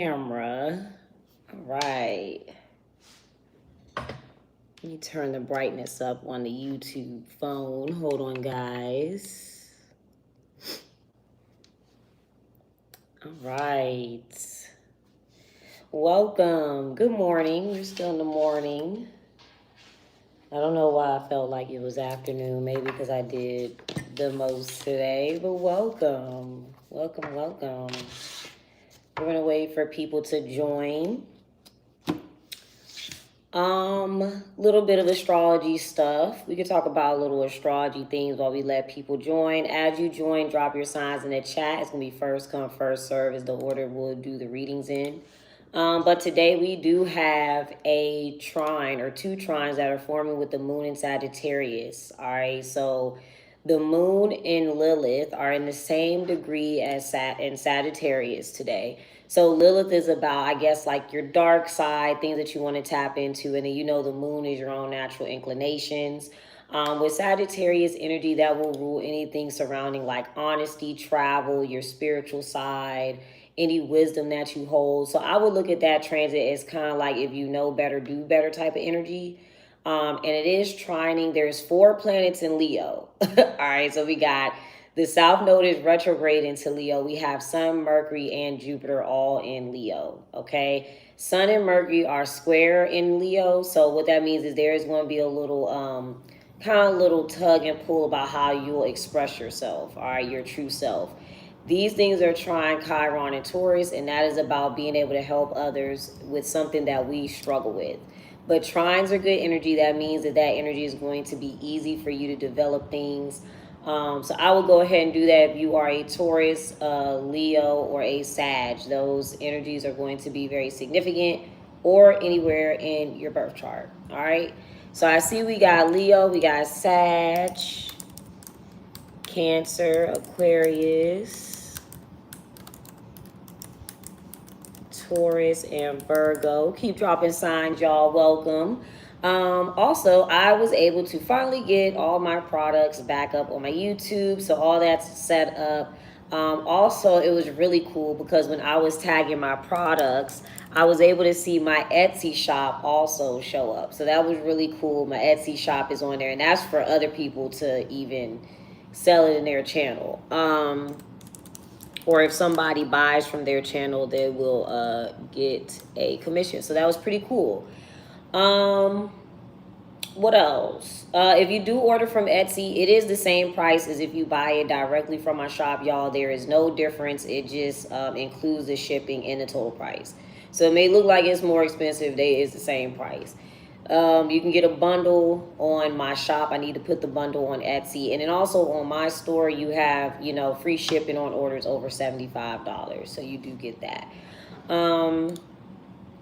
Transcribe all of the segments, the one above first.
Camera. All right. Let me turn the brightness up on the YouTube phone. Hold on, guys. All right. Welcome. Good morning. We're still in the morning. I don't know why I felt like it was afternoon. Maybe because I did the most today. But welcome. Welcome, welcome. We're going to wait for people to join. Little bit of astrology stuff. We could talk about little astrology things while we let people join. As you join, drop your signs in the chat. It's gonna be first come, first serve is the order we'll do the readings in. But today we do have a trine or two trines that are forming with the moon in Sagittarius. All right, so the moon and Lilith are in the same degree as Sagittarius today. So Lilith is about, I guess, like your dark side, things that you want to tap into. And then, the moon is your own natural inclinations. With Sagittarius energy, that will rule anything surrounding like honesty, travel, your spiritual side, any wisdom that you hold. So I would look at that transit as kind of like if you know better, do better type of energy. And it is trining. There's 4 planets in Leo. All right, so we got the South Node is retrograde into Leo. We have Sun, Mercury, and Jupiter all in Leo, okay? Sun and Mercury are square in Leo, so what that means is there is going to be a little, little tug and pull about how you'll express yourself, all right, your true self. These things are trine Chiron and Taurus, and that is about being able to help others with something that we struggle with. But trines are good energy. That means that energy is going to be easy for you to develop things. So I will go ahead and do that if you are a Taurus, Leo, or a Sag. Those energies are going to be very significant or anywhere in your birth chart. All right. So I see we got Leo, we got Sag, Cancer, Aquarius, Taurus, and Virgo. Keep dropping signs, y'all. Welcome. Also, I was able to finally get all my products back up on my YouTube. So all that's set up. Also, it was really cool because when I was tagging my products, I was able to see my Etsy shop also show up. So that was really cool. My Etsy shop is on there, and that's for other people to even sell it in their channel. Or if somebody buys from their channel, they will get a commission. So that was pretty cool. What else? If you do order from Etsy, it is the same price as if you buy it directly from my shop, y'all. There is no difference. It just includes the shipping in the total price. So it may look like it's more expensive. It is the same price. You can get a bundle on my shop. I need to put the bundle on Etsy. And then also on my store, you have, free shipping on orders over $75. So you do get that.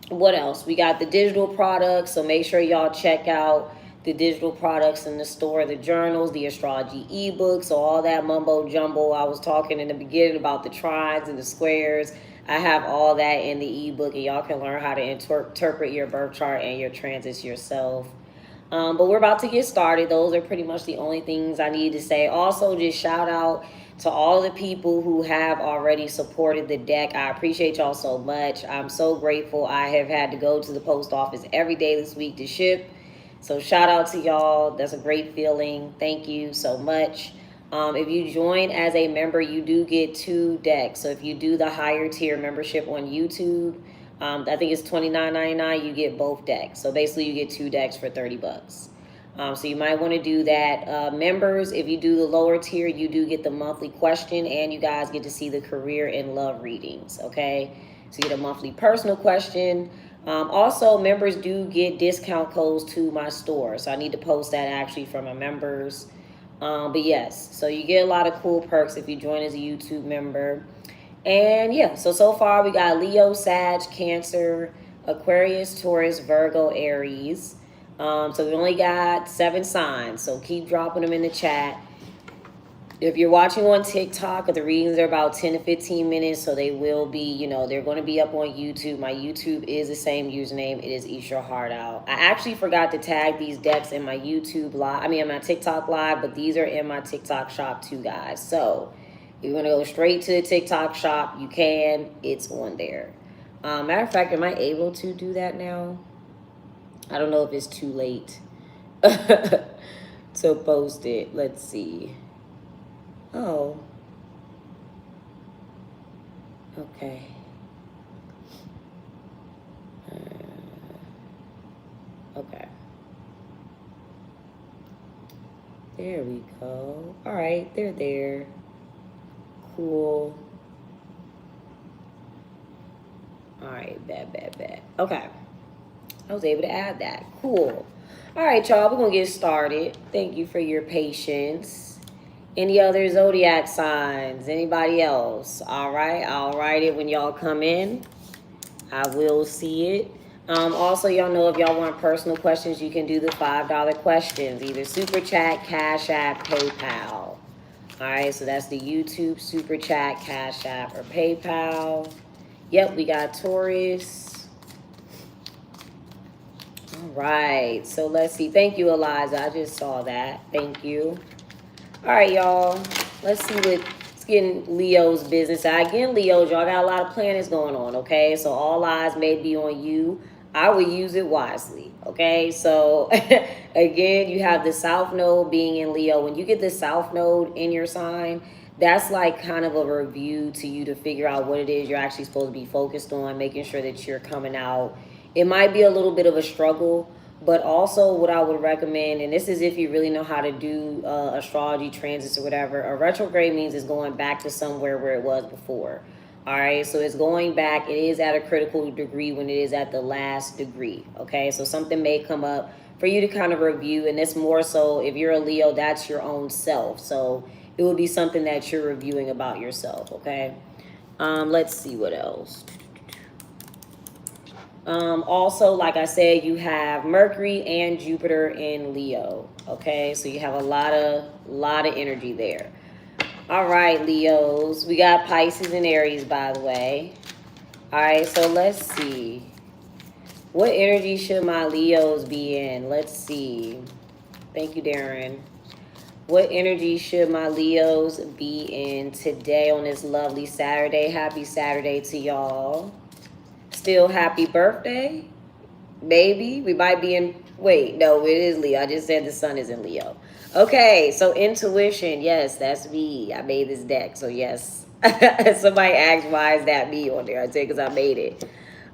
What else? We got the digital products. So make sure y'all check out the digital products in the store, the journals, the astrology ebooks, so all that mumbo jumbo. I was talking in the beginning about the trines and the squares. I have all that in the ebook, and y'all can learn how to interpret your birth chart and your transits yourself. But we're about to get started. Those are pretty much the only things I need to say. Also, just shout out to all the people who have already supported the deck. I appreciate y'all so much. I'm so grateful. I have had to go to the post office every day this week to ship. So shout out to y'all. That's a great feeling. Thank you so much. If you join as a member, you do get 2 decks. So if you do the higher tier membership on YouTube, I think it's $29.99. You get both decks. So basically, you get 2 decks for $30. So you might want to do that. Members, if you do the lower tier, you do get the monthly question, and you guys get to see the career and love readings. Okay, so you get a monthly personal question. Also, members do get discount codes to my store. So I need to post that actually for my members. But yes, so you get a lot of cool perks if you join as a YouTube member. And yeah, so far we got Leo, Sag, Cancer, Aquarius, Taurus, Virgo, Aries. So we only got 7 signs. So keep dropping them in the chat. If you're watching on TikTok, the readings are about 10 to 15 minutes, so they will be, they're going to be up on YouTube. My YouTube is the same username. It is EeshUrHeartOut. I actually forgot to tag these decks in my YouTube live. In my TikTok live, but these are in my TikTok shop too, guys. So if you're going to go straight to the TikTok shop, you can. It's on there. Matter of fact, am I able to do that now? I don't know if it's too late to post it. Let's see. Oh. Okay. Okay. There we go. All right, they're there. Cool. All right, bad. Okay. I was able to add that. Cool. All right, y'all, we're going to get started. Thank you for your patience. Any other zodiac signs? Anybody else? All right, I'll write it when y'all come in. I will see it. Also, y'all know if y'all want personal questions, you can do the $5 questions. Either Super Chat, Cash App, PayPal. All right, so that's the YouTube Super Chat, Cash App, or PayPal. Yep, we got Taurus. All right, so let's see. Thank you, Eliza. I just saw that. Thank you. All right, y'all. Let's see what's getting Leo's business. Again, Leos, y'all got a lot of planets going on, okay? So all eyes may be on you. I would use it wisely, okay? So, again, you have the South Node being in Leo. When you get the South Node in your sign, that's like kind of a review to you to figure out what it is you're actually supposed to be focused on, making sure that you're coming out. It might be a little bit of a struggle, but also what I would recommend, and this is if you really know how to do astrology, transits, or whatever, a retrograde means it's going back to somewhere where it was before. All right, so it's going back. It is at a critical degree when it is at the last degree, okay? So something may come up for you to kind of review, and it's more so if you're a Leo, that's your own self. So it would be something that you're reviewing about yourself, okay? Let's see what else. Also, like I said, you have Mercury and Jupiter in Leo, okay? So you have a lot of energy there. All right, Leos. We got Pisces and Aries, by the way. All right, so let's see. What energy should my Leos be in? Let's see. Thank you, Darren. What energy should my Leos be in today on this lovely Saturday? Happy Saturday to y'all. Still happy birthday? Maybe. We might be in... Wait, no, it is Leo. I just said the sun is in Leo. Okay, so intuition. Yes, that's me. I made this deck, so yes. Somebody asked, why is that me on there? I said, because I made it.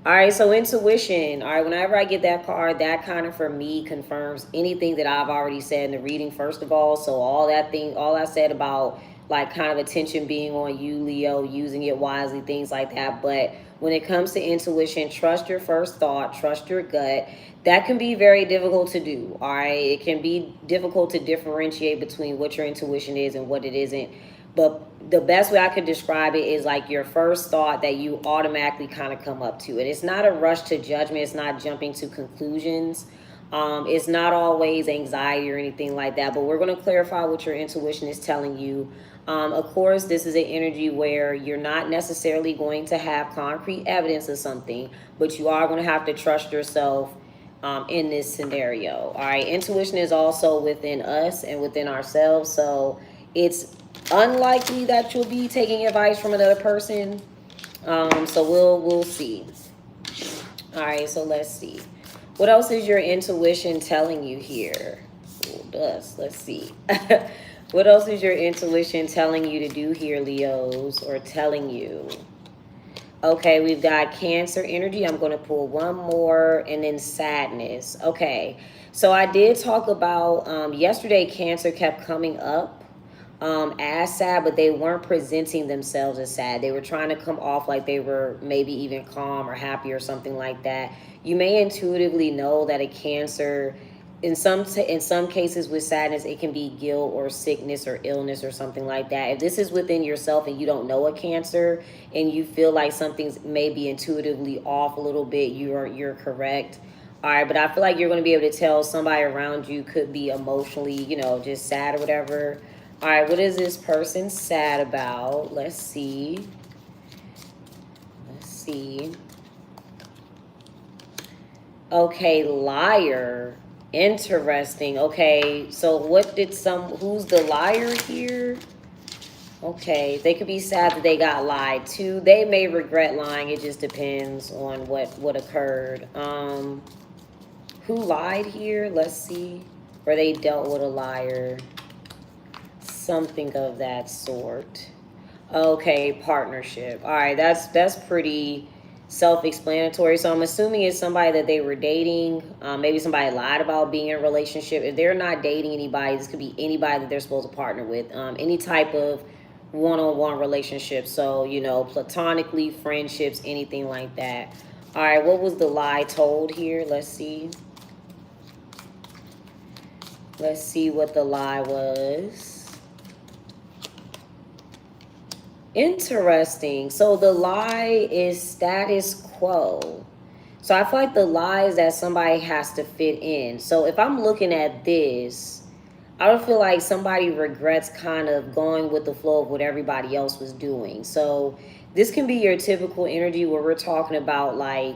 All right, so intuition. All right, whenever I get that card, that kind of for me confirms anything that I've already said in the reading, first of all. So all I said about like kind of attention being on you, Leo, using it wisely, things like that. But when it comes to intuition, trust your first thought, trust your gut. That can be very difficult to do, all right? It can be difficult to differentiate between what your intuition is and what it isn't. But the best way I could describe it is like your first thought that you automatically kind of come up to. And it's not a rush to judgment. It's not jumping to conclusions. It's not always anxiety or anything like that. But we're going to clarify what your intuition is telling you. Of course, this is an energy where you're not necessarily going to have concrete evidence of something, but you are going to have to trust yourself in this scenario. All right. Intuition is also within us and within ourselves. So it's unlikely that you'll be taking advice from another person. So we'll see. All right. So let's see. What else is your intuition telling you here? Ooh, dust. Let's see. What else is your intuition telling you to do here, Leos, or telling you? Okay, we've got Cancer energy. I'm going to pull one more, and then sadness. Okay, so I did talk about yesterday Cancer kept coming up as sad, but they weren't presenting themselves as sad. They were trying to come off like they were maybe even calm or happy or something like that. You may intuitively know that a Cancer... In some cases with sadness, it can be guilt or sickness or illness or something like that. If this is within yourself and you don't know a Cancer and you feel like something's maybe intuitively off a little bit, you're correct. All right, but I feel like you're going to be able to tell somebody around you could be emotionally, just sad or whatever. All right, what is this person sad about? Let's see. Okay, liar. Interesting. Okay, so who's the liar here? Okay, they could be sad that they got lied to. They may regret lying. It just depends on what occurred. Who lied here? Let's see. Or they dealt with a liar. Something of that sort. Okay, partnership. All right, that's pretty self-explanatory. So I'm assuming it's somebody that they were dating. Maybe somebody lied about being in a relationship. If they're not dating anybody, this could be anybody that they're supposed to partner with. Any type of one-on-one relationship. So, you know, platonically, friendships, anything like that. All right, what was the lie told here? Let's see. Let's see what the lie was. Interesting. So the lie is status quo. So I feel like the lie is that somebody has to fit in. So if I'm looking at this, I would feel like somebody regrets kind of going with the flow of what everybody else was doing. So this can be your typical energy where we're talking about like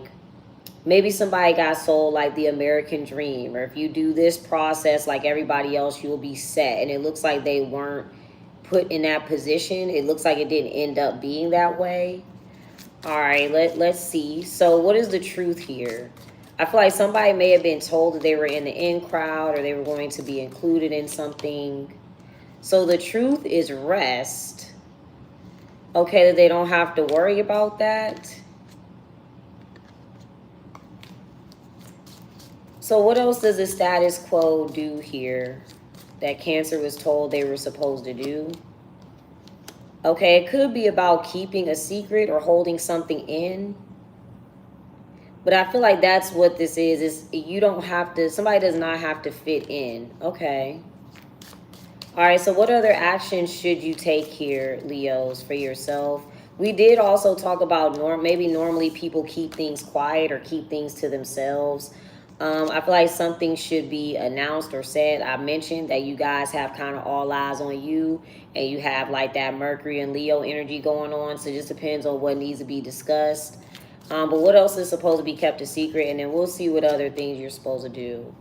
maybe somebody got sold like the American dream, or if you do this process like everybody else, you'll be set. And it looks like they weren't put in that position. It looks like it didn't end up being that way. All right, let's see. So what is the truth here? I feel like somebody may have been told that they were in the in crowd or they were going to be included in something. So the truth is rest. Okay, that they don't have to worry about that. So what else does the status quo do here that Cancer was told they were supposed to do? Okay, it could be about keeping a secret or holding something in. But I feel like that's what this is you don't have to, somebody does not have to fit in. Okay. All right, so what other actions should you take here, Leos, for yourself? We did also talk about maybe normally people keep things quiet or keep things to themselves. I feel like something should be announced or said. I mentioned that you guys have kind of all eyes on you and you have like that Mercury and Leo energy going on. So it just depends on what needs to be discussed. But what else is supposed to be kept a secret? And then we'll see what other things you're supposed to do.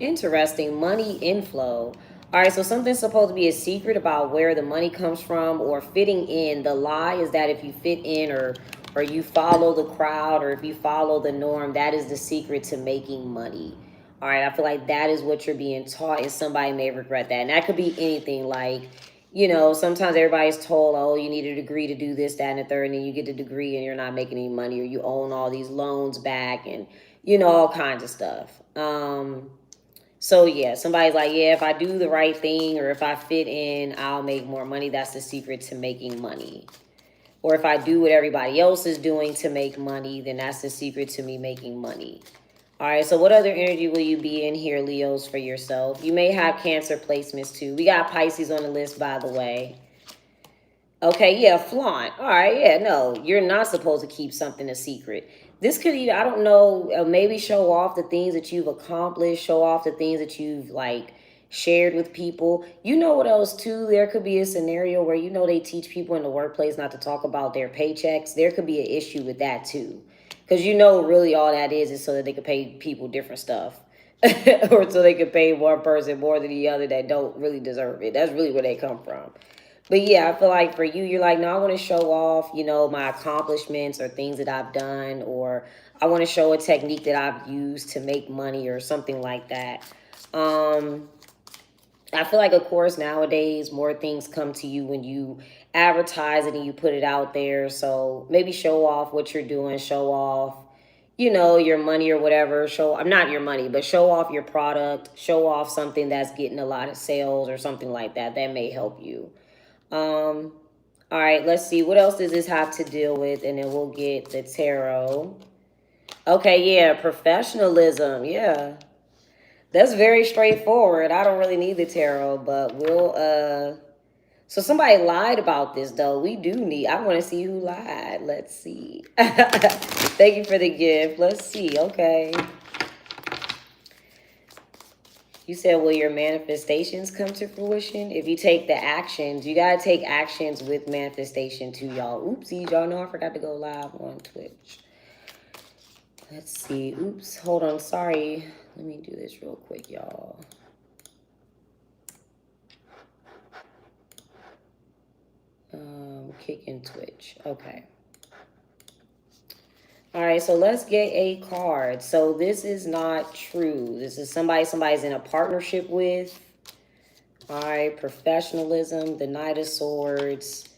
Interesting. Money inflow. All right, so something's supposed to be a secret about where the money comes from or fitting in. The lie is that if you fit in or you follow the crowd or if you follow the norm, that is the secret to making money. All right, I feel like that is what you're being taught, and somebody may regret that. And that could be anything like, you know, sometimes everybody's told, oh, you need a degree to do this, that, and the third, and then you get the degree and you're not making any money, or you own all these loans back and, you know, all kinds of stuff. So yeah, somebody's like, yeah, if I do the right thing or if I fit in, I'll make more money. That's the secret to making money. Or if I do what everybody else is doing to make money, then that's the secret to me making money. All right, so what other energy will you be in here, Leos, for yourself? You may have Cancer placements too. We got Pisces on the list, by the way. Okay, yeah, flaunt. All right, yeah, no, you're not supposed to keep something a secret. This could even, I don't know, maybe show off the things that you've accomplished, show off the things that you've, like, shared with people. You know what else, too? There could be a scenario where, you know, they teach people in the workplace not to talk about their paychecks. There could be an issue with that, too. Because, you know, really all that is so that they could pay people different stuff. Or so they could pay one person more than the other that don't really deserve it. That's really where they come from. But yeah, I feel like for you, you're like, no, I want to show off, you know, my accomplishments or things that I've done, or I want to show a technique that I've used to make money or something like that. I feel like, of course, nowadays, more things come to you when you advertise it and you put it out there. So maybe show off what you're doing, show off, you know, your money or whatever. Not your money, but show off your product, show off something that's getting a lot of sales or something like that. That may help you. All right, let's see. What else does this have to deal with? And then we'll get the tarot. Okay, yeah, professionalism. Yeah. That's very straightforward. I don't really need the tarot, but we'll so somebody lied about this though. I want to see who lied. Let's see. Thank you for the gift. Let's see. Okay. You said, will your manifestations come to fruition? If you take the actions, you got to take actions with manifestation too, y'all. Oopsies, y'all know I forgot to go live on Twitch. Let's see. Oops, hold on. Sorry. Let me do this real quick, y'all. kick and twitch. Okay. All right, so let's get a card. So this is not true. This is somebody's in a partnership with. All right, professionalism, the Knight of Swords.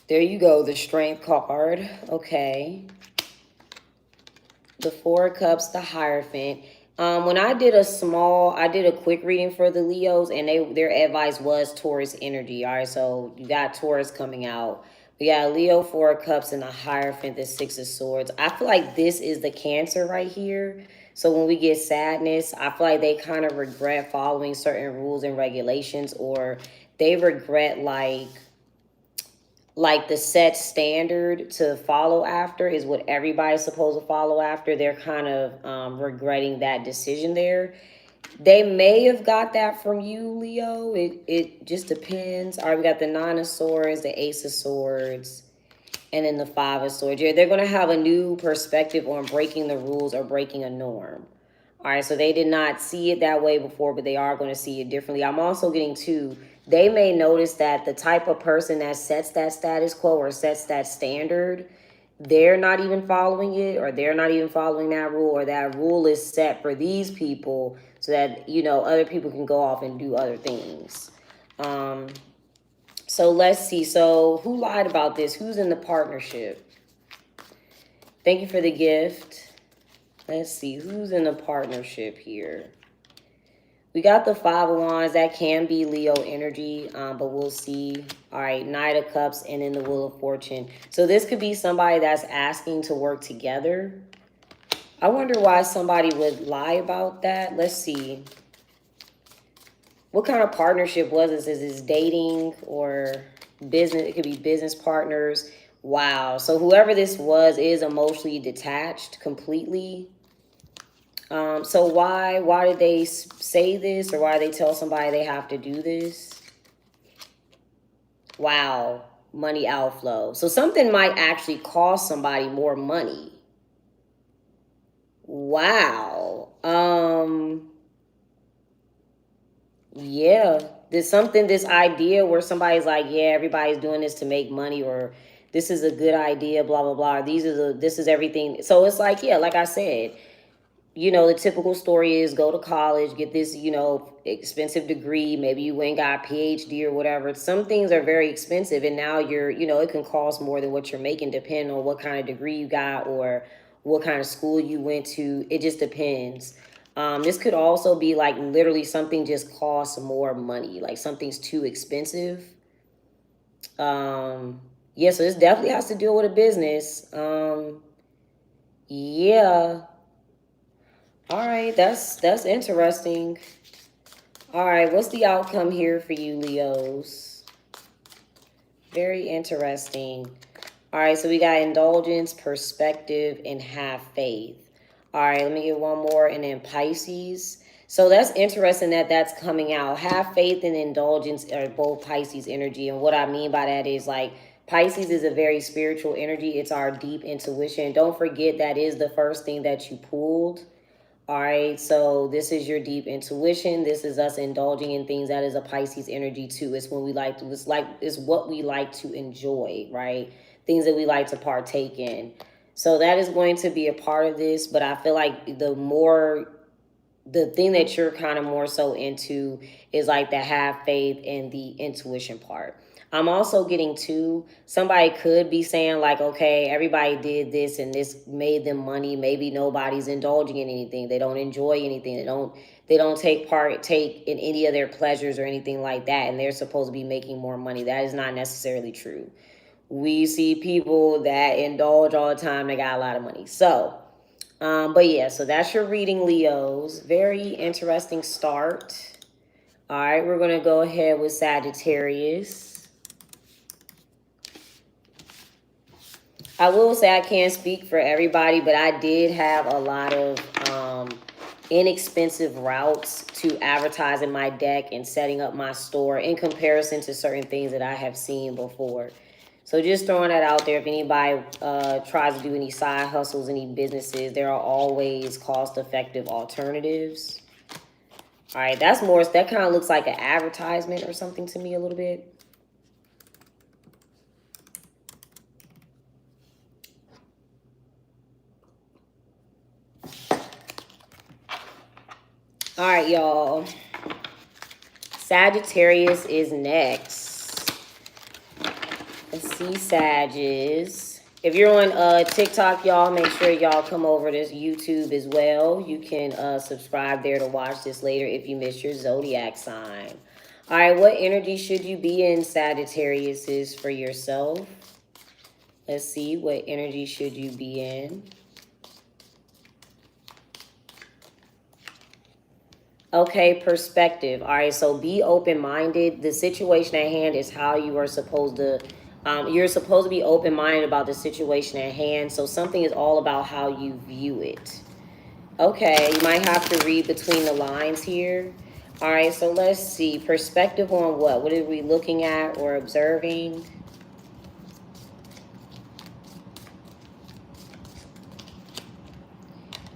There you go, the Strength card. Okay. The Four of Cups, the Hierophant. When I did a quick reading for the Leos, and their advice was Taurus energy. All right, so you got Taurus coming out. We got Leo, Four of Cups, and the Hierophant, the Six of Swords. I feel like this is the Cancer right here. So when we get sadness, I feel like they kind of regret following certain rules and regulations, or they regret like the set standard to follow after is what everybody's supposed to follow after. They're kind of regretting that decision there. They may have got that from you, Leo. It just depends. All right, we got the Nine of Swords, the Ace of Swords, and then the Five of Swords. Yeah, they're going to have a new perspective on breaking the rules or breaking a norm. All right, so they did not see it that way before, but they are going to see it differently. I'm also getting two. They may notice that the type of person that sets that status quo or sets that standard, they're not even following it, or they're not even following that rule, or that rule is set for these people so that, you know, other people can go off and do other things. So let's see. So who lied about this? Who's in the partnership? Thank you for the gift. Let's see. Who's in the partnership here? We got the Five of Wands. That can be Leo energy, but we'll see. All right, Knight of Cups, and then the Wheel of Fortune. So this could be somebody that's asking to work together. I wonder why somebody would lie about that. Let's see. What kind of partnership was this? Is this dating or business? It could be business partners. Wow. So whoever this was is emotionally detached completely. So why did they say this, or why did they tell somebody they have to do this? Wow, money outflow. So something might actually cost somebody more money. Wow. Yeah, this idea where somebody's like, yeah, everybody's doing this to make money, or this is a good idea, blah, blah, blah. This is everything. So it's like, yeah, like I said, you know, the typical story is go to college, get this, you know, expensive degree. Maybe you went and got a PhD or whatever. Some things are very expensive, and now you know, it can cost more than what you're making depending on what kind of degree you got or what kind of school you went to. It just depends. This could also be like literally something just costs more money, like something's too expensive. Yeah, so this definitely has to deal with a business. Yeah. All right, that's interesting. All right, what's the outcome here for you, Leos? Very interesting. All right, so we got indulgence, perspective, and have faith. All right, let me get one more, and then Pisces. So that's interesting that that's coming out. Have faith and indulgence are both Pisces energy. And what I mean by that is like Pisces is a very spiritual energy. It's our deep intuition. Don't forget that is the first thing that you pulled. All right, so this is your deep intuition. This is us indulging in things. That is a Pisces energy too. It's when we like to, it's what we like to enjoy, right? Things that we like to partake in. So that is going to be a part of this, but I feel like the thing that you're kind of more so into is like the have faith and the intuition part. I'm also getting to somebody could be saying like, okay, everybody did this and this made them money. Maybe nobody's indulging in anything. They don't enjoy anything. They don't take in any of their pleasures or anything like that. And they're supposed to be making more money. That is not necessarily true. We see people that indulge all the time. They got a lot of money. So, but yeah, so that's your reading, Leos. Very interesting start. All right, we're going to go ahead with Sagittarius. I will say I can't speak for everybody, but I did have a lot of inexpensive routes to advertising my deck and setting up my store in comparison to certain things that I have seen before. So just throwing that out there. If anybody tries to do any side hustles, any businesses, there are always cost-effective alternatives. All right, that kind of looks like an advertisement or something to me a little bit. All right, y'all. Sagittarius is next. Let's see, Sagittarius. If you're on TikTok, y'all, make sure y'all come over to YouTube as well. You can subscribe there to watch this later if you missed your zodiac sign. All right, what energy should you be in, Sagittarius, is for yourself? Let's see, what energy should you be in? Okay, perspective. All right, so be open-minded. The situation at hand is how you are supposed to, you're supposed to be open-minded about the situation at hand. So something is all about how you view it. Okay, you might have to read between the lines here. All right, so let's see. Perspective on what? What are we looking at or observing?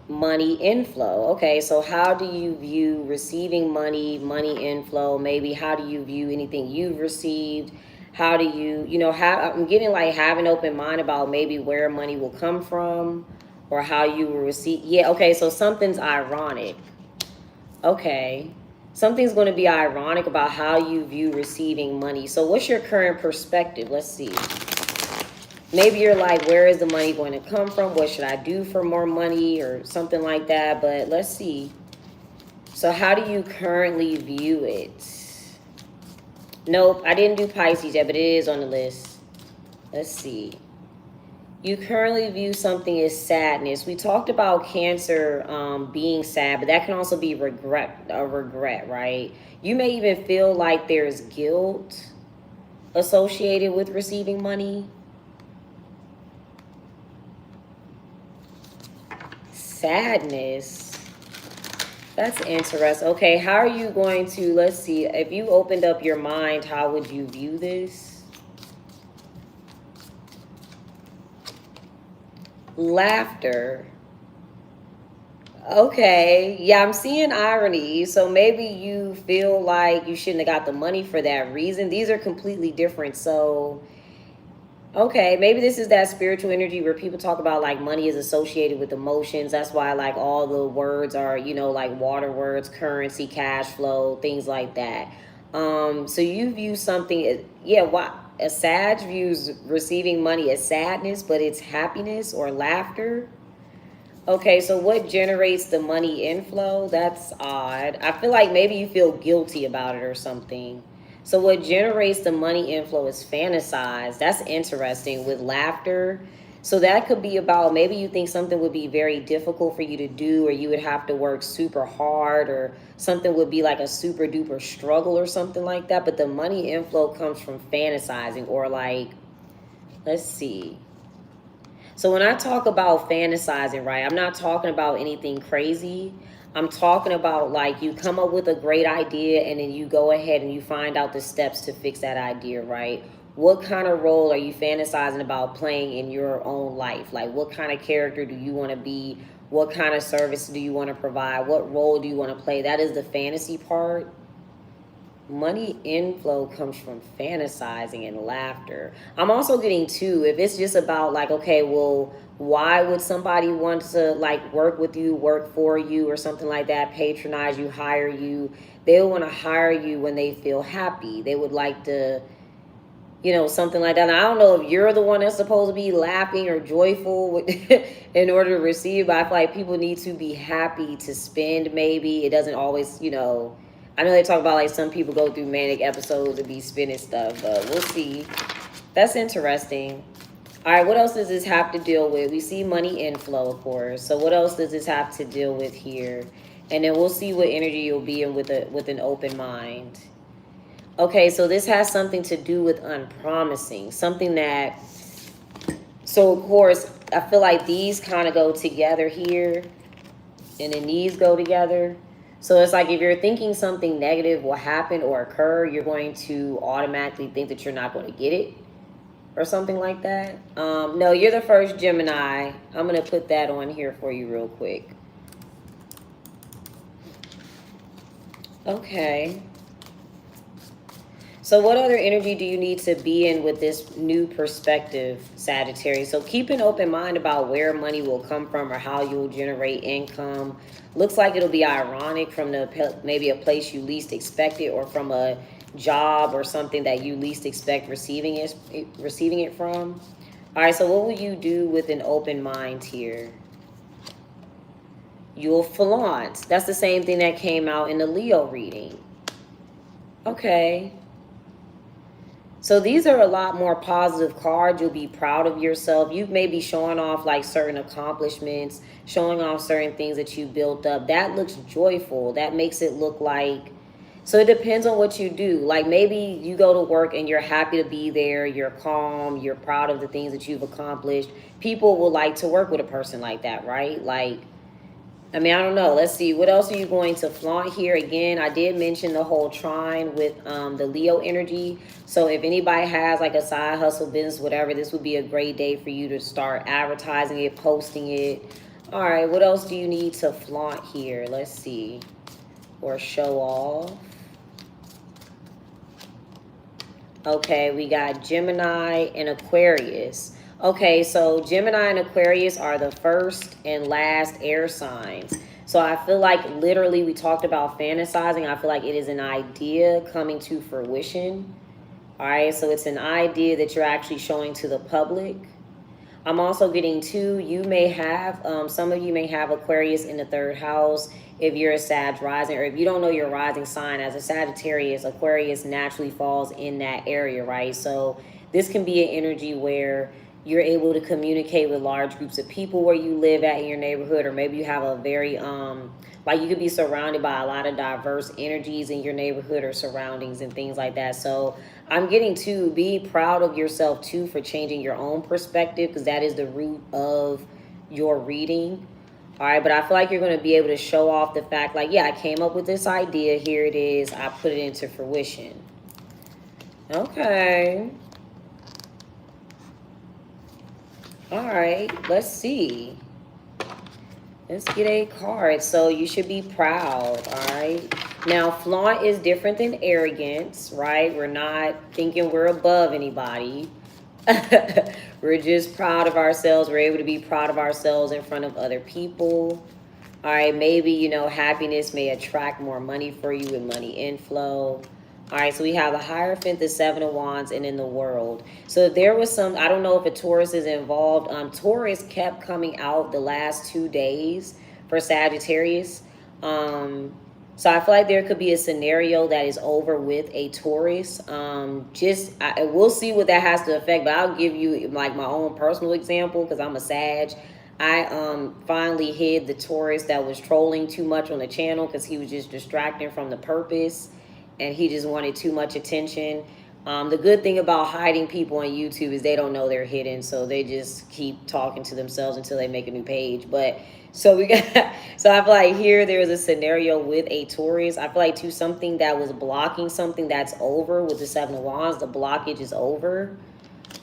Money inflow. Okay, so how do you view receiving money, money inflow? Maybe how do you view anything you've received? How do you, I'm getting like have an open mind about maybe where money will come from or how you will receive. Yeah, okay, so something's ironic. Okay, something's going to be ironic about how you view receiving money. So what's your current perspective? Let's see. Maybe you're like, where is the money going to come from? What should I do for more money or something like that? But let's see. So how do you currently view it? Nope, I didn't do Pisces yet, but it is on the list. Let's see. You currently view something as sadness. We talked about Cancer being sad, but that can also be regret, right? You may even feel like there's guilt associated with receiving money. Sadness. That's interesting. Okay, how are you going to, let's see, if you opened up your mind, how would you view this? Laughter. Okay, yeah, I'm seeing irony. So maybe you feel like you shouldn't have got the money for that reason. These are completely different. So okay, maybe this is that spiritual energy where people talk about like money is associated with emotions. That's why like all the words are, like water words, currency, cash flow, things like that. So you view something, why a Sag views receiving money as sadness, but it's happiness or laughter. Okay, so what generates the money inflow? That's odd. I feel like maybe you feel guilty about it or something. So what generates the money inflow is fantasize. That's interesting with laughter. So that could be about maybe you think something would be very difficult for you to do or you would have to work super hard or something would be like a super duper struggle or something like that. But the money inflow comes from fantasizing or like, let's see. So when I talk about fantasizing, right, I'm not talking about anything crazy. I'm talking about like you come up with a great idea and then you go ahead and you find out the steps to fix that idea, right? What kind of role are you fantasizing about playing in your own life? Like what kind of character do you want to be? What kind of service do you want to provide? What role do you want to play? That is the fantasy part. Money inflow comes from fantasizing and laughter. I'm also getting too, if it's just about like, okay, well, why would somebody want to like work with you, work for you or something like that, patronize you, hire you? They would want to hire you when they feel happy. They would like to, something like that. And I don't know if you're the one that's supposed to be laughing or joyful in order to receive, but I feel like people need to be happy to spend maybe. It doesn't always, I know they talk about like some people go through manic episodes and be spending stuff, but we'll see. That's interesting. All right, what else does this have to deal with? We see money inflow, of course. So what else does this have to deal with here? And then we'll see what energy you'll be in with an open mind. Okay, so this has something to do with unpromising. Something that, so of course, I feel like these kind of go together here. And then these go together. So it's like if you're thinking something negative will happen or occur, you're going to automatically think that you're not going to get it or something like that. No, you're the first Gemini. I'm going to put that on here for you real quick. Okay. So what other energy do you need to be in with this new perspective, Sagittarius? So keep an open mind about where money will come from or how you'll generate income. Looks like it'll be ironic from maybe a place you least expect it, or from a job or something that you least expect receiving it from. All right, so what will you do with an open mind here? You'll flaunt. That's the same thing that came out in the Leo reading. Okay. So these are a lot more positive cards. You'll be proud of yourself. You may be showing off like certain accomplishments, showing off certain things that you built up. That looks joyful. That makes it look like, so it depends on what you do. Like maybe you go to work and you're happy to be there. You're calm. You're proud of the things that you've accomplished. People will like to work with a person like that, right? Like, I mean, I don't know. Let's see. What else are you going to flaunt here? Again, I did mention the whole trine with the Leo energy. So if anybody has like a side hustle business, whatever, this would be a great day for you to start advertising it, posting it. All right. What else do you need to flaunt here? Let's see. Or show off. Okay. We got Gemini and Aquarius. Okay, so Gemini and Aquarius are the first and last air signs. So I feel like literally we talked about fantasizing. I feel like it is an idea coming to fruition. All right, so it's an idea that you're actually showing to the public. I'm also getting two. You may have, some of you may have Aquarius in the third house if you're a Sag rising, or if you don't know your rising sign as a Sagittarius, Aquarius naturally falls in that area, right? So this can be an energy where you're able to communicate with large groups of people where you live at in your neighborhood, or maybe you have a very, like you could be surrounded by a lot of diverse energies in your neighborhood or surroundings and things like that. So I'm getting to be proud of yourself too for changing your own perspective, because that is the root of your reading. All right, but I feel like you're going to be able to show off the fact like, yeah, I came up with this idea. Here it is. I put it into fruition. Okay. All right, let's see. Let's get a card. So you should be proud, all right? Now, flaunt is different than arrogance, right? We're not thinking we're above anybody. We're just proud of ourselves. We're able to be proud of ourselves in front of other people. All right, maybe, you know, happiness may attract more money for you and money inflow. All right, so we have the Hierophant, the Seven of Wands, and in the World. So if there was some, I don't know if a Taurus is involved. Taurus kept coming out the last 2 days for Sagittarius. So I feel like there could be a scenario that is over with a Taurus. We'll see what that has to affect, but I'll give you like my own personal example because I'm a Sag. I finally hid the Taurus that was trolling too much on the channel because he was just distracting from the purpose. And he just wanted too much attention. The good thing about hiding people on YouTube is they don't know they're hidden. So they just keep talking to themselves until they make a new page. But so we got, so I feel like here there's a scenario with a Taurus. I feel like too, something that was blocking something that's over with the Seven of Wands. The blockage is over.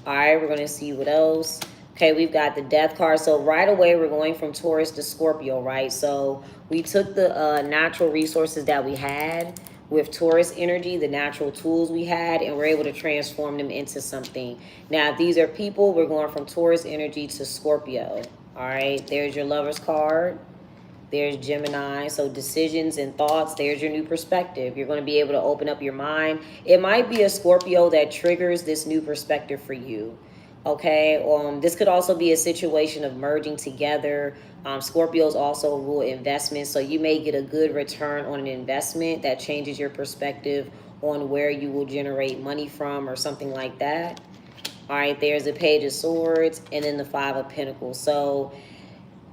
All right, we're going to see what else. Okay, we've got the Death card. So right away, we're going from Taurus to Scorpio, right? So we took the natural resources that we had with Taurus energy, the natural tools we had, and we're able to transform them into something. Now, if these are people, we're going from Taurus energy to Scorpio. All right, there's your Lover's card. There's Gemini. So decisions and thoughts, there's your new perspective. You're going to be able to open up your mind. It might be a Scorpio that triggers this new perspective for you. Okay, this could also be a situation of merging together. Scorpios also rule investments, so you may get a good return on an investment that changes your perspective on where you will generate money from or something like that. All right, there's the Page of Swords and then the Five of Pentacles. So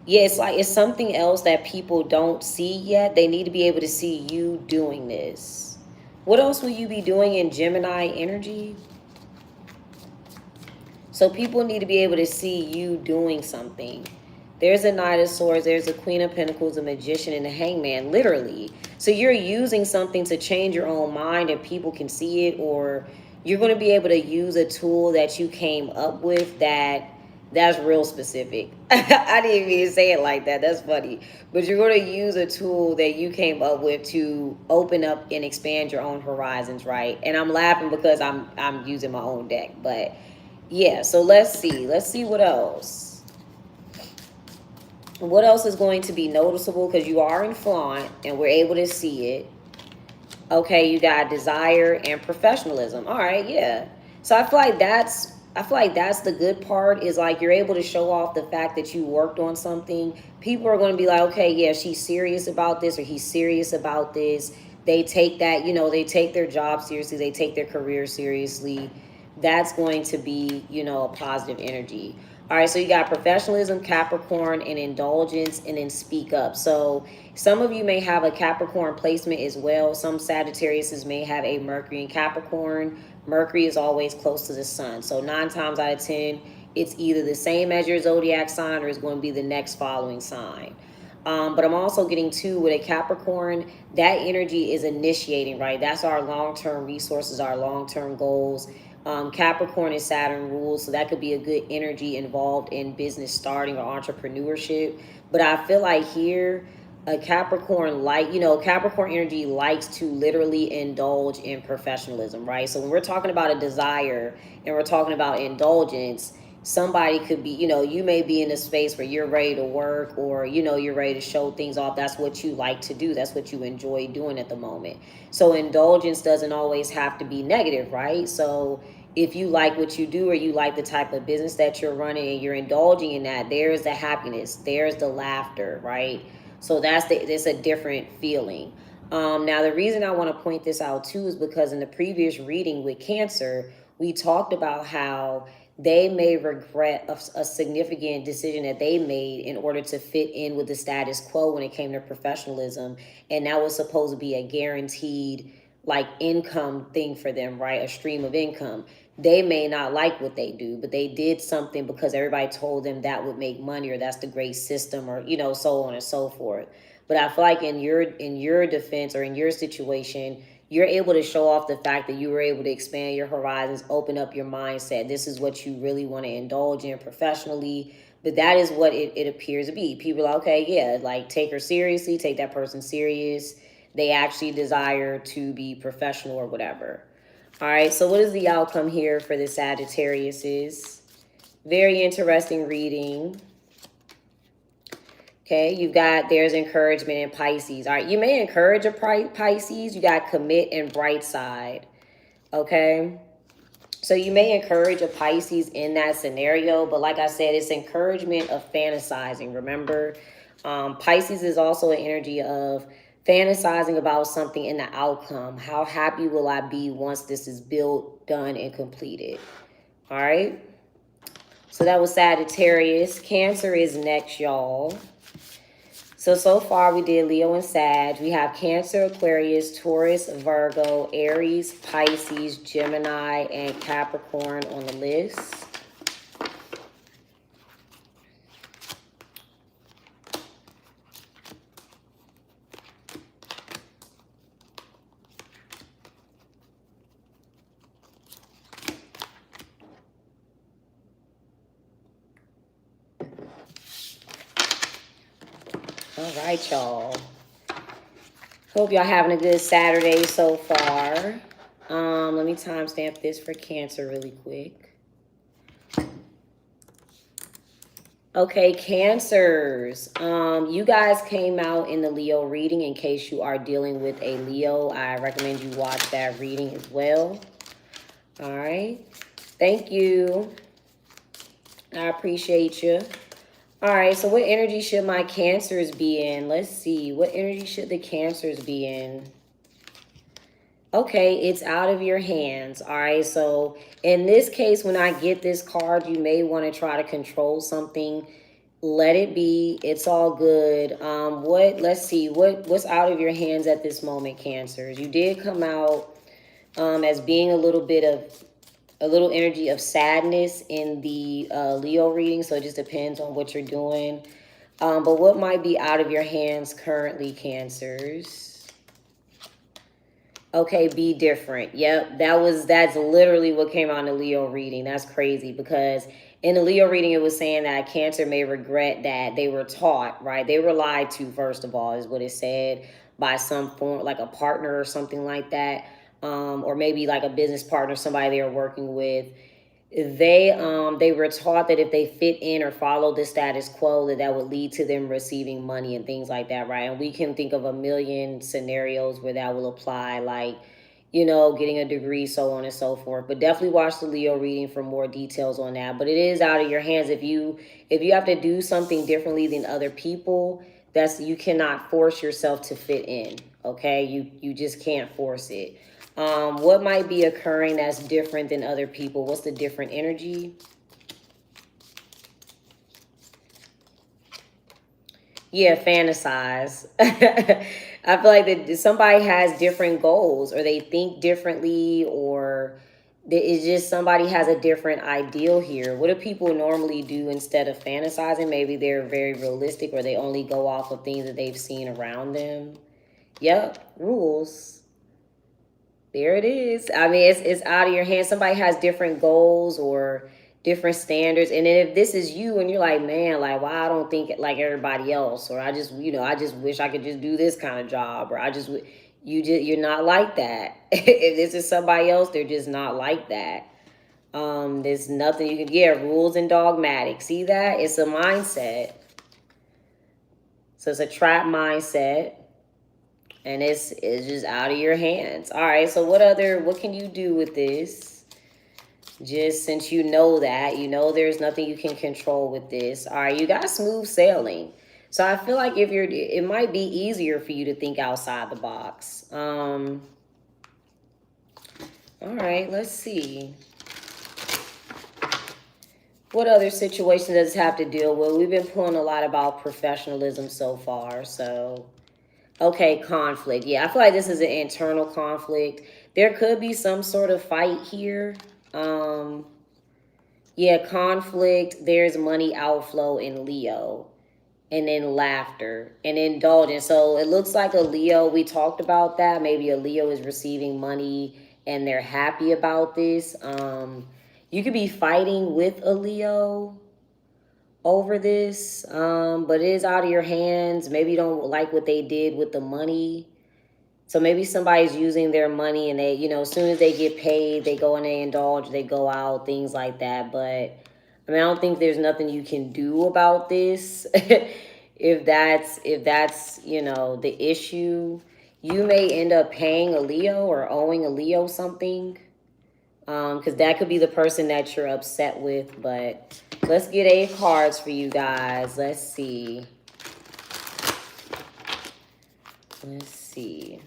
yeah, it's like it's something else that people don't see yet. They need to be able to see you doing this. What else will you be doing in Gemini energy? So people need to be able to see you doing something. There's a Knight of Swords, there's a Queen of Pentacles, a Magician, and a Hangman, literally. So you're using something to change your own mind and people can see it, or you're going to be able to use a tool that you came up with that That's real specific. I didn't even say it like that. That's funny. But you're going to use a tool that you came up with to open up and expand your own horizons, right? And I'm laughing because I'm using my own deck. But yeah, so let's see. Let's see what else. What else is going to be noticeable, because you are in flaunt and we're able to see it. Okay, you got desire and professionalism. All right, yeah. So I feel like that's the good part, is like you're able to show off the fact that you worked on something. People are going to be like, okay, yeah, she's serious about this, or he's serious about this. They take that, they take their job seriously, they take their career seriously. That's going to be, a positive energy. All right, so you got professionalism, Capricorn, and indulgence, and then speak up. So some of you may have a Capricorn placement as well. Some Sagittariuses may have a Mercury in Capricorn. Mercury is always close to the sun. So 9 times out of 10, it's either the same as your zodiac sign or it's going to be the next following sign. But I'm also getting too, with a Capricorn, that energy is initiating, right? That's our long-term resources, our long-term goals. Capricorn is Saturn rules, so that could be a good energy involved in business starting or entrepreneurship. But I feel like here, a Capricorn, Capricorn energy likes to literally indulge in professionalism, right? So when we're talking about a desire and we're talking about indulgence, somebody could be, you may be in a space where you're ready to work, or, you're ready to show things off. That's what you like to do. That's what you enjoy doing at the moment. So indulgence doesn't always have to be negative, right? So if you like what you do, or you like the type of business that you're running and you're indulging in that, there's the happiness, there's the laughter, right? So it's a different feeling. Now, the reason I want to point this out too is because in the previous reading with Cancer, we talked about how they may regret a significant decision that they made in order to fit in with the status quo when it came to professionalism. And that was supposed to be a guaranteed income thing for them, right? A stream of income. They may not like what they do, but they did something because everybody told them that would make money, or that's the great system, or so on and so forth. But I feel like in your defense, or in your situation, you're able to show off the fact that you were able to expand your horizons, open up your mindset. This is what you really want to indulge in professionally. But that is what it appears to be. People are like, okay, yeah, take her seriously, take that person serious. They actually desire to be professional or whatever. All right, so what is the outcome here for the Sagittarius is? Very interesting reading. Okay, you've got, there's encouragement in Pisces. All right, you may encourage a Pisces. You got commit and bright side. Okay, so you may encourage a Pisces in that scenario, but like I said, it's encouragement of fantasizing. Remember, Pisces is also an energy of fantasizing about something in the outcome. How happy will I be once this is built, done, and completed? All right. So that was Sagittarius. Cancer is next, y'all. So far we did Leo and Sag. We have Cancer, Aquarius, Taurus, Virgo, Aries, Pisces, Gemini, and Capricorn on the list. All right, y'all. Hope y'all having a good Saturday so far. Let me timestamp this for Cancer really quick. Okay, Cancers. You guys came out in the Leo reading. In case you are dealing with a Leo, I recommend you watch that reading as well. All right. Thank you. I appreciate you. All right, so what energy should my Cancers be in? Let's see. What energy should the Cancers be in? Okay, it's out of your hands. All right, so in this case, when I get this card, you may want to try to control something. Let it be. It's all good. Let's see. What's out of your hands at this moment, Cancers? You did come out as being a little energy of sadness in the Leo reading, so it just depends on what you're doing. But what might be out of your hands currently, Cancers? Okay, be different. Yep, that's literally what came out in the Leo reading. That's crazy, because In the Leo reading, it was saying that Cancer may regret that they were taught, right? They were lied to, first of all, is what it said, by some form, like a partner or something like that. Or maybe like a business partner, somebody they were working with. They were taught that if they fit in or follow the status quo, that would lead to them receiving money and things like that, right? And we can think of a million scenarios where that will apply, like, you know, getting a degree, so on and so forth. But definitely watch the Leo reading for more details on that. But it is out of your hands. If you have to do something differently than other people, you cannot force yourself to fit in. Okay, you just can't force it. What might be occurring that's different than other people? What's the different energy? Yeah, fantasize. I feel like that somebody has different goals, or they think differently, or it's just somebody has a different ideal here. What do people normally do instead of fantasizing? Maybe they're very realistic, or they only go off of things that they've seen around them. Yep, rules. There it is. I mean, it's out of your hands. Somebody has different goals or different standards, and then if this is you, and you're like, man, like, why I don't think like everybody else, or I just, I just wish I could just do this kind of job, or you're not like that. If this is somebody else, they're just not like that. There's nothing you can. Yeah, rules and dogmatic. See that? It's a mindset. So it's a trap mindset. And it's just out of your hands. All right, so what can you do with this? Just since you know that, there's nothing you can control with this. All right, you got smooth sailing. So I feel like it might be easier for you to think outside the box. All right, let's see. What other situation does this have to deal with? We've been pulling a lot about professionalism so far, so... Okay, conflict. Yeah, I feel like this is an internal conflict. There could be some sort of fight here. Yeah, conflict. There's money outflow in Leo. And then laughter and indulgence. So it looks like a Leo. We talked about that. Maybe a Leo is receiving money and they're happy about this. You could be fighting with a Leo over this, but it is out of your hands. Maybe you don't like what they did with the money, so maybe somebody's using their money, and they, as soon as they get paid, they go and they indulge, they go out, things like that. But I mean, I don't think there's nothing you can do about this. If that's the issue, you may end up paying a Leo or owing a Leo something, because that could be the person that you're upset with. But let's get 8 cards for you guys. Let's see. Let's see.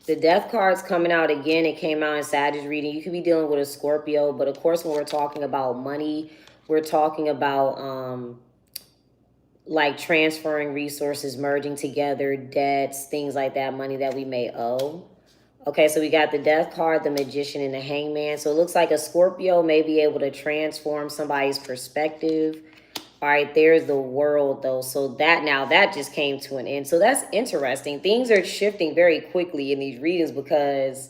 The Death card's coming out again. It came out in Sagittarius reading. You could be dealing with a Scorpio, but of course, when we're talking about money, we're talking about like transferring resources, merging together, debts, things like that, money that we may owe. Okay, so we got the Death card, the Magician, and the Hangman. So it looks like a Scorpio may be able to transform somebody's perspective. All right, there's the World, though. So that just came to an end. So that's interesting. Things are shifting very quickly in these readings, because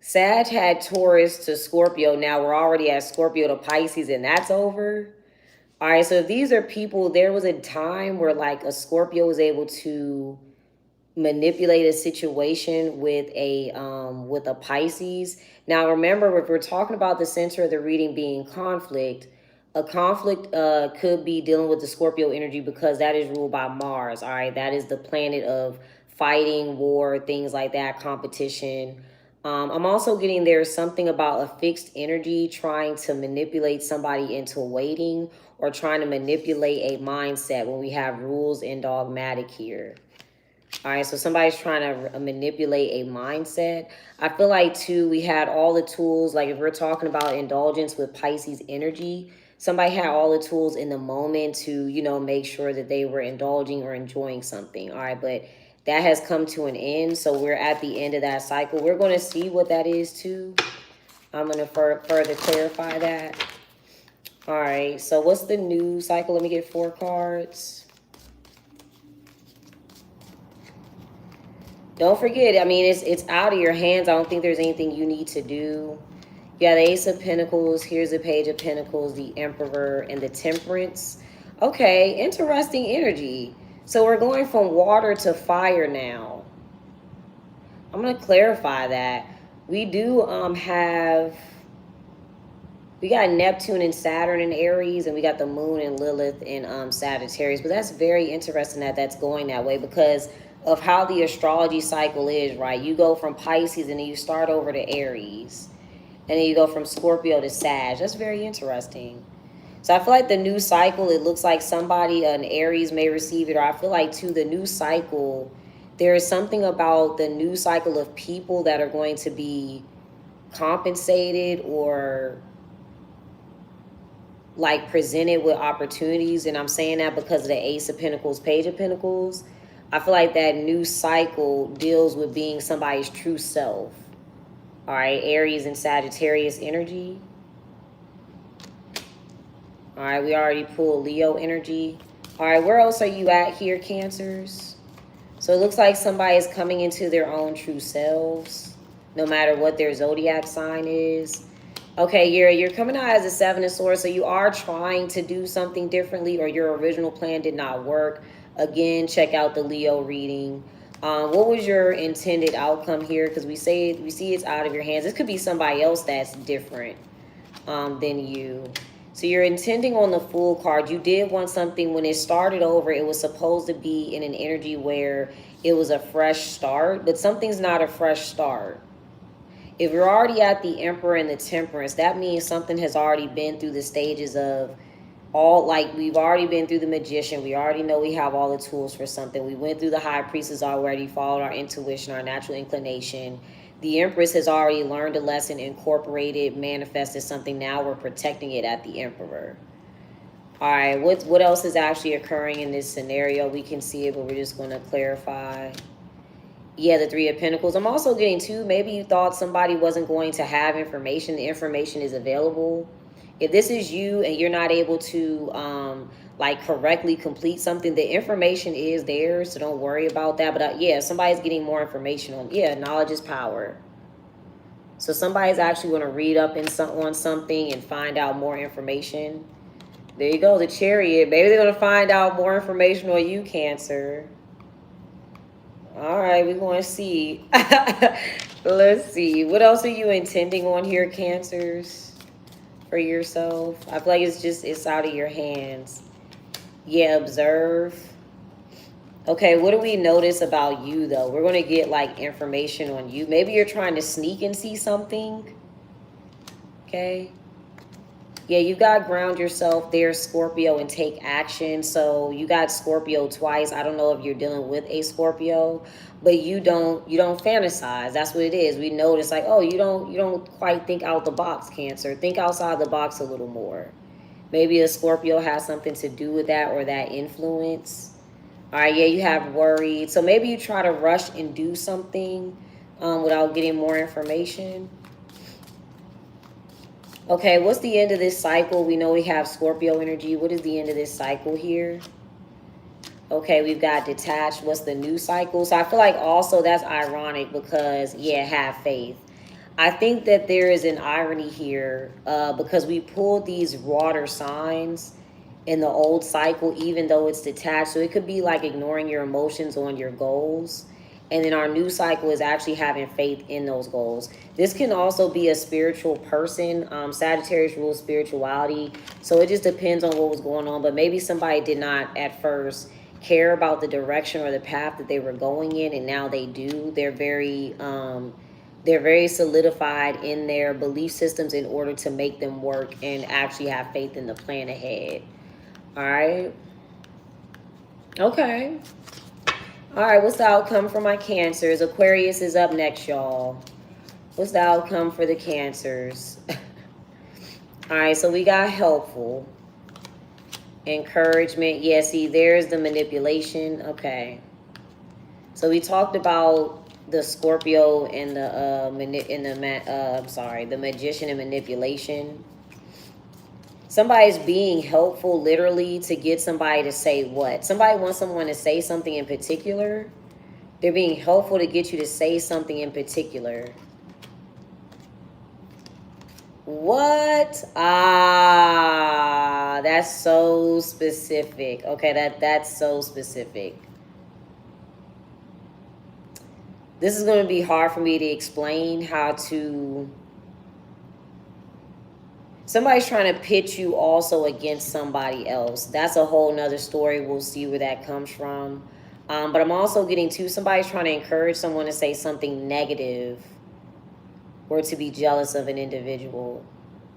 Sag had Taurus to Scorpio. Now we're already at Scorpio to Pisces, and that's over. All right, so if these are people, there was a time where like a Scorpio was able to manipulate a situation with a Pisces. Now remember, if we're talking about the center of the reading being conflict, a conflict could be dealing with the Scorpio energy, because that is ruled by Mars. All right, that is the planet of fighting, war, things like that, competition. I'm also getting there's something about a fixed energy trying to manipulate somebody into waiting, or trying to manipulate a mindset when we have rules and dogmatic here. All right, so somebody's trying to manipulate a mindset. I feel like, too, we had all the tools. Like if we're talking about indulgence with Pisces energy, somebody had all the tools in the moment to, make sure that they were indulging or enjoying something. All right, but that has come to an end. So we're at the end of that cycle. We're going to see what that is, too. I'm going to further clarify that. All right, so what's the new cycle? Let me get 4 cards. Don't forget, I mean, it's out of your hands. I don't think there's anything you need to do. You got the Ace of Pentacles. Here's the Page of Pentacles, the Emperor, and the Temperance. Okay, interesting energy. So we're going from water to fire now. I'm going to clarify that. We do we got Neptune and Saturn in Aries, and we got the Moon and Lilith in Sagittarius. But that's very interesting that that's going that way because of how the astrology cycle is, right? You go from Pisces and then you start over to Aries. And then you go from Scorpio to Sag. That's very interesting. So I feel like the new cycle, it looks like somebody, an Aries may receive it. Or I feel like, too, the new cycle, there is something about the new cycle of people that are going to be compensated or like presented with opportunities. And I'm saying that because of the Ace of Pentacles, Page of Pentacles. I feel like that new cycle deals with being somebody's true self. All right, Aries and Sagittarius energy. All right, we already pulled Leo energy. All right, where else are you at here, Cancers? So it looks like somebody is coming into their own true selves, no matter what their zodiac sign is. Okay, you're coming out as a 7 of Swords, so you are trying to do something differently, or your original plan did not work. Again, check out the Leo reading. What was your intended outcome here? Because we see it's out of your hands. This could be somebody else that's different than you. So you're intending on the Fool card. You did want something when it started over. It was supposed to be in an energy where it was a fresh start, but something's not a fresh start. If you're already at the Emperor and the Temperance, that means something has already been through the stages of we've already been through the Magician. We already know we have all the tools for something. We went through the High Priestess already, followed our intuition, our natural inclination. The Empress has already learned a lesson, incorporated, manifested something. Now we're protecting it at the Emperor. All right, what else is actually occurring in this scenario? We can see it, but we're just going to clarify. Yeah, the Three of Pentacles. I'm also getting too, maybe you thought somebody wasn't going to have information. The information is available. If this is you and you're not able to correctly complete something, the information is there, so don't worry about that. But yeah, somebody's getting more information on, knowledge is power. So somebody's actually going to read up on something and find out more information. There you go, the Chariot. Maybe they're going to find out more information on you, Cancer. All right, we're going to see. Let's see. What else are you intending on here, Cancers, for yourself? I feel like it's out of your hands. Yeah, observe. Okay, what do we notice about you, though? We're going to get, information on you. Maybe you're trying to sneak and see something. Okay. Yeah, you got to ground yourself there, Scorpio, and take action. So you got Scorpio twice. I don't know if you're dealing with a Scorpio, but you don't fantasize. That's what it is. We notice you don't quite think out the box, Cancer. Think outside the box a little more. Maybe a Scorpio has something to do with that or that influence. All right, yeah, you have worried. So maybe you try to rush and do something without getting more information. Okay, what's the end of this cycle? We know we have Scorpio energy. What is the end of this cycle here? Okay, we've got detached. What's the new cycle? So I feel like also that's ironic because, yeah, have faith. I think that there is an irony here because we pulled these water signs in the old cycle, even though it's detached. So it could be like ignoring your emotions on your goals. And then our new cycle is actually having faith in those goals. This can also be a spiritual person. Sagittarius rules spirituality. So it just depends on what was going on. But maybe somebody did not at first care about the direction or the path that they were going in. And now they do. They're very solidified in their belief systems in order to make them work and actually have faith in the plan ahead. All right. Okay. All right, what's the outcome for my Cancers? Aquarius is up next, y'all. What's the outcome for the Cancers? All right, so we got helpful. Encouragement. Yeah, see, there's the manipulation. Okay. So we talked about the Scorpio and the the Magician and manipulation. Somebody's being helpful literally to get somebody to say what? Somebody wants someone to say something in particular. They're being helpful to get you to say something in particular. What? Ah, that's so specific. Okay, that's so specific. This is going to be hard for me to explain how to... Somebody's trying to pitch you also against somebody else. That's a whole nother story. We'll see where that comes from. But I'm also getting to somebody's trying to encourage someone to say something negative or to be jealous of an individual.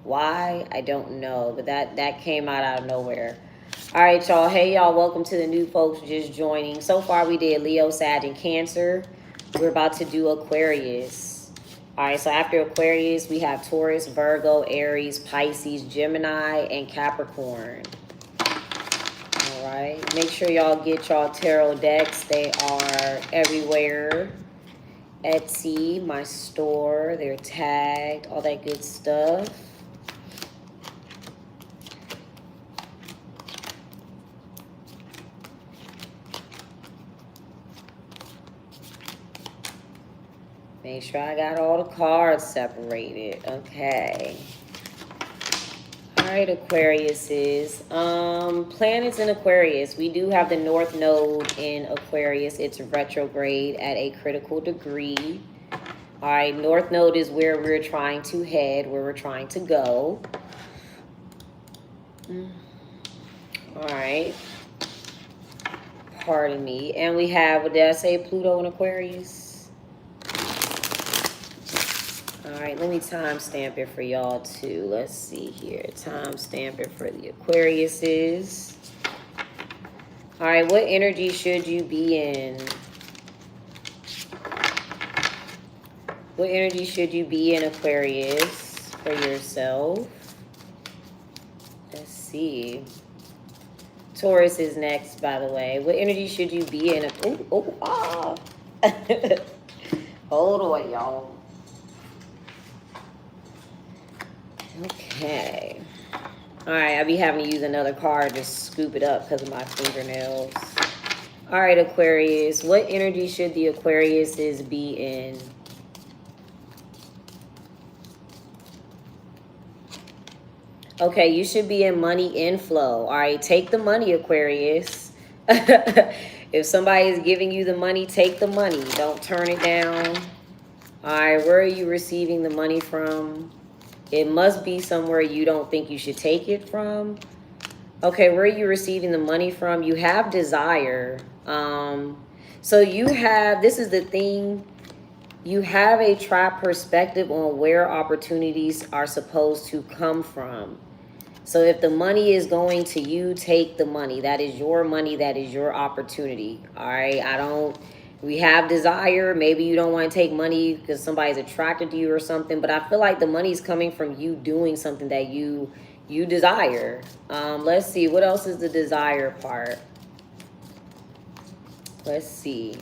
Why? I don't know. But that came out of nowhere. All right, y'all. Hey, y'all. Welcome to the new folks just joining. So far, we did Leo, Sag, and Cancer. We're about to do Aquarius. All right, so after Aquarius, we have Taurus, Virgo, Aries, Pisces, Gemini, and Capricorn. All right. Make sure y'all get y'all tarot decks. They are everywhere. Etsy, my store. They're tagged. All that good stuff. Make sure I got all the cards separated. Okay. All right, Aquariuses. Planets in Aquarius. We do have the North Node in Aquarius. It's retrograde at a critical degree. All right, North Node is where we're trying to head, where we're trying to go. All right. Pardon me. And we have, what did I say, Pluto in Aquarius? All right, let me timestamp it for y'all too. Let's see here. Timestamp it for the Aquariuses. All right, what energy should you be in? What energy should you be in, Aquarius, for yourself? Let's see. Taurus is next, by the way. What energy should you be in? Hold on, y'all. Okay. All right, I'll be having to use another card to scoop it up because of my fingernails. All right, Aquarius. What energy should the Aquariuses be in? Okay, you should be in money inflow. All right, take the money, Aquarius. If somebody is giving you the money, take the money. Don't turn it down. All right, where are you receiving the money from? It must be somewhere you don't think you should take it from. Okay, where are you receiving the money from? You have desire. So you have, this is the thing, you have a trap perspective on where opportunities are supposed to come from. So if the money is going to you, take the money. That is your money. That is your opportunity. All right, we have desire. Maybe you don't want to take money because somebody's attracted to you or something. But I feel like the money is coming from you doing something that you desire. Let's see. What else is the desire part? Let's see.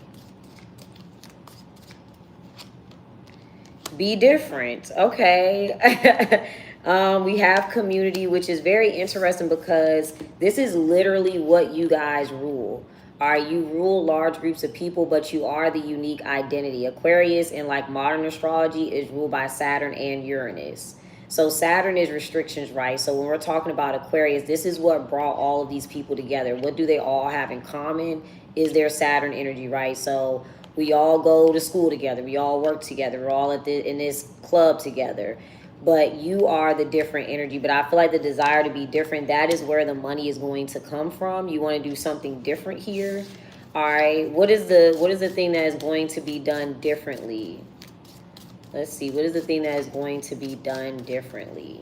Be different. Okay. We have community, which is very interesting because this is literally what you guys rule. All right, you rule large groups of people, but you are the unique identity. Aquarius in like modern astrology is ruled by Saturn and Uranus. So Saturn is restrictions, right? So when we're talking about Aquarius, this is what brought all of these people together. What do they all have in common? Is their Saturn energy, right? So we all go to school together. We all work together. We're all in this club together. But you are the different energy. But I feel like the desire to be different, that is where the money is going to come from. You want to do something different here. All right. What is the thing that is going to be done differently? Let's see. What is the thing that is going to be done differently?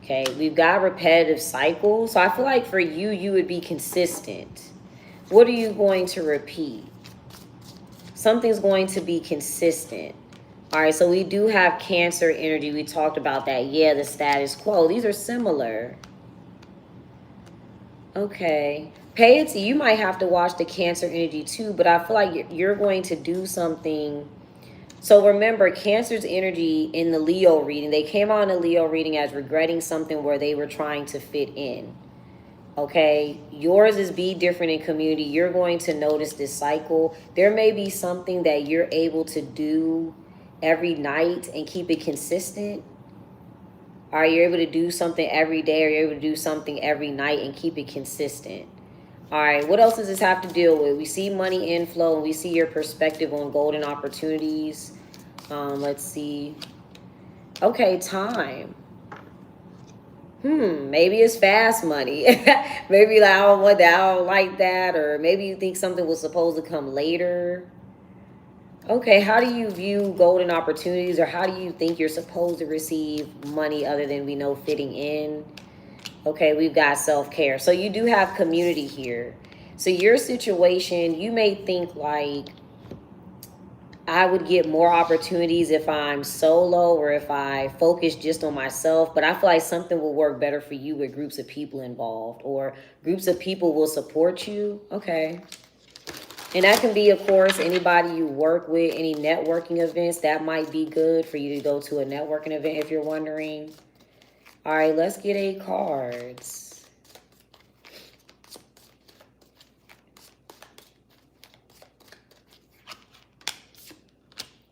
Okay, we've got repetitive cycles. So I feel like for you, you would be consistent. What are you going to repeat? Something's going to be consistent. All right, so we do have Cancer energy. We talked about that. Yeah, the status quo. These are similar. Okay. Pay it to you. Might have to watch the Cancer energy too, but I feel like you're going to do something. So remember, Cancer's energy in the Leo reading, they came out in the Leo reading as regretting something where they were trying to fit in. Okay, yours is be different in community. You're going to notice this cycle. There may be something that you're able to do every night and keep it consistent. Are you able to do something every day, or you're able to do something every night and keep it consistent? All right, what else does this have to deal with? We see money inflow, and we see your perspective on golden opportunities. Let's see. Okay, time. Maybe it's fast money. Maybe like, I don't want that, I don't like that. Or maybe you think something was supposed to come later. Okay, how do you view golden opportunities, or how do you think you're supposed to receive money other than we know fitting in? Okay, we've got self-care. So you do have community here. So your situation, you may think like, I would get more opportunities if I'm solo or if I focus just on myself. But I feel like something will work better for you with groups of people involved, or groups of people will support you. Okay. And that can be, of course, anybody you work with, any networking events. That might be good for you to go to a networking event if you're wondering. All right, let's get 8 cards.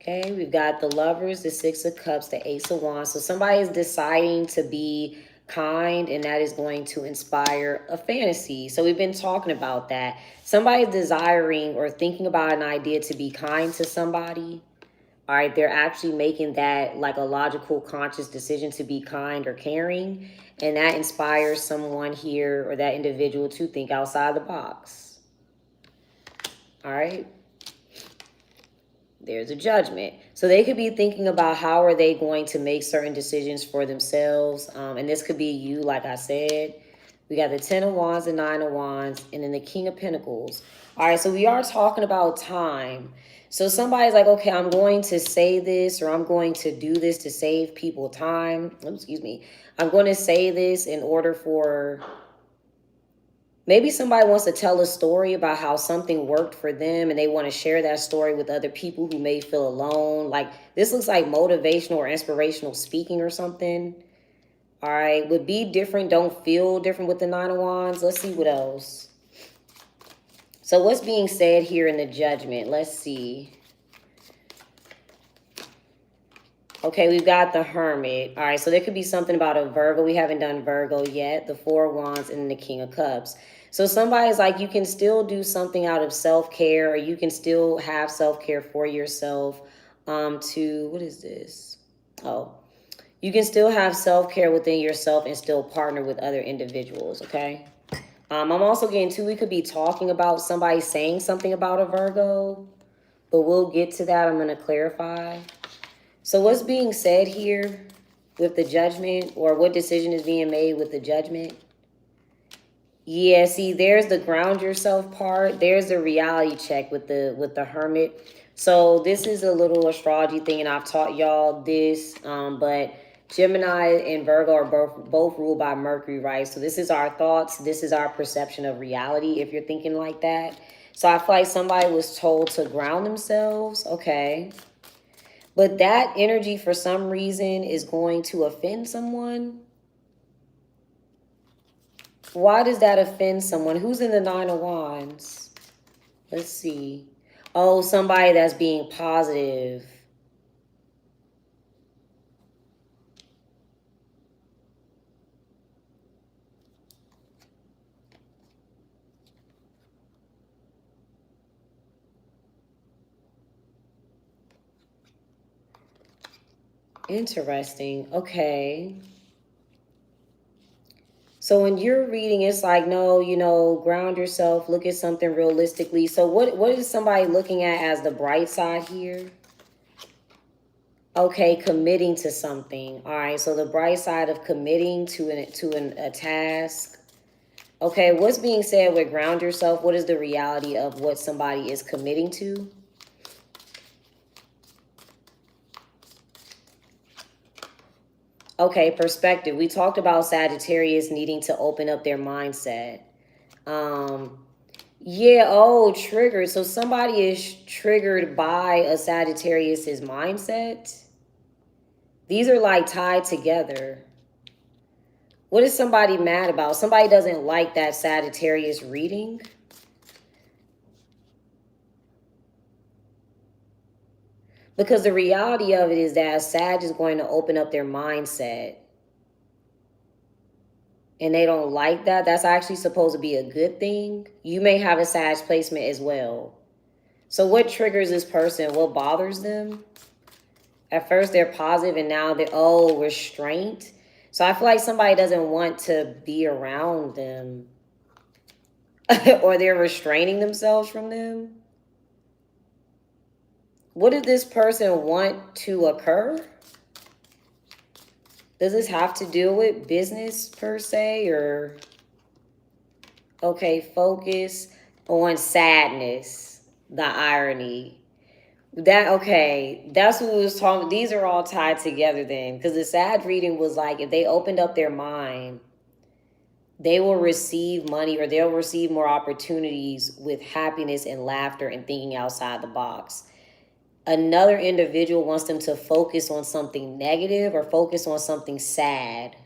Okay, we've got the Lovers, the 6 of Cups, the Ace of Wands. So somebody is deciding to be kind, and that is going to inspire a fantasy. So we've been talking about that. Somebody's desiring or thinking about an idea to be kind to somebody. All right, they're actually making that like a logical, conscious decision to be kind or caring. And that inspires someone here, or that individual, to think outside the box. All right. There's a Judgment. So they could be thinking about how are they going to make certain decisions for themselves. And this could be you, like I said. We got the 10 of Wands, the 9 of Wands, and then the King of Pentacles. All right, so we are talking about time. So somebody's like, okay, I'm going to say this, or I'm going to do this to save people time. Oh, excuse me. I'm going to say this in order for... Maybe somebody wants to tell a story about how something worked for them, and they want to share that story with other people who may feel alone. Like, this looks like motivational or inspirational speaking or something. All right. Would be different. Don't feel different with the 9 of Wands. Let's see what else. So what's being said here in the Judgment? Let's see. Okay, we've got the Hermit. All right, so there could be something about a Virgo. We haven't done Virgo yet. The 4 of Wands and the King of Cups. So somebody's like, you can still do something out of self-care, or you can still have self-care for yourself. What is this? Oh, you can still have self-care within yourself and still partner with other individuals, okay? I'm also getting too, we could be talking about somebody saying something about a Virgo, but we'll get to that. I'm going to clarify. So what's being said here with the Judgment, or what decision is being made with the Judgment? Yeah, see, there's the ground yourself part. There's the reality check with the Hermit. So this is a little astrology thing, and I've taught y'all this, but Gemini and Virgo are both ruled by Mercury, right? So this is our thoughts. This is our perception of reality, if you're thinking like that. So I feel like somebody was told to ground themselves. Okay. But that energy, for some reason, is going to offend someone. Why does that offend someone? Who's in the 9 of Wands? Let's see. Oh, somebody that's being positive. Interesting. Okay. So when you're reading, it's like, no, you know, ground yourself, look at something realistically. So what is somebody looking at as the bright side here? Okay, committing to something. All right, so the bright side of committing to a task. Okay, what's being said with ground yourself? What is the reality of what somebody is committing to? Okay, perspective. We talked about Sagittarius needing to open up their mindset. Yeah, oh, triggered. So somebody is triggered by a Sagittarius's mindset. These are like tied together. What is somebody mad about? Somebody doesn't like that Sagittarius reading. Because the reality of it is that Sag is going to open up their mindset. And they don't like that. That's actually supposed to be a good thing. You may have a Sag placement as well. So what triggers this person? What bothers them? At first they're positive and now they're, oh, restraint. So I feel like somebody doesn't want to be around them. Or they're restraining themselves from them. What did this person want to occur? Does this have to do with business per se, or okay, focus on sadness, the irony. That okay, that's what we was talking. These are all tied together then, because the sad reading was like if they opened up their mind, they will receive money or they'll receive more opportunities with happiness and laughter and thinking outside the box. Another individual wants them to focus on something negative or focus on something sad.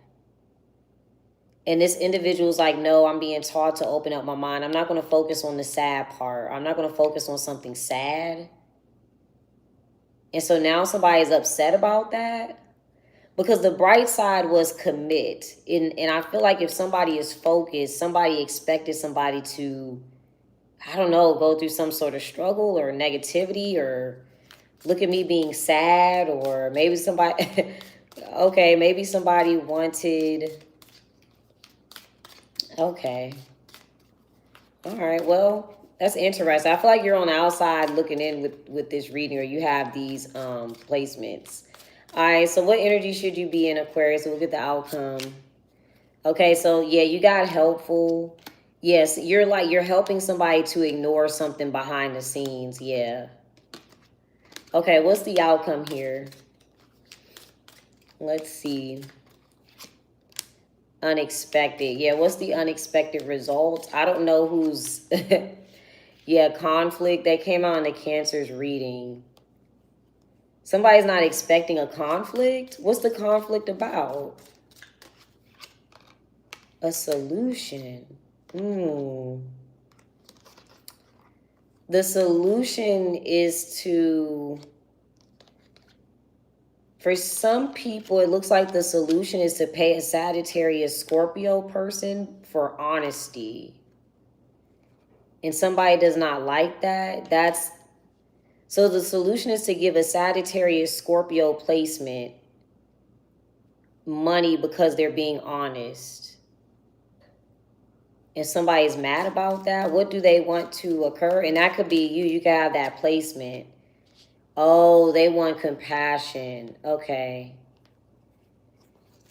And this individual is like, no, I'm being taught to open up my mind. I'm not going to focus on the sad part. I'm not going to focus on something sad. And so now somebody is upset about that. Because the bright side was commit. And I feel like if somebody is focused, somebody expected somebody to, I don't know, go through some sort of struggle or negativity or look at me being sad, or maybe somebody, okay, maybe somebody wanted, okay. All right, well, that's interesting. I feel like you're on the outside looking in with this reading, or you have these placements. All right, so what energy should you be in, Aquarius? So we'll get the outcome. Okay, so yeah, you got helpful. Yes, you're helping somebody to ignore something behind the scenes. Yeah. Okay, what's the outcome here? Let's see. Unexpected. Yeah, what's the unexpected result? I don't know who's... yeah, conflict. They came out in the Cancer's reading. Somebody's not expecting a conflict. What's the conflict about? A solution. The solution is to, for some people, it looks like the solution is to pay a Sagittarius Scorpio person for honesty. And somebody does not like that. So the solution is to give a Sagittarius Scorpio placement money because they're being honest. And somebody's mad about that. What do they want to occur? And that could be you. You can have that placement. Oh, they want compassion. Okay.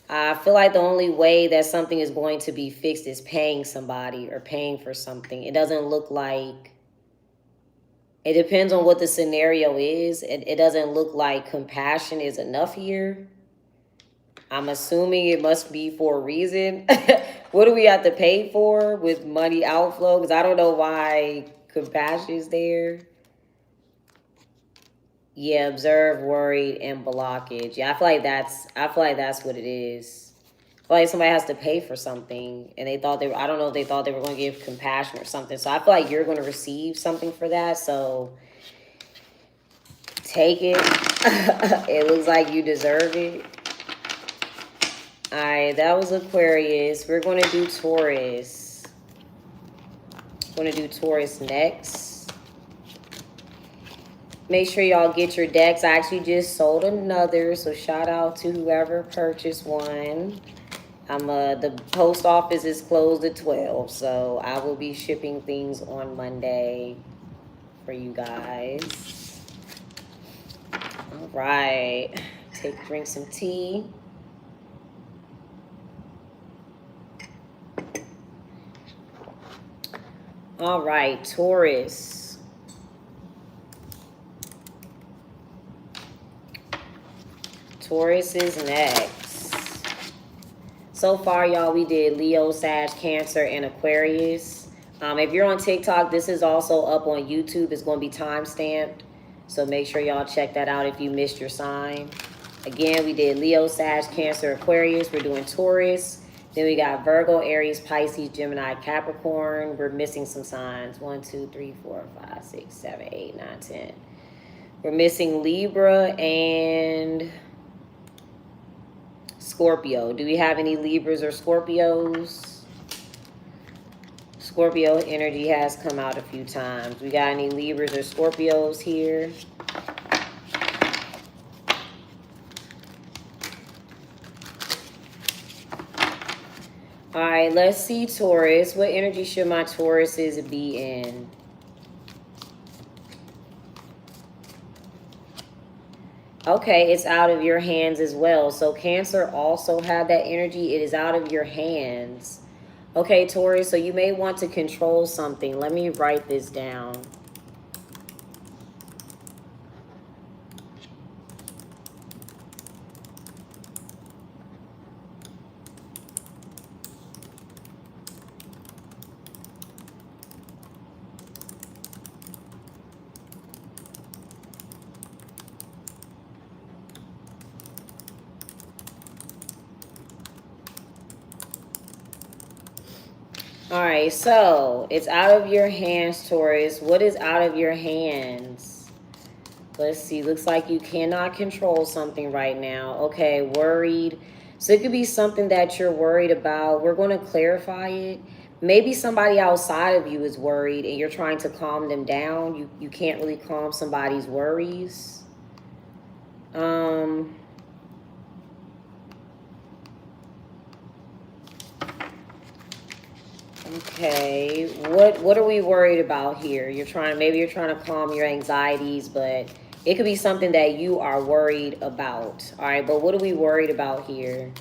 I feel like the only way that something is going to be fixed is paying somebody or paying for something. It doesn't look like... It depends on what the scenario is. It doesn't look like compassion is enough here. I'm assuming it must be for a reason. What do we have to pay for with money outflow? Because I don't know why compassion is there. Yeah, observe, worried, and blockage. Yeah, I feel like that's what it is. I feel like somebody has to pay for something, and they thought I don't know if they thought they were going to give compassion or something. So I feel like you're going to receive something for that. So take it. It looks like you deserve it. All right, that was Aquarius. We're going to do Taurus. We're going to do Taurus next. Make sure y'all get your decks. I actually just sold another, so shout out to whoever purchased one. The post office is closed at 12, so I will be shipping things on Monday for you guys. All right, drink some tea. All right, Taurus. Taurus is next. So far, y'all, we did Leo, Sag, Cancer, and Aquarius. If you're on TikTok, this is also up on YouTube. It's going to be time-stamped. So make sure y'all check that out if you missed your sign. Again, we did Leo, Sag, Cancer, Aquarius. We're doing Taurus. Then we got Virgo, Aries, Pisces, Gemini, Capricorn. We're missing some signs. 1, 2, 3, 4, 5, 6, 7, 8, 9, 10. We're missing Libra and Scorpio. Do we have any Libras or Scorpios? Scorpio energy has come out a few times. We got any Libras or Scorpios here? All right, let's see, Taurus. What energy should my Tauruses be in? Okay, it's out of your hands as well. So Cancer also had that energy. It is out of your hands. Okay, Taurus, so you may want to control something. Let me write this down. All right, so it's out of your hands, Taurus. What is out of your hands? Let's see. Looks like you cannot control something right now. Okay, worried. So it could be something that you're worried about. We're going to clarify it. Maybe somebody outside of you is worried and you're trying to calm them down. You can't really calm somebody's worries. Okay, what are we worried about here? Maybe you're trying to calm your anxieties, but it could be something that you are worried about. All right, but what are we worried about here?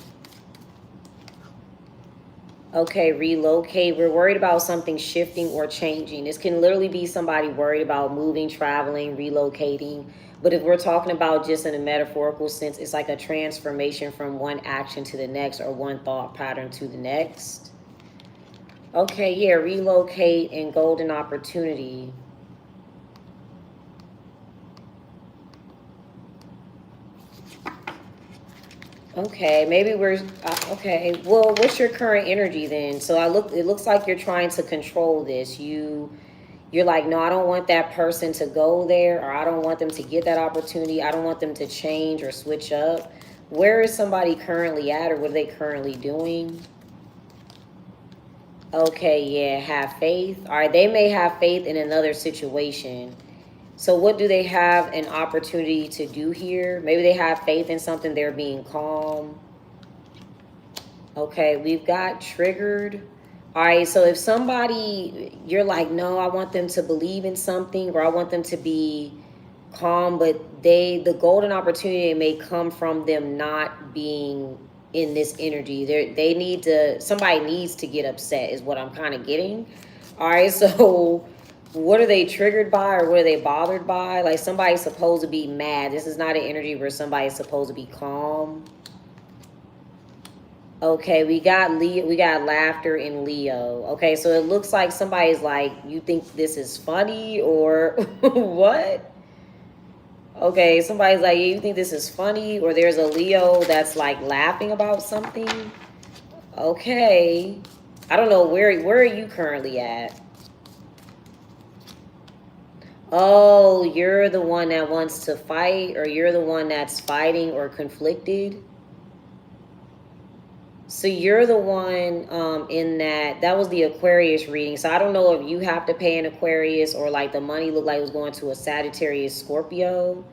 Okay, relocate. We're worried about something shifting or changing. This can literally be somebody worried about moving, traveling, relocating. But if we're talking about just in a metaphorical sense, it's like a transformation from one action to the next or one thought pattern to the next. Okay, yeah, relocate and golden opportunity. Okay, maybe we're okay. Well, what's your current energy then? So it looks like you're trying to control this. You're like, no, I don't want that person to go there, or I don't want them to get that opportunity. I don't want them to change or switch up. Where is somebody currently at, or what are they currently doing? Okay, yeah, have faith. All right, they may have faith in another situation. So what do they have an opportunity to do here? Maybe they have faith in something, they're being calm. Okay, we've got triggered. All right, so if somebody, you're like, no, I want them to believe in something, or I want them to be calm, but the golden opportunity may come from them not being in this energy. Somebody needs to get upset is what I'm kind of getting. All right, so what are they triggered by, or what are they bothered by? Like, somebody's supposed to be mad. This is not an energy where somebody's supposed to be calm. Okay, we got laughter in Leo. Okay, so it looks like somebody's like, you think this is funny, or what? Okay, somebody's like, you think this is funny, or there's a Leo that's like laughing about something. Okay, I don't know, where are you currently at? Oh, you're the one that wants to fight, or you're the one that's fighting or conflicted. So you're the one in that was the Aquarius reading. So I don't know if you have to pay an Aquarius, or like the money looked like it was going to a Sagittarius, Scorpio.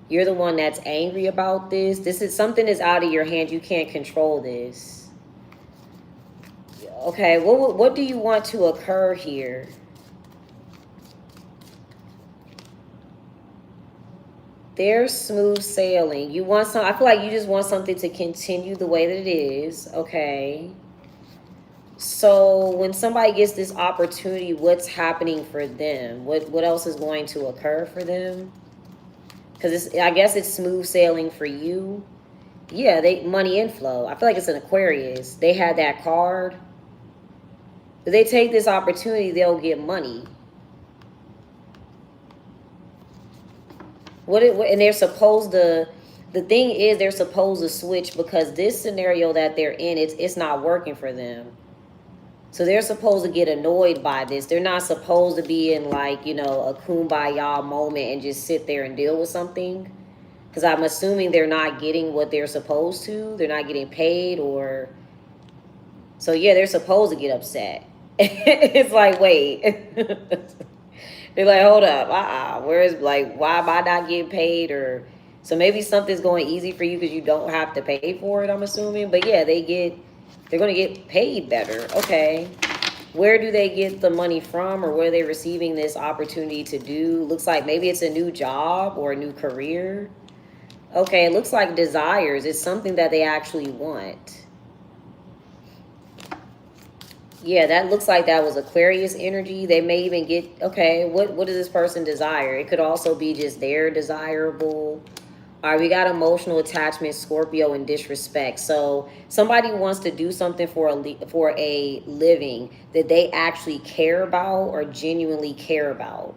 You're the one that's angry about this. This is something that's out of your hand. You can't control this. Okay, what do you want to occur here? There's smooth sailing. You want I feel like you just want something to continue the way that it is. Okay. So when somebody gets this opportunity, what's happening for them? What else is going to occur for them? Because I guess it's smooth sailing for you. Yeah, money inflow. I feel like it's an Aquarius. They had that card. If they take this opportunity, they'll get money. And they're supposed to, The thing is, they're supposed to switch because this scenario that they're in, it's not working for them. So they're supposed to get annoyed by this. They're not supposed to be in like, you know, a kumbaya moment and just sit there and deal with something. Because I'm assuming they're not getting what they're supposed to. They're not getting paid or... So yeah, they're supposed to get upset. It's like, wait. They're like, hold up. Where's, like, why am I not getting paid? Or... So maybe something's going easy for you because you don't have to pay for it, I'm assuming. But yeah, they're going to get paid better. Okay. Where do they get the money from, or where are they receiving this opportunity to do? Looks like maybe it's a new job or a new career. Okay, it looks like desires. It's something that they actually want. Yeah, that looks like that was Aquarius energy. They may even get, okay, what does this person desire? It could also be just their desirable. All right, we got emotional attachment, Scorpio, and disrespect. So somebody wants to do something for a living that they actually care about or genuinely care about.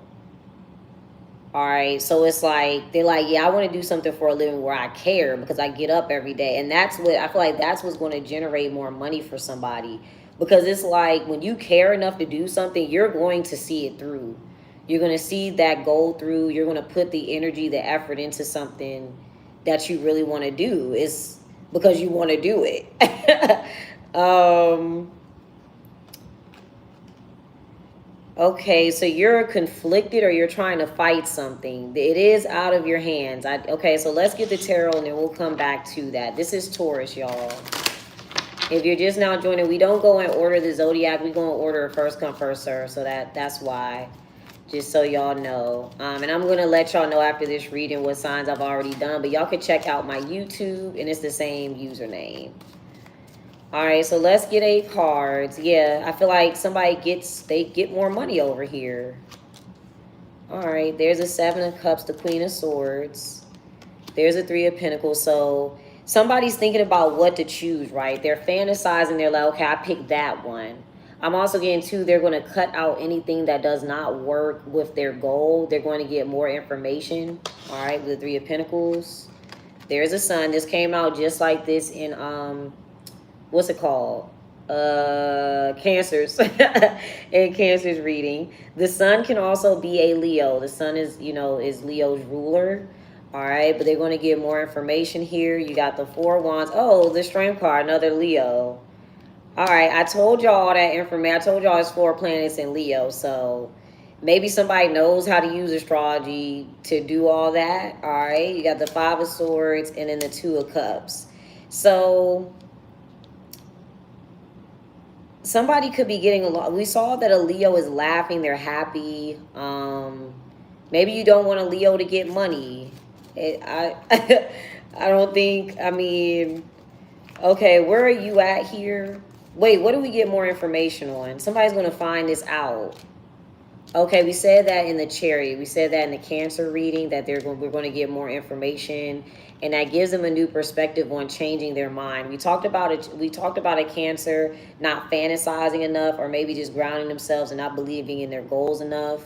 All right, so it's like, they're like, yeah, I want to do something for a living where I care because I get up every day. And that's what, I feel like that's what's going to generate more money for somebody. Because it's like, when you care enough to do something, you're going to see it through. You're going to see that goal through. You're going to put the energy, the effort into something that you really want to do. It's because you want to do it. Okay, so you're conflicted or you're trying to fight something. It is out of your hands. Okay, so let's get the tarot and then we'll come back to that. This is Taurus, y'all. If you're just now joining, we don't go in order the zodiac. We go in order first come, first serve. So that's why. Just so y'all know. And I'm going to let y'all know after this reading what signs I've already done. But y'all can check out my YouTube, and it's the same username. All right, so let's get 8 cards. Yeah, I feel like they get more money over here. All right, there's a 7 of Cups, the Queen of Swords. There's a 3 of Pentacles. So somebody's thinking about what to choose, right? They're fantasizing. They're like, okay, I picked that one. I'm also getting, too, they're going to cut out anything that does not work with their goal. They're going to get more information, all right, with the 3 of Pentacles. There's a Sun. This came out just like this in, what's it called? Cancers. In Cancer's reading. The Sun can also be a Leo. The Sun is, you know, is Leo's ruler. All right, but they're going to get more information here. You got the 4 of Wands. Oh, the Strength card, another Leo. All right, I told y'all all that information. I told y'all it's 4 planets in Leo, so maybe somebody knows how to use astrology to do all that. All right, you got the 5 of Swords and then the 2 of Cups. So somebody could be getting a lot. We saw that a Leo is laughing. They're happy. Maybe you don't want a Leo to get money. I don't think, I mean, okay, where are you at here? Wait, what do we get more information on? Somebody's going to find this out. Okay, we said that in the Chariot. We said that in the Cancer reading, that we're going to get more information, and that gives them a new perspective on changing their mind. We talked about it. We talked about a Cancer not fantasizing enough, or maybe just grounding themselves and not believing in their goals enough.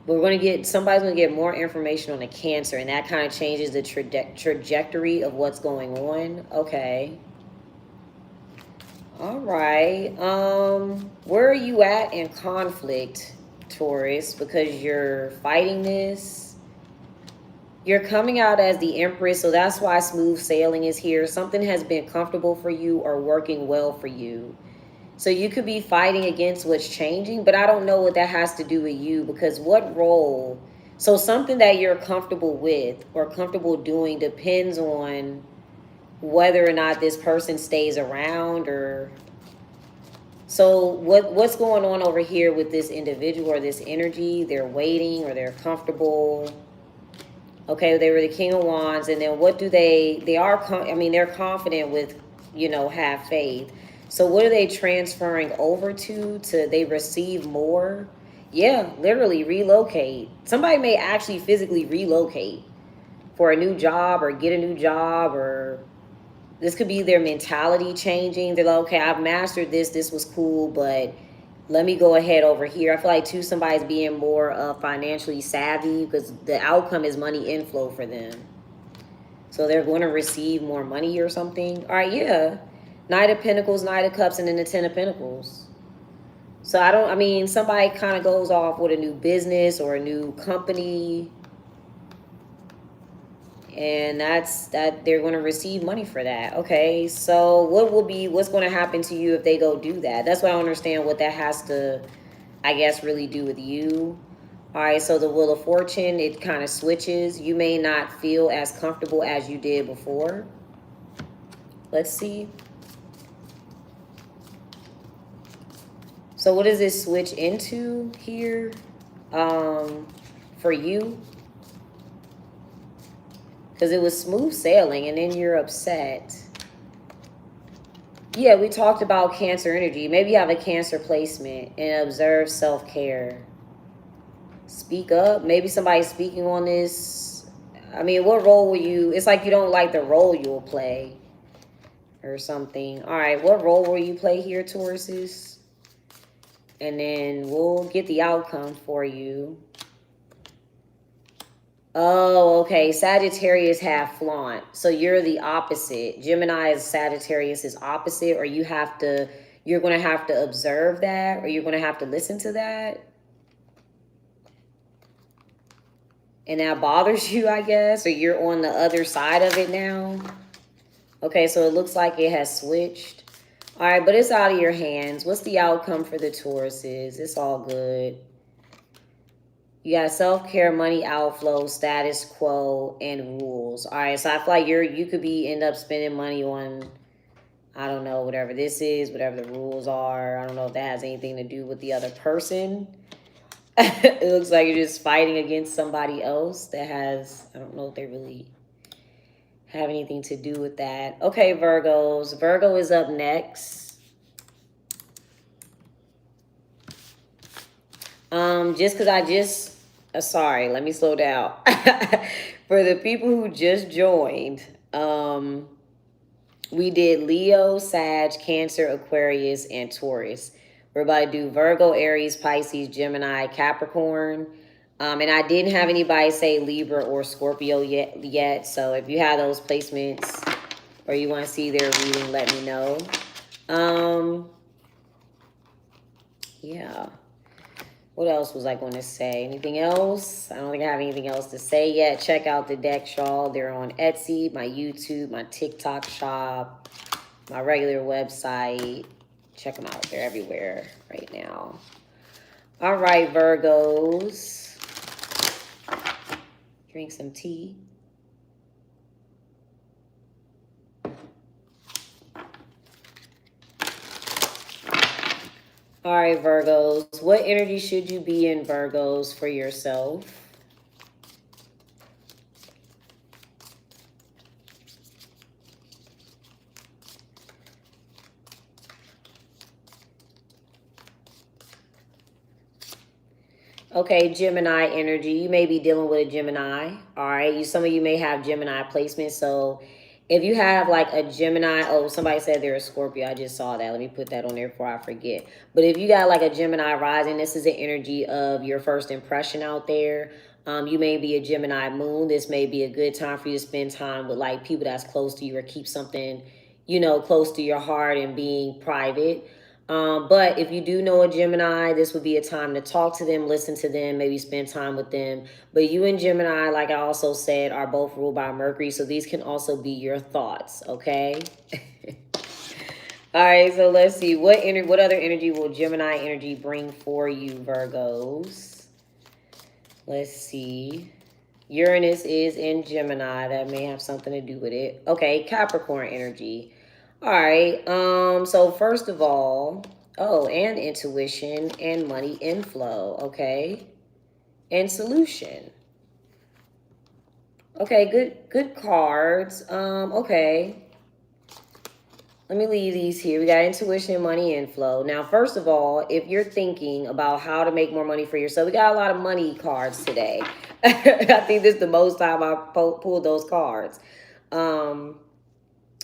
We're going to get, somebody's going to get more information on a Cancer, and that kind of changes the trajectory of what's going on. Okay. All right. Where are you at in conflict, Taurus? Because you're fighting this. You're coming out as the Empress, so that's why smooth sailing is here. Something has been comfortable for you or working well for you. So you could be fighting against what's changing, but I don't know what that has to do with you, because what role? So something that you're comfortable with or comfortable doing depends on whether or not this person stays around. Or so what's going on over here with this individual or this energy? They're waiting or they're comfortable. Okay, they were the King of Wands, and then what do they're confident with, you know, have faith. So what are they transferring over to they receive more? Yeah, literally relocate. Somebody may actually physically relocate for a new job or get a new job, or this could be their mentality changing. They're like, okay, I've mastered this. This was cool, but Let me go ahead over here. I feel like too, somebody's being more financially savvy because the outcome is money inflow for them. So they're going to receive more money or something. All right, yeah. Knight of Pentacles, Knight of Cups, and then the Ten of Pentacles. So I mean, somebody kind of goes off with a new business or a new company. And that's that they're going to receive money for that. Okay, so what's going to happen to you if they go do that? That's why I don't understand what that has to, I guess, really do with you. All right, so the Wheel of Fortune, it kind of switches. You may not feel as comfortable as you did before. Let's see. So what does this switch into here for you? Because it was smooth sailing and then you're upset. Yeah, we talked about Cancer energy. Maybe you have a Cancer placement and observe self-care. Speak up. Maybe somebody's speaking on this. I mean, what role will you... It's like you don't like the role you'll play or something. All right, what role will you play here, Tauruses? And then we'll get the outcome for you. Oh, okay. Sagittarius have flaunt. So you're the opposite. Gemini is Sagittarius is opposite, or you're going to have to observe that, or you're going to have to listen to that. And that bothers you, I guess, or you're on the other side of it now. Okay, so it looks like it has switched. All right, but it's out of your hands. What's the outcome for the Tauruses? It's all good. You got self-care, money outflow, status quo, and rules. All right, so I feel like you could end up spending money on, I don't know, whatever this is, whatever the rules are. I don't know if that has anything to do with the other person. It looks like you're just fighting against somebody else that has, I don't know if they really have anything to do with that. Okay, Virgos. Virgo is up next. Just because sorry, let me slow down. For the people who just joined, we did Leo, Sag, Cancer, Aquarius, and Taurus. We're about to do Virgo, Aries, Pisces, Gemini, Capricorn. And I didn't have anybody say Libra or Scorpio yet. So if you have those placements or you want to see their reading, let me know. Yeah. What else was I going to say? Anything else? I don't think I have anything else to say yet. Check out the decks, y'all. They're on Etsy, my YouTube, my TikTok shop, my regular website. Check them out. They're everywhere right now. All right, Virgos. Drink some tea. All right, Virgos. What energy should you be in, Virgos, for yourself? Okay, Gemini energy. You may be dealing with a Gemini. All right. Some of you may have Gemini placement. So if you have like a Gemini, oh, somebody said they're a Scorpio. I just saw that. Let me put that on there before I forget. But if you got like a Gemini rising, this is the energy of your first impression out there. You may be a Gemini moon. This may be a good time for you to spend time with like people that's close to you or keep something, you know, close to your heart and being private. But if you do know a Gemini, this would be a time to talk to them, listen to them, maybe spend time with them. But you and Gemini, like I also said, are both ruled by Mercury. So these can also be your thoughts, okay? All right, so let's see. What other energy will Gemini energy bring for you, Virgos? Let's see. Uranus is in Gemini. That may have something to do with it. Okay, Capricorn energy. All right, so first of all, and intuition and money inflow, okay? And solution. Okay, good cards. Okay. Let me leave these here. We got intuition, money inflow. Now, first of all, if you're thinking about how to make more money for yourself, we got a lot of money cards today. I think this is the most time I pulled those cards.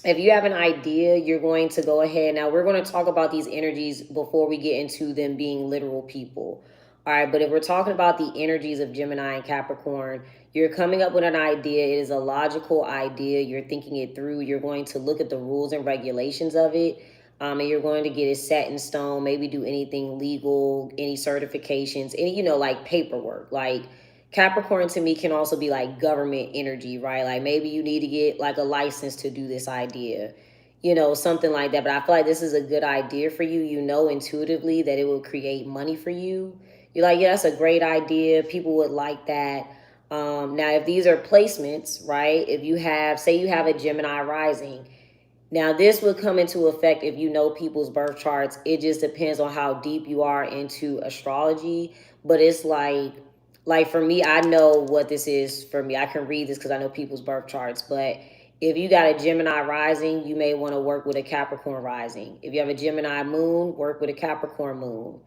if you have an idea, you're going to go ahead. Now, we're going to talk about these energies before we get into them being literal people. All right, but if we're talking about the energies of Gemini and Capricorn, you're coming up with an idea. It is a logical idea. You're thinking it through. You're going to look at the rules and regulations of it. And you're going to get it set in stone, maybe do anything legal, any certifications, any, like paperwork. Like Capricorn to me can also be like government energy, right? Like maybe you need to get like a license to do this idea, something like that. But I feel like this is a good idea for you. You know intuitively that it will create money for you. You're like, yeah, that's a great idea. People would like that. Now, if these are placements, right? If you have, say you have a Gemini rising, now this would come into effect if you know people's birth charts. It just depends on how deep you are into astrology. But it's like for me, I know what this is for me. I can read this because I know people's birth charts. But if you got a Gemini rising, you may want to work with a Capricorn rising. If you have a Gemini moon, work with a Capricorn moon.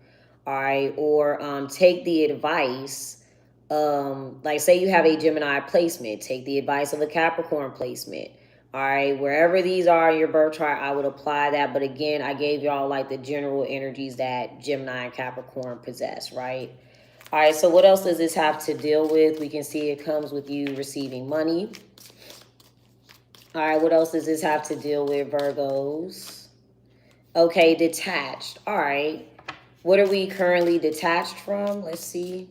All right. Or take the advice. Like say you have a Gemini placement, take the advice of a Capricorn placement. All right. Wherever these are in your birth chart, I would apply that. But again, I gave y'all like the general energies that Gemini and Capricorn possess, right? All right, so what else does this have to deal with? We can see it comes with you receiving money. All right, what else does this have to deal with, Virgos? Okay, detached. All right. What are we currently detached from? Let's see.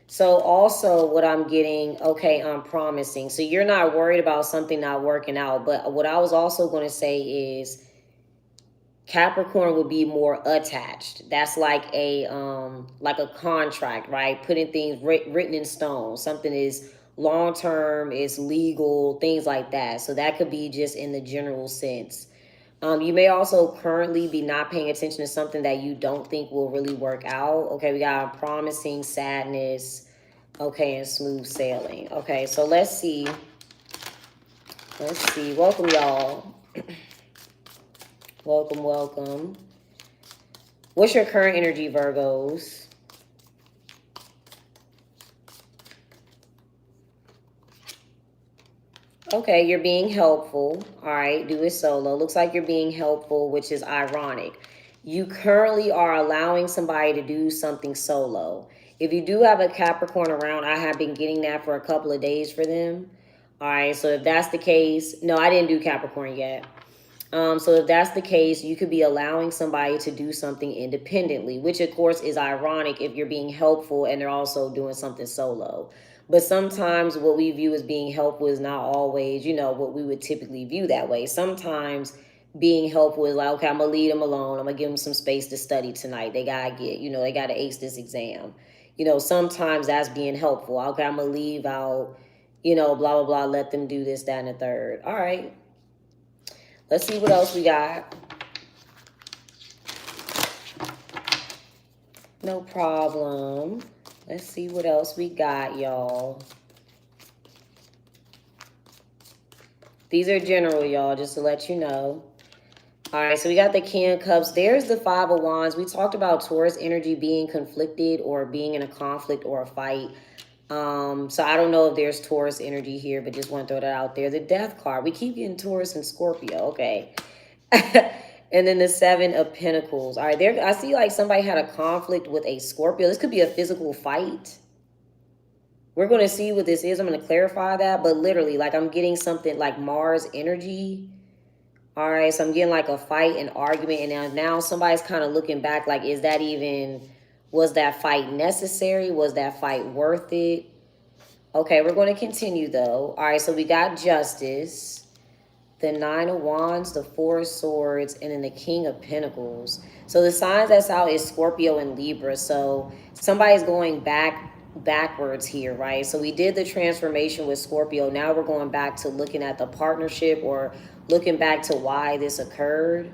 So also what I'm getting, okay, I'm promising. So you're not worried about something not working out. But what I was also going to say is Capricorn would be more attached. That's like a contract, right? Putting things written in stone. Something is long term, is legal, things like that. So that could be just in the general sense. You may also currently be not paying attention to something that you don't think will really work out. Okay, we got promising, sadness, okay, and smooth sailing. Okay, so let's see. Let's see. Welcome, y'all. Welcome, welcome. What's your current energy, Virgos? Okay, you're being helpful. All right, do it solo. Looks like you're being helpful, which is ironic. You currently are allowing somebody to do something solo. If you do have a Capricorn around, I have been getting that for a couple of days for them. All right, so if that's the case, no, I didn't do Capricorn yet. So if that's the case, you could be allowing somebody to do something independently, which of course is ironic if you're being helpful and they're also doing something solo. But sometimes what we view as being helpful is not always, what we would typically view that way. Sometimes being helpful is like, okay, I'm going to leave them alone. I'm going to give them some space to study tonight. They got to get, they got to ace this exam. Sometimes that's being helpful. Okay, I'm going to leave out, blah, blah, blah, let them do this, that, and the third. All right. Let's see what else we got. No problem. Let's see what else we got, y'all. These are general, y'all, just to let you know. All right, so we got the King of Cups. There's the Five of Wands. We talked about Taurus energy being conflicted or being in a conflict or a fight. So I don't know if there's Taurus energy here, but just want to throw that out there. The Death card. We keep getting Taurus and Scorpio. Okay. And then the Seven of Pentacles. All right, there. I see like somebody had a conflict with a Scorpio. This could be a physical fight. We're going to see what this is. I'm going to clarify that. But literally, like I'm getting something like Mars energy. All right, so I'm getting like a fight, an argument. And now somebody's kind of looking back like, is that even... was that fight necessary? Was that fight worth it? Okay, we're going to continue though. All right, so we got Justice, the Nine of Wands, the Four of Swords, and then the King of Pentacles. So the signs that's out is Scorpio and Libra. So somebody's going backwards here, right? So we did the transformation with Scorpio. Now we're going back to looking at the partnership or looking back to why this occurred.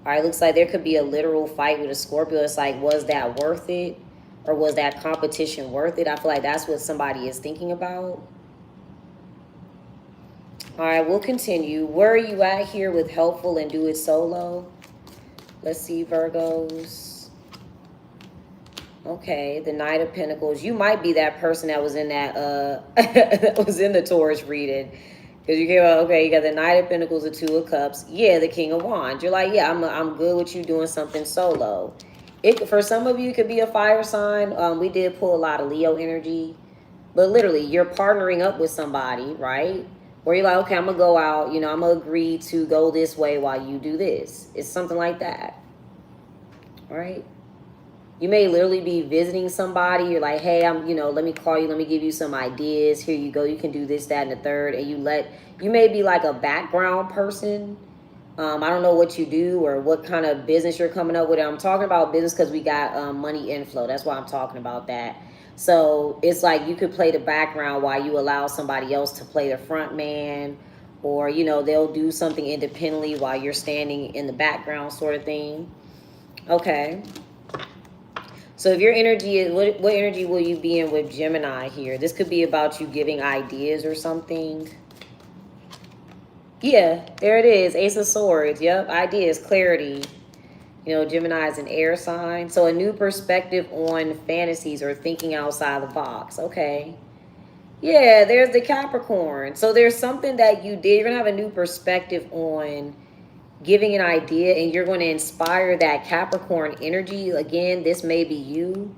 All right, looks like there could be a literal fight with a Scorpio. It's like, was that worth it? Or was that competition worth it? I feel like that's what somebody is thinking about. All right, we'll continue. Where are you at here with helpful and do it solo? Let's see, Virgos. Okay, the Knight of Pentacles. You might be that person that was in that, that was in the Taurus reading. Because you get, okay, you got the Knight of Pentacles, the Two of Cups. Yeah, the King of Wands. You're like, yeah, I'm good with you doing something solo. For some of you, it could be a fire sign. We did pull a lot of Leo energy. But literally, you're partnering up with somebody, right? Where you're like, okay, I'm going to go out. You know, I'm going to agree to go this way while you do this. It's something like that. Right? You may literally be visiting somebody. You're like, hey, let me call you. Let me give you some ideas. Here you go. You can do this, that, and the third. And you may be like a background person. I don't know what you do or what kind of business you're coming up with. I'm talking about business because we got money inflow. That's why I'm talking about that. So it's like you could play the background while you allow somebody else to play the front man. Or, they'll do something independently while you're standing in the background sort of thing. Okay. So if your energy is, what energy will you be in with Gemini here? This could be about you giving ideas or something. Yeah, there it is. Ace of Swords. Yep, ideas, clarity. Gemini is an air sign. So a new perspective on fantasies or thinking outside the box. Okay. Yeah, there's the Capricorn. So there's something that you did. You're going to have a new perspective on giving an idea, and you're going to inspire that Capricorn energy. Again, this may be you.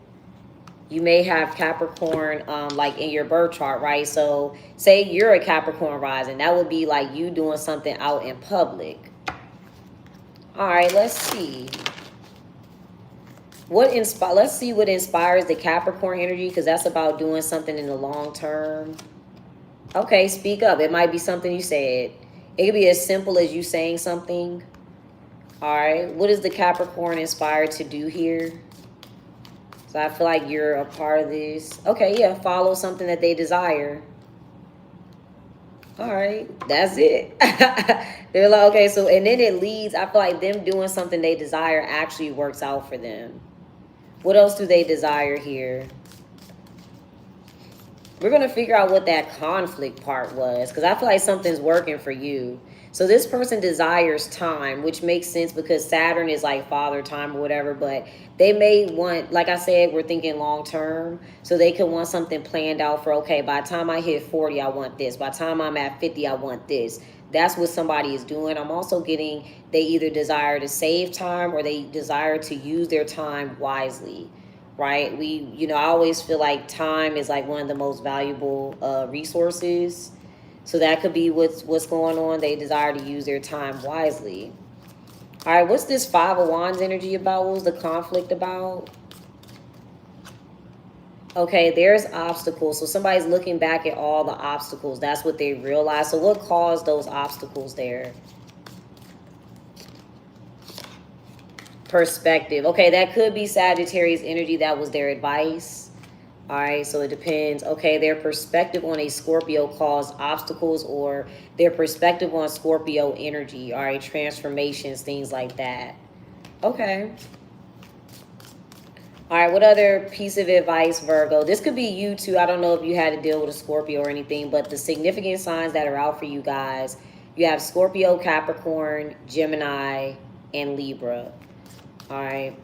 You may have Capricorn like in your birth chart, right? So say you're a Capricorn rising. That would be like you doing something out in public. All right, let's see. Let's see what inspires the Capricorn energy, because that's about doing something in the long term. Okay, speak up. It might be something you said. It could be as simple as you saying something. All right. What is the Capricorn inspired to do here? So I feel like you're a part of this. Okay, yeah. Follow something that they desire. All right. That's it. They're like, okay, so, and then it leads, I feel like them doing something they desire actually works out for them. What else do they desire here? We're going to figure out what that conflict part was, because I feel like something's working for you. So this person desires time, which makes sense because Saturn is like father time or whatever, but they may want, like I said, we're thinking long term. So they could want something planned out for, okay, by the time I hit 40, I want this. By the time I'm at 50, I want this. That's what somebody is doing. I'm also getting they either desire to save time or they desire to use their time wisely. Right? I always feel like time is like one of the most valuable resources. So that could be what's going on. They desire to use their time wisely. All right, what's this Five of Wands energy about? What was the conflict about? Okay, there's obstacles. So somebody's looking back at all the obstacles. That's what they realize. So what caused those obstacles there? Perspective. Okay, that could be Sagittarius energy. That was their advice. All right, so it depends. Okay, their perspective on a Scorpio caused obstacles, or their perspective on Scorpio energy. All right, transformations, things like that. Okay. All right, what other piece of advice, Virgo? This could be you too. I don't know if you had to deal with a Scorpio or anything, but the significant signs that are out for you guys, you have Scorpio, Capricorn, Gemini, and Libra. All right.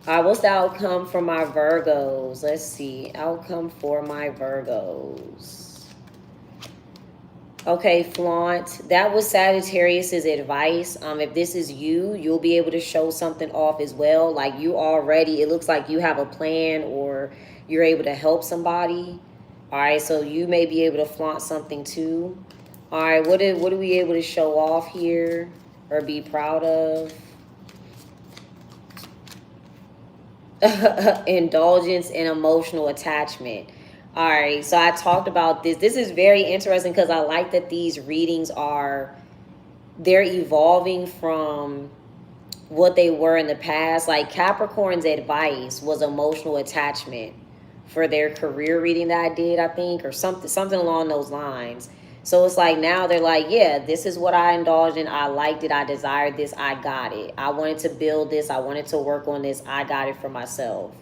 What's the outcome for my Virgos? Let's see. Outcome for my Virgos. Okay, flaunt. That was Sagittarius's advice. If this is you, you'll be able to show something off as well. Like you already, it looks like you have a plan or you're able to help somebody. All right, so you may be able to flaunt something too. All right, what are we able to show off here or be proud of? Indulgence and emotional attachment. All right, so I talked about this. This is very interesting because I like that these readings they're evolving from what they were in the past. Like Capricorn's advice was emotional attachment for their career reading that I did, I think, or something along those lines. So it's like now they're like, yeah, this is what I indulged in. I liked it. I desired this. I got it. I wanted to build this. I wanted to work on this. I got it for myself.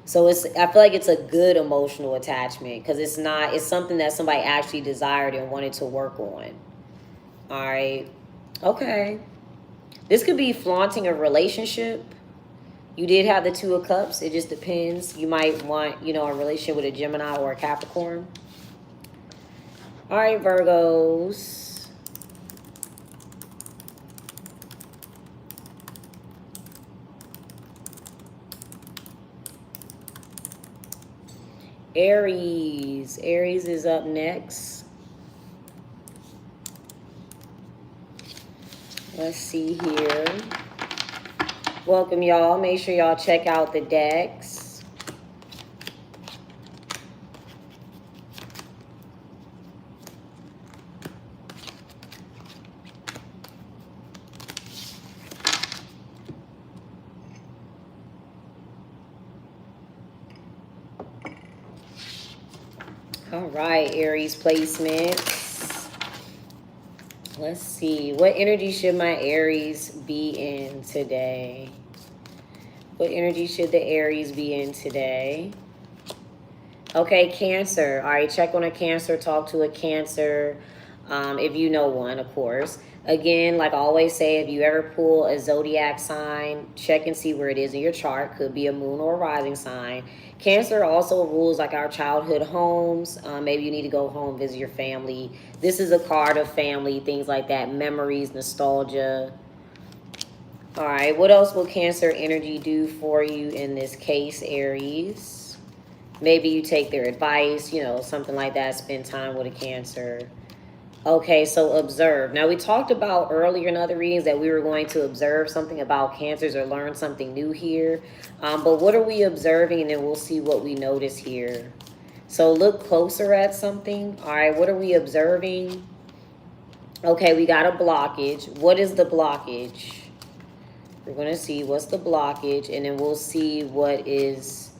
So I feel like it's a good emotional attachment because it's something that somebody actually desired and wanted to work on. All right. Okay. This could be flaunting a relationship. You did have the Two of Cups. It just depends. You might want, a relationship with a Gemini or a Capricorn. All right, Virgos. Aries. Aries is up next. Let's see here. Welcome, y'all. Make sure y'all check out the decks. All right, Aries placements. Let's see. What energy should my Aries be in today? What energy should the Aries be in today? Okay, Cancer. All right, check on a Cancer. Talk to a Cancer. If you know one, of course. Again, like I always say, if you ever pull a zodiac sign, check and see where it is in your chart. Could be a moon or a rising sign. Cancer also rules like our childhood homes. Maybe you need to go home, visit your family. This is a card of family, things like that, memories, nostalgia. All right, what else will Cancer energy do for you in this case, Aries? Maybe you take their advice, you know, something like that. Spend time with a Cancer. Okay, so observe. Now, we talked about earlier in other readings that we were going to observe something about Cancers or learn something new here. But what are we observing? And then we'll see what we notice here. So look closer at something. All right, what are we observing? Okay, we got a blockage. What is the blockage? We're going to see what's the blockage, and then we'll see what is...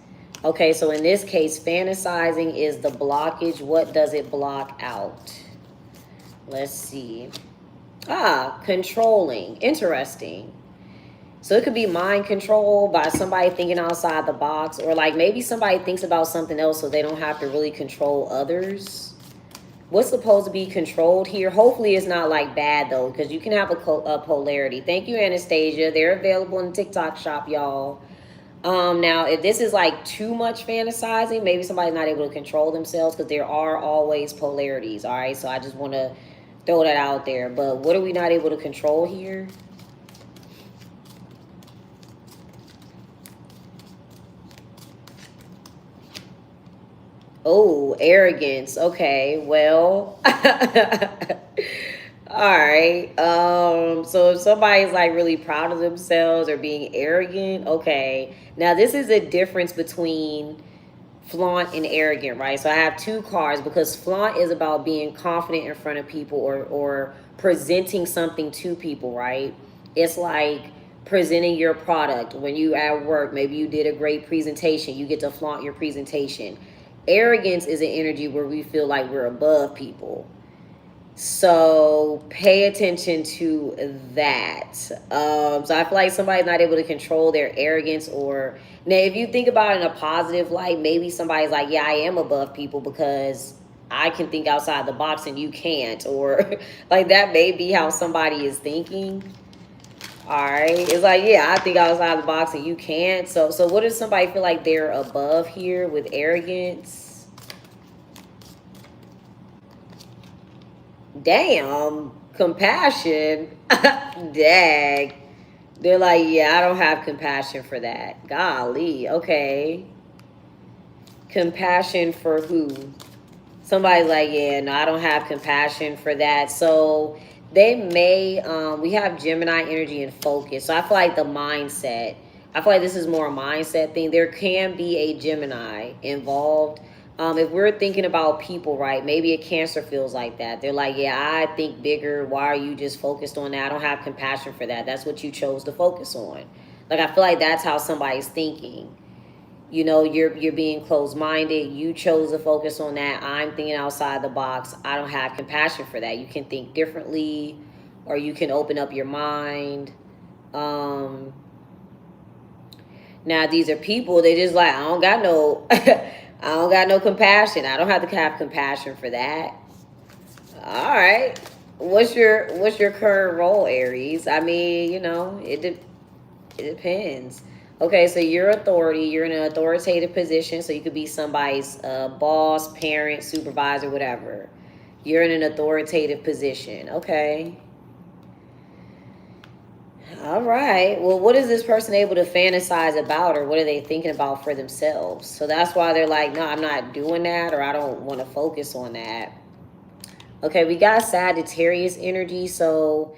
Okay, so in this case, fantasizing is the blockage. What does it block out? Let's see. Controlling. Interesting. So it could be mind control by somebody thinking outside the box, or like maybe somebody thinks about something else so they don't have to really control others. What's supposed to be controlled here? Hopefully it's not like bad though, because you can have a polarity. Thank you, Anastasia. They're available in the TikTok shop, y'all. Now, if this is like too much fantasizing, maybe somebody's not able to control themselves, because there are always polarities, all right? So I just want to throw that out there. But what are we not able to control here? Oh, arrogance. Okay, well... All right. So if somebody's like really proud of themselves or being arrogant, okay. Now this is a difference between flaunt and arrogant, right? So I have two cards, because flaunt is about being confident in front of people, or presenting something to people, right? It's like presenting your product when you at work. Maybe you did a great presentation. You get to flaunt your presentation. Arrogance is an energy where we feel like we're above people. So pay attention to that. So I feel like somebody's not able to control their arrogance. Or now, if you think about it in a positive light, maybe somebody's like, yeah, I am above people because I can think outside the box and you can't. Or like that may be how somebody is thinking. All right. It's like, yeah, I think outside the box and you can't. So what does somebody feel like they're above here with arrogance? Damn, compassion. Dag. They're like, yeah, I don't have compassion for that. Golly, okay. Compassion for who? Somebody's like, yeah, no, I don't have compassion for that. So they may, we have Gemini energy and focus. So I feel like the mindset, I feel like this is more a mindset thing. There can be a Gemini involved. If we're thinking about people, right, maybe a Cancer feels like that. They're like, yeah, I think bigger. Why are you just focused on that? I don't have compassion for that. That's what you chose to focus on. Like, I feel like that's how somebody's thinking. You know, you're being closed-minded. You chose to focus on that. I'm thinking outside the box. I don't have compassion for that. You can think differently, or you can open up your mind. Now, these are people, they just like, I don't got no... I don't got no compassion. I don't have to have compassion for that. All right. What's your current role, Aries? I mean, you know, it depends. Okay, so you're authority. You're in an authoritative position, so you could be somebody's boss, parent, supervisor, whatever. You're in an authoritative position. Okay. All right. Well, what is this person able to fantasize about, or what are they thinking about for themselves? So that's why they're like, no, I'm not doing that, or I don't want to focus on that. Okay, we got Sagittarius energy. So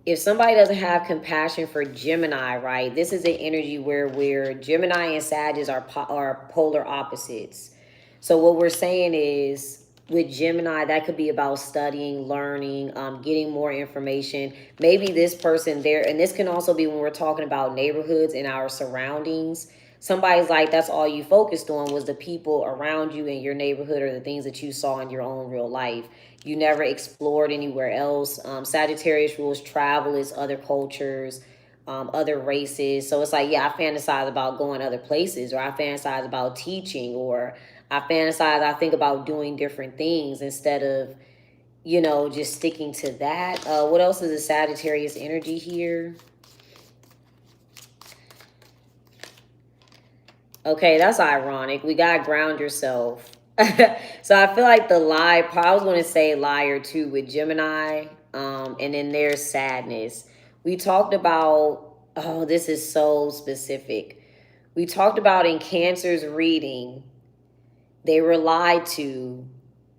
if somebody doesn't have compassion for Gemini, right, this is an energy where Gemini and Sagittarius are polar opposites. So what we're saying is, with Gemini, that could be about studying, learning, getting more information. Maybe this person there, and this can also be when we're talking about neighborhoods and our surroundings. Somebody's like, that's all you focused on was the people around you in your neighborhood or the things that you saw in your own real life. You never explored anywhere else. Sagittarius rules travel, is other cultures, other races. So it's like, yeah, I fantasize about going other places, or I fantasize about teaching, or I think about doing different things instead of, just sticking to that. What else is a Sagittarius energy here? Okay, that's ironic. We got ground yourself. So I feel like I was going to say liar too with Gemini. And then there's sadness. We talked about, oh, this is so specific. We talked about in Cancer's reading, they were lied to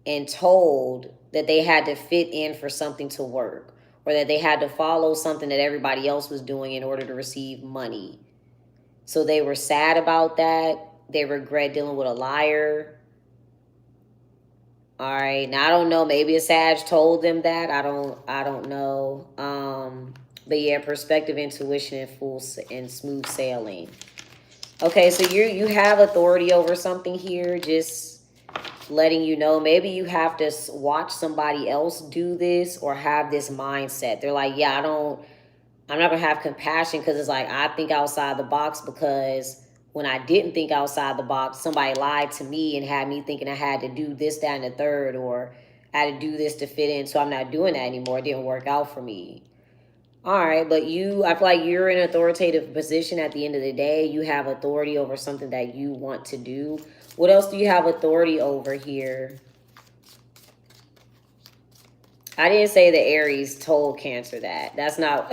and told that they had to fit in for something to work, or that they had to follow something that everybody else was doing in order to receive money. So they were sad about that. They regret dealing with a liar. All right. Now I don't know. Maybe a Sag told them that. I don't know. But yeah, perspective, intuition, and smooth sailing. Okay, so you have authority over something here. Just letting you know. Maybe you have to watch somebody else do this or have this mindset. They're like, yeah, I'm not going to have compassion, because it's like I think outside the box, because when I didn't think outside the box, somebody lied to me and had me thinking I had to do this, that, and the third, or I had to do this to fit in. So I'm not doing that anymore. It didn't work out for me. All right, but I feel like you're in an authoritative position at the end of the day. You have authority over something that you want to do. What else do you have authority over here? I didn't say the Aries told Cancer that. That's not...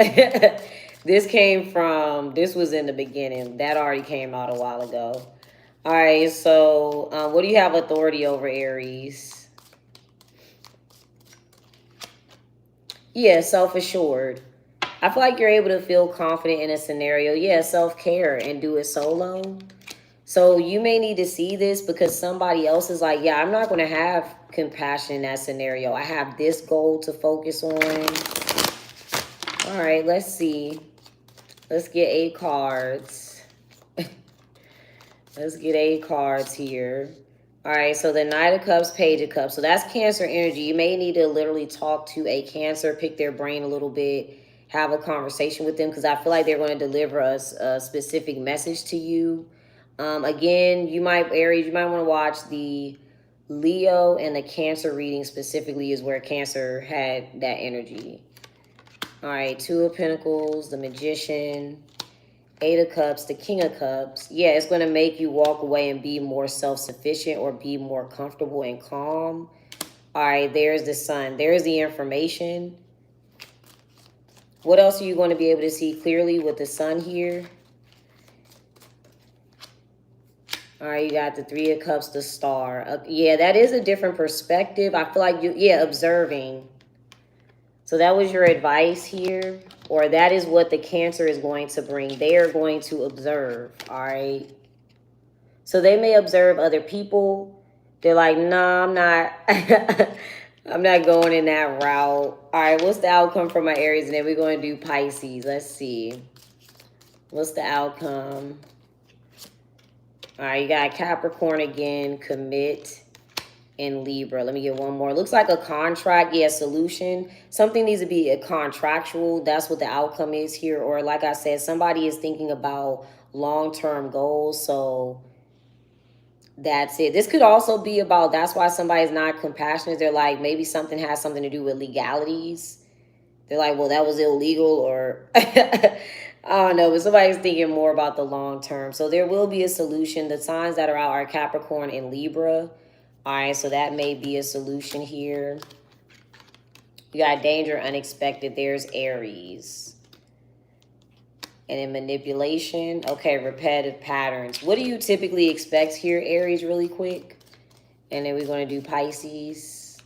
This was in the beginning. That already came out a while ago. All right, so what do you have authority over, Aries? Yeah, self-assured. I feel like you're able to feel confident in a scenario. Yeah, self-care, and do it solo. So you may need to see this, because somebody else is like, yeah, I'm not going to have compassion in that scenario. I have this goal to focus on. All right, let's see. Let's get 8 cards. Let's get 8 cards here. All right, so the Knight of Cups, Page of Cups. So that's Cancer energy. You may need to literally talk to a Cancer, pick their brain a little bit, have a conversation with them, because I feel like they're going to deliver us a specific message to you. Again, Aries, you might want to watch the Leo and the Cancer reading specifically, is where Cancer had that energy. All right, 2 of Pentacles, the Magician, 8 of Cups, the King of Cups. Yeah, it's going to make you walk away and be more self-sufficient, or be more comfortable and calm. All right, there's the Sun. There's the information. What else are you going to be able to see clearly with the Sun here? All right, you got the 3 of Cups, the Star. Yeah, that is a different perspective. I feel like observing. So that was your advice here, or that is what the Cancer is going to bring. They are going to observe, all right? So they may observe other people. They're like, nah, I'm not. I'm not going in that route. All right, what's the outcome for my Aries? And then we're going to do Pisces. Let's see. What's the outcome? All right, you got Capricorn again, commit, and Libra. Let me get one more. Looks like a contract. Yeah, solution. Something needs to be a contractual. That's what the outcome is here. Or like I said, somebody is thinking about long-term goals. So that's it. This could also be about, that's why somebody's not compassionate. They're like, maybe something has something to do with legalities. They're like, well, that was illegal, or I don't know, but somebody's thinking more about the long term. So there will be a solution. The signs that are out are Capricorn and Libra. All right, so that may be a solution here. You got danger, unexpected. There's Aries. And then manipulation. Okay, repetitive patterns. What do you typically expect here, Aries, really quick? And then we're going to do Pisces.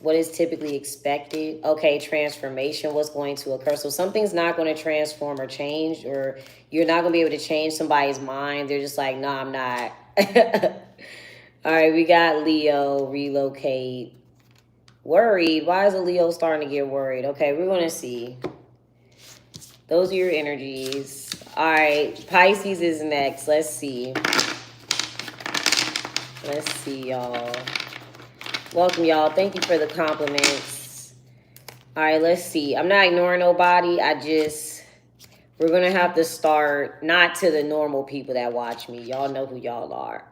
What is typically expected? Okay, transformation. What's going to occur? So something's not going to transform or change, or you're not going to be able to change somebody's mind. They're just like, no, I'm not. All right, we got Leo, relocate. Worried. Why is a Leo starting to get worried? Okay, we're going to see. Those are your energies. All right, Pisces is next. Let's see. Let's see, y'all. Welcome, y'all. Thank you for the compliments. All right, let's see. I'm not ignoring nobody. We're going to have to start, not to the normal people that watch me. Y'all know who y'all are.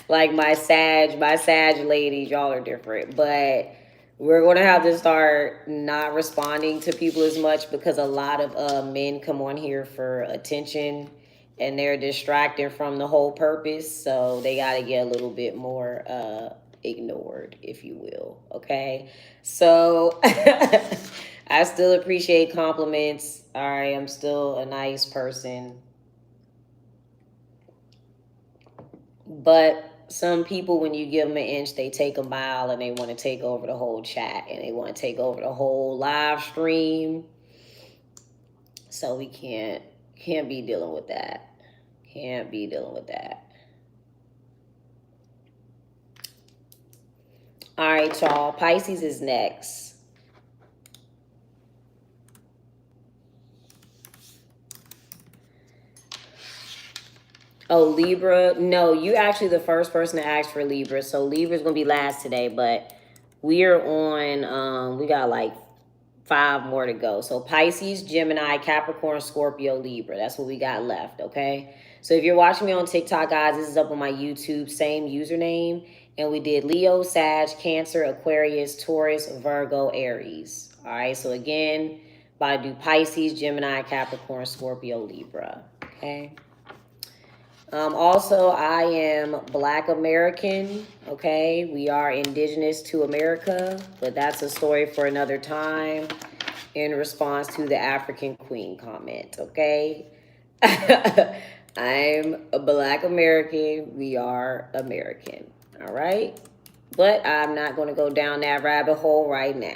Like my Sag ladies, y'all are different. But we're going to have to start not responding to people as much because a lot of men come on here for attention and they're distracted from the whole purpose. So they got to get a little bit more ignored, if you will. Okay? So I still appreciate compliments. All right, I'm still a nice person. But some people, when you give them an inch, they take a mile and they want to take over the whole chat and they want to take over the whole live stream. So we can't be dealing with that. Can't be dealing with that. All right, y'all. Pisces is next. Oh, Libra. No, you actually the first person to ask for Libra. So Libra's going to be last today, but we're on, we got like 5 more to go. So Pisces, Gemini, Capricorn, Scorpio, Libra. That's what we got left, okay? So if you're watching me on TikTok, guys, this is up on my YouTube, same username. And we did Leo, Sag, Cancer, Aquarius, Taurus, Virgo, Aries. All right, so again, about to do Pisces, Gemini, Capricorn, Scorpio, Libra, okay? Also, I am Black American, okay? We are indigenous to America, but that's a story for another time in response to the African Queen comment, okay? I'm a Black American. We are American, all right? But I'm not going to go down that rabbit hole right now.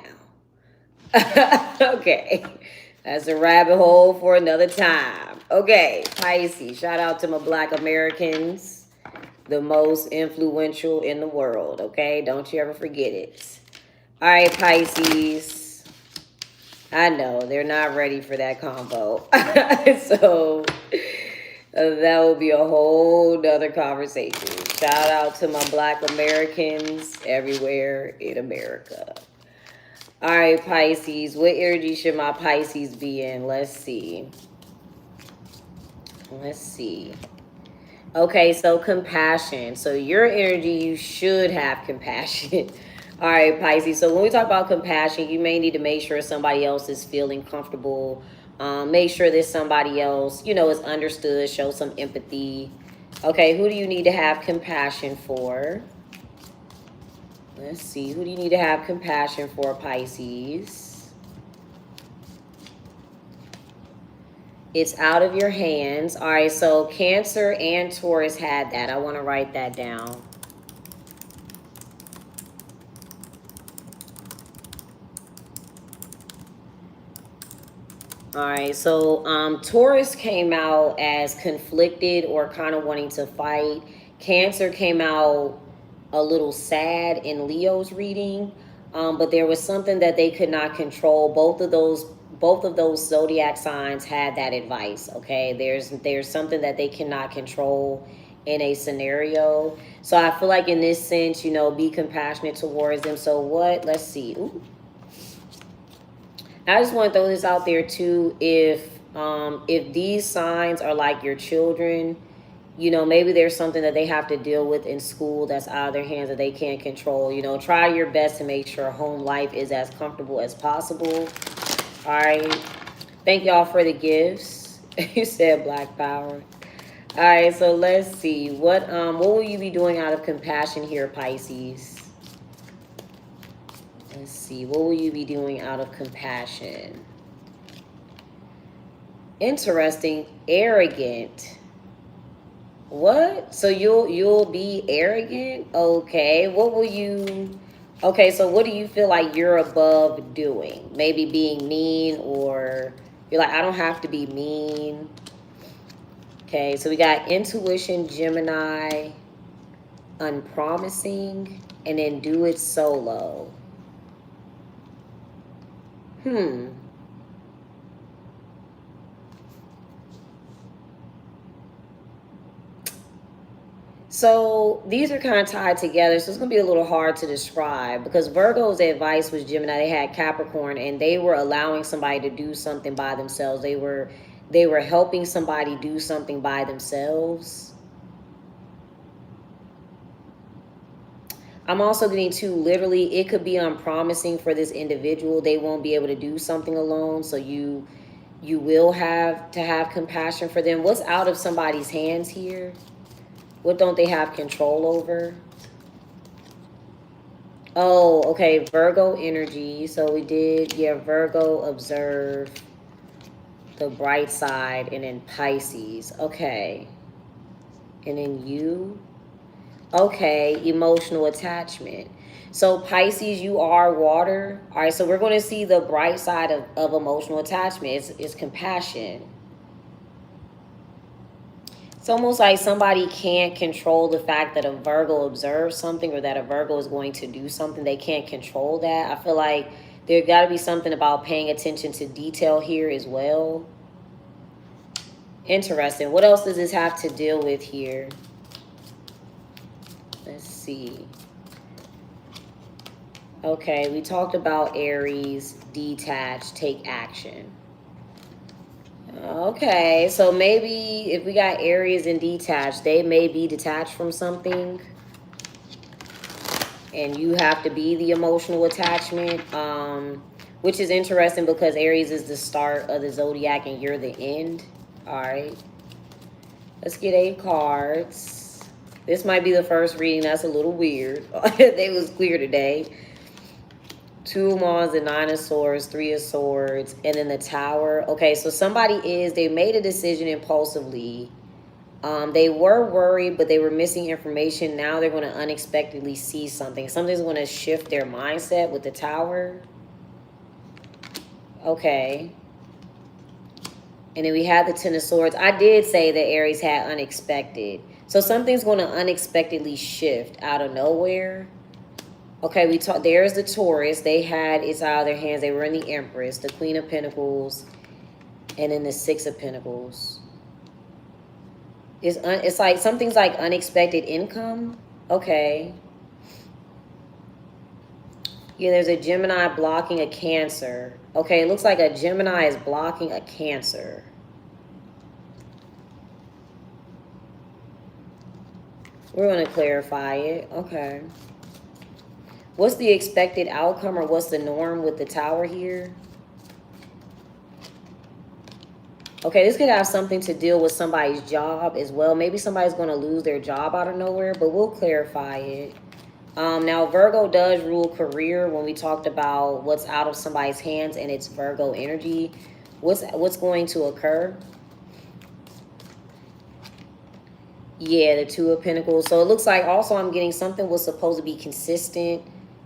Okay. That's a rabbit hole for another time. Okay, Pisces. Shout out to my Black Americans, the most influential in the world, okay? Don't you ever forget it. All right, Pisces. I know, they're not ready for that combo. So that will be a whole nother conversation. Shout out to my Black Americans everywhere in America. All right, Pisces. What energy should my Pisces be in? Let's see. Let's see. Okay, so compassion. So your energy, you should have compassion. All right, Pisces. So when we talk about compassion, you may need to make sure somebody else is feeling comfortable. Make sure that somebody else, you know, is understood. Show some empathy. Okay, who do you need to have compassion for? Let's see. Who do you need to have compassion for, Pisces? It's out of your hands. All right, so Cancer and Taurus had that. I want to write that down. All right, so Taurus came out as conflicted or kind of wanting to fight. Cancer came out a little sad in Leo's reading, but there was something that they could not control. Both of those zodiac signs had that advice. Okay, there's something that they cannot control in a scenario. So I feel like in this sense, you know, be compassionate towards them. So what? Let's see. Ooh. I just want to throw this out there too. If these signs are like your children, you know, maybe there's something that they have to deal with in school that's out of their hands that they can't control. You know, try your best to make sure home life is as comfortable as possible. All right. Thank y'all for the gifts. You said Black Power. All right, so let's see. What will you be doing out of compassion here, Pisces? Let's see. What will you be doing out of compassion? Interesting. Arrogant. What? So you'll be arrogant? Okay. What will you... Okay, so what do you feel like you're above doing? Maybe being mean, or you're like, I don't have to be mean. Okay, so we got intuition, Gemini, unpromising, and then do it solo. So these are kind of tied together, so it's going to be a little hard to describe, because Virgo's advice was Gemini. They had Capricorn, and they were allowing somebody to do something by themselves. They were helping somebody do something by themselves. I'm also getting to, literally, it could be unpromising for this individual. They won't be able to do something alone, so you will have to have compassion for them. What's out of somebody's hands here? What don't they have control over? Oh, okay, Virgo energy. So we did, yeah, Virgo, observe, the bright side, and then Pisces. Okay. And then you. Okay, emotional attachment. So Pisces, you are water. All right, so we're going to see the bright side of emotional attachment. It's compassion. It's almost like somebody can't control the fact that a Virgo observes something, or that a Virgo is going to do something. They can't control that. I feel like there got to be something about paying attention to detail here as well. Interesting. What else does this have to deal with here? Let's see. Okay, we talked about Aries, detach, take action. Okay, so maybe if we got Aries and detached, they may be detached from something, and you have to be the emotional attachment, which is interesting because Aries is the start of the zodiac and you're the end. All right, let's get 8 cards. This might be the first reading that's a little weird. They was clear today. 2 of Wands, the 9 of Swords, 3 of Swords, and then the Tower. Okay, so they made a decision impulsively. They were worried, but they were missing information. Now they're going to unexpectedly see something. Something's going to shift their mindset with the Tower. Okay. And then we had the 10 of Swords. I did say that Aries had unexpected. So something's going to unexpectedly shift out of nowhere. Okay, there's the Taurus. It's out of their hands. They were in the Empress, the Queen of Pentacles, and then the 6 of Pentacles. It's like something's like unexpected income. Okay. Yeah, there's a Gemini blocking a Cancer. Okay, it looks like a Gemini is blocking a Cancer. We're going to clarify it. Okay. What's the expected outcome, or what's the norm with the Tower here? Okay, this could have something to deal with somebody's job as well. Maybe somebody's going to lose their job out of nowhere, but we'll clarify it. Now, Virgo does rule career when we talked about what's out of somebody's hands, and it's Virgo energy. What's going to occur? Yeah, the 2 of Pentacles. So it looks like also I'm getting something was supposed to be consistent.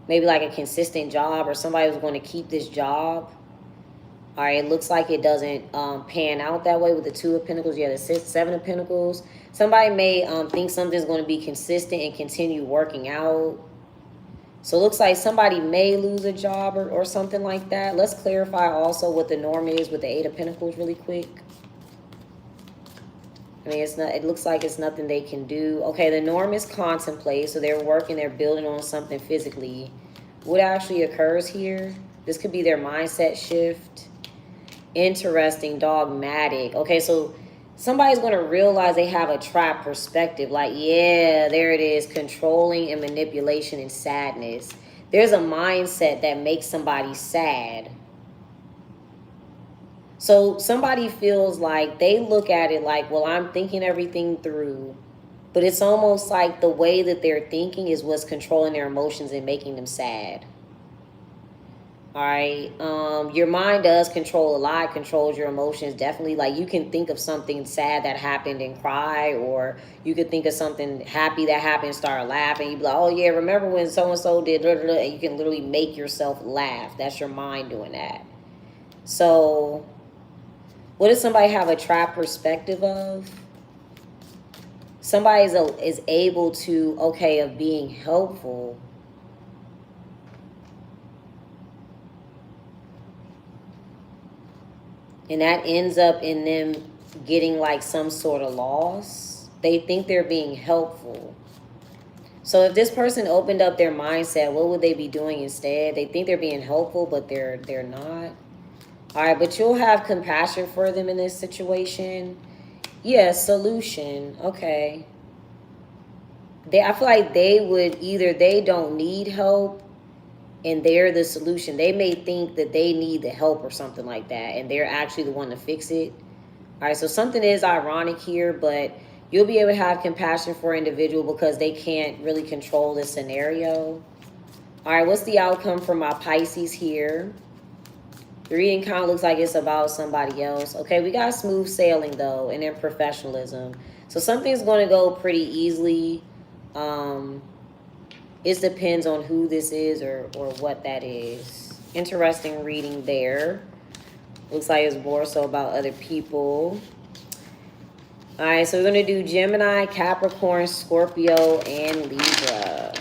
Maybe like a consistent job, or somebody was going to keep this job. All right, it looks like it doesn't pan out that way with the 2 of Pentacles. Yeah, the 7 of Pentacles. Somebody may think something's going to be consistent and continue working out. So it looks like somebody may lose a job or something like that. Let's clarify also what the norm is with the 8 of Pentacles really quick. I mean, it looks like it's nothing they can do. Okay, the norm is contemplate. So they're building on something physically. What actually occurs here? This could be their mindset shift. Interesting, dogmatic. Okay, so somebody's going to realize they have a trap perspective. Like, yeah, there it is. Controlling and manipulation and sadness. There's a mindset that makes somebody sad. So somebody feels like they look at it like, well, I'm thinking everything through. But it's almost like the way that they're thinking is what's controlling their emotions and making them sad. All right. Your mind does control a lot, controls your emotions. Definitely. Like, you can think of something sad that happened and cry, or you could think of something happy that happened and start laughing. You'd be like, oh yeah, remember when so-and-so did da, da, da, and you can literally make yourself laugh. That's your mind doing that. So what does somebody have a trap perspective of? Somebody is able to, okay, of being helpful. And that ends up in them getting like some sort of loss. They think they're being helpful. So if this person opened up their mindset, what would they be doing instead? They think they're being helpful, but they're not. All right, but you'll have compassion for them in this situation. Yes, solution. Okay. I feel like they would either they don't need help and they're the solution. They may think that they need the help or something like that, and they're actually the one to fix it. All right, so something is ironic here, but you'll be able to have compassion for an individual because they can't really control the scenario. All right, what's the outcome for my Pisces here? The reading kind of looks like it's about somebody else. Okay, we got smooth sailing, though, and then professionalism. So something's going to go pretty easily. It depends on who this is or what that is. Interesting reading there. Looks like it's more so about other people. All right, so we're going to do Gemini, Capricorn, Scorpio, and Libra.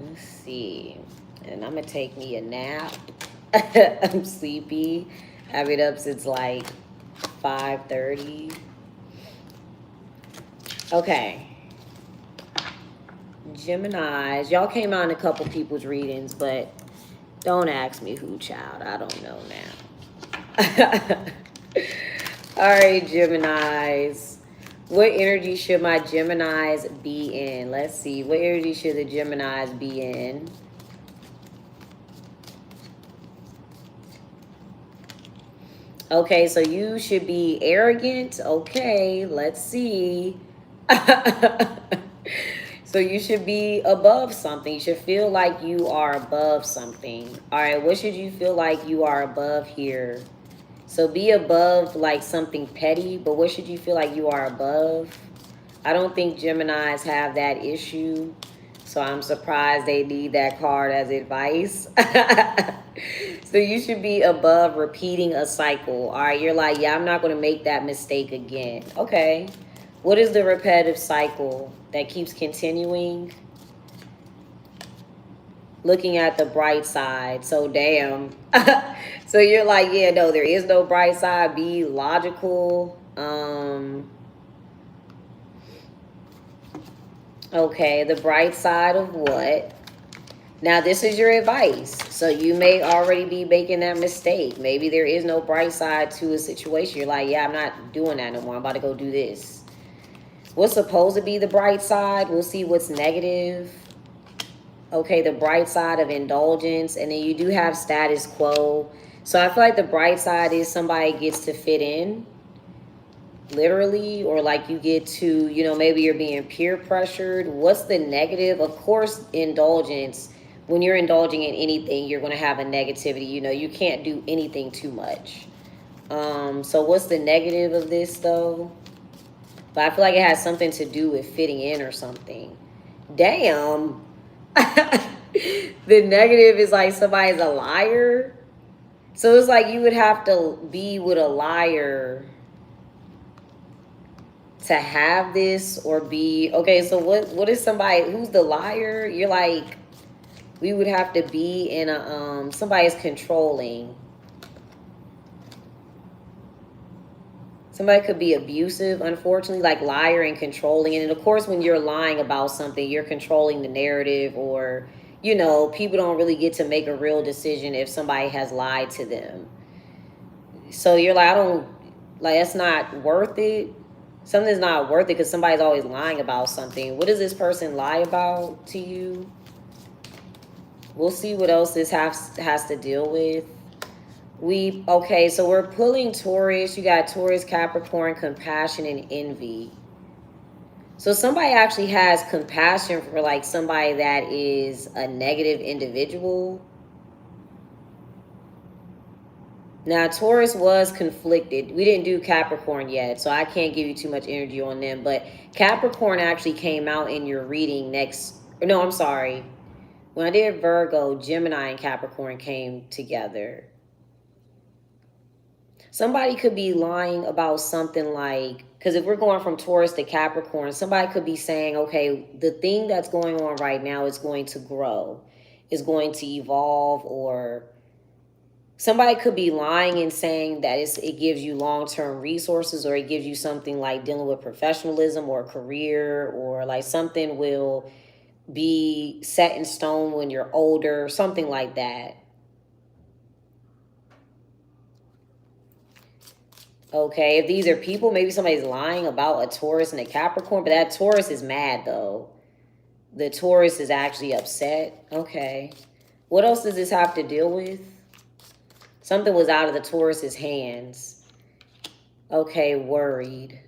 Let's see. And I'm going to take me a nap. I'm sleepy. I've been up since like 5:30. Okay. Geminis. Y'all came out in a couple people's readings, but don't ask me who, child. I don't know now. All right, Geminis. What energy should my Geminis be in? Let's see. What energy should the Geminis be in? Okay, so you should be arrogant. Okay, let's see. So you should be above something. You should feel like you are above something. All right, what should you feel like you are above here? So be above like something petty, but what should you feel like you are above? I don't think Geminis have that issue, so I'm surprised they need that card as advice. So you should be above repeating a cycle. All right, you're like, yeah, I'm not going to make that mistake again. Okay. What is the repetitive cycle that keeps continuing? Looking at the bright side. So damn. So you're like, yeah, no, there is no bright side. Be logical. Okay, the bright side of what? Now, this is your advice. So you may already be making that mistake. Maybe there is no bright side to a situation. You're like, yeah, I'm not doing that no more. I'm about to go do this. What's supposed to be the bright side? We'll see what's negative. Okay, the bright side of indulgence. And then you do have status quo. So I feel like the bright side is somebody gets to fit in. Literally, or like you get to, you know, maybe you're being peer pressured. What's the negative? Of course, indulgence. When you're indulging in anything, you're going to have a negativity. You know, you can't do anything too much. So what's the negative of this, though? But I feel like it has something to do with fitting in or something. Damn. The negative is like somebody's a liar. So it's like you would have to be with a liar to have this or be... Okay, so what is somebody... Who's the liar? You're like... We would have to be in a... somebody's controlling. Somebody could be abusive, unfortunately, like liar and controlling. And of course, when you're lying about something, you're controlling the narrative, or, you know, people don't really get to make a real decision if somebody has lied to them. So you're like, that's not worth it. Something's not worth it because somebody's always lying about something. What does this person lie about to you? We'll see what else this has to deal with. Okay, so we're pulling Taurus. You got Taurus, Capricorn, compassion, and envy. So somebody actually has compassion for like somebody that is a negative individual. Now, Taurus was conflicted. We didn't do Capricorn yet, so I can't give you too much energy on them. But Capricorn actually came out in your reading next. No, I'm sorry. When I did Virgo, Gemini and Capricorn came together. Somebody could be lying about something like, because if we're going from Taurus to Capricorn, somebody could be saying, okay, the thing that's going on right now is going to grow, is going to evolve, or somebody could be lying and saying that it gives you long-term resources, or it gives you something like dealing with professionalism or career, or like something will be set in stone when you're older, something like that. Okay, if these are people, maybe somebody's lying about a Taurus and a Capricorn, but that Taurus is mad though. The Taurus is actually upset. Okay. What else does this have to deal with? Something was out of the Taurus's hands. Okay, worried.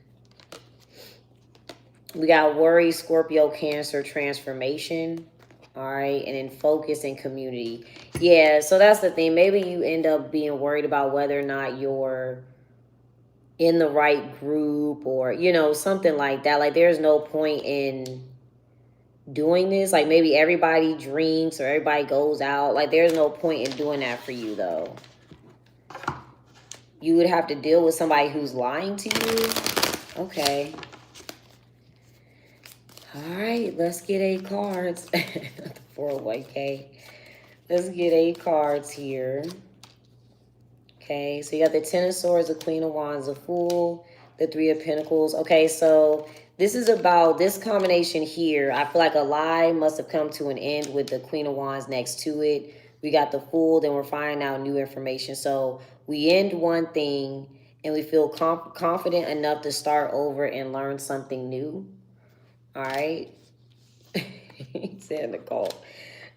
We got worry, Scorpio, Cancer, transformation. All right, and then focus and community. Yeah, so that's the thing. Maybe you end up being worried about whether or not you're in the right group, or, you know, something like that. Like there's no point in doing this. Like maybe everybody drinks or everybody goes out. Like there's no point in doing that for you though. You would have to deal with somebody who's lying to you. Okay. All right, let's get 8 cards. Not the 401k. Let's get 8 cards here. Okay, so you got the 10 of Swords, the Queen of Wands, the Fool, the 3 of Pentacles. Okay, so this is about this combination here. I feel like a lie must have come to an end with the Queen of Wands next to it. We got the Fool, then we're finding out new information. So we end one thing and we feel confident enough to start over and learn something new. All right. He said Nicole.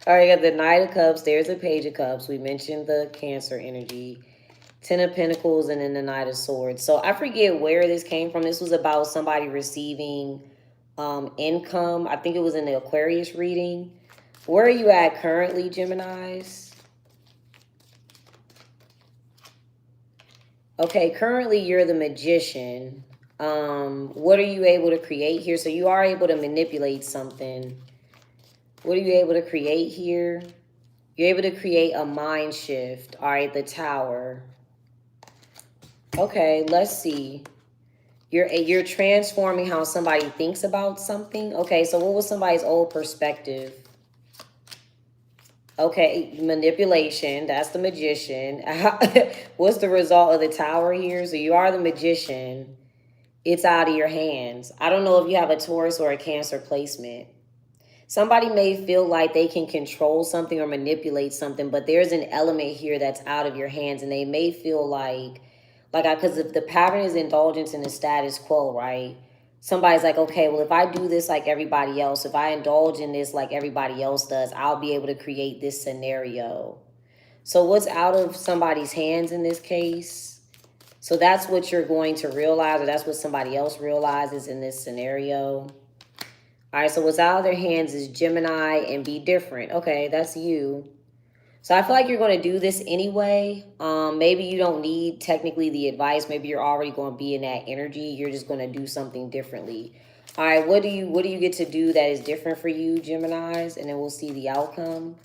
All right, you got the Knight of Cups. There's a Page of Cups. We mentioned the Cancer energy. 10 of Pentacles and then the Knight of Swords. So I forget where this came from. This was about somebody receiving income. I think it was in the Aquarius reading. Where are you at currently, Geminis? Okay, currently you're the Magician. What are you able to create here? So you are able to manipulate something. What are you able to create here? You're able to create a mind shift. All right, the Tower. Okay, let's see. You're transforming how somebody thinks about something. Okay, so what was somebody's old perspective? Okay, manipulation. That's the Magician. What's the result of the Tower here? So you are the Magician. It's out of your hands. I don't know if you have a Taurus or a Cancer placement. Somebody may feel like they can control something or manipulate something, but there's an element here that's out of your hands, and they may feel like because if the pattern is indulgence in the status quo, right? Somebody's like, okay, well, if I do this like everybody else, if I indulge in this like everybody else does, I'll be able to create this scenario. So what's out of somebody's hands in this case? So that's what you're going to realize, or that's what somebody else realizes in this scenario. All right, so what's out of their hands is Gemini and be different. Okay, that's you. So I feel like you're going to do this anyway. Maybe you don't need technically the advice. Maybe you're already going to be in that energy. You're just going to do something differently. All right, what do you get to do that is different for you, Geminis? And then we'll see the outcome.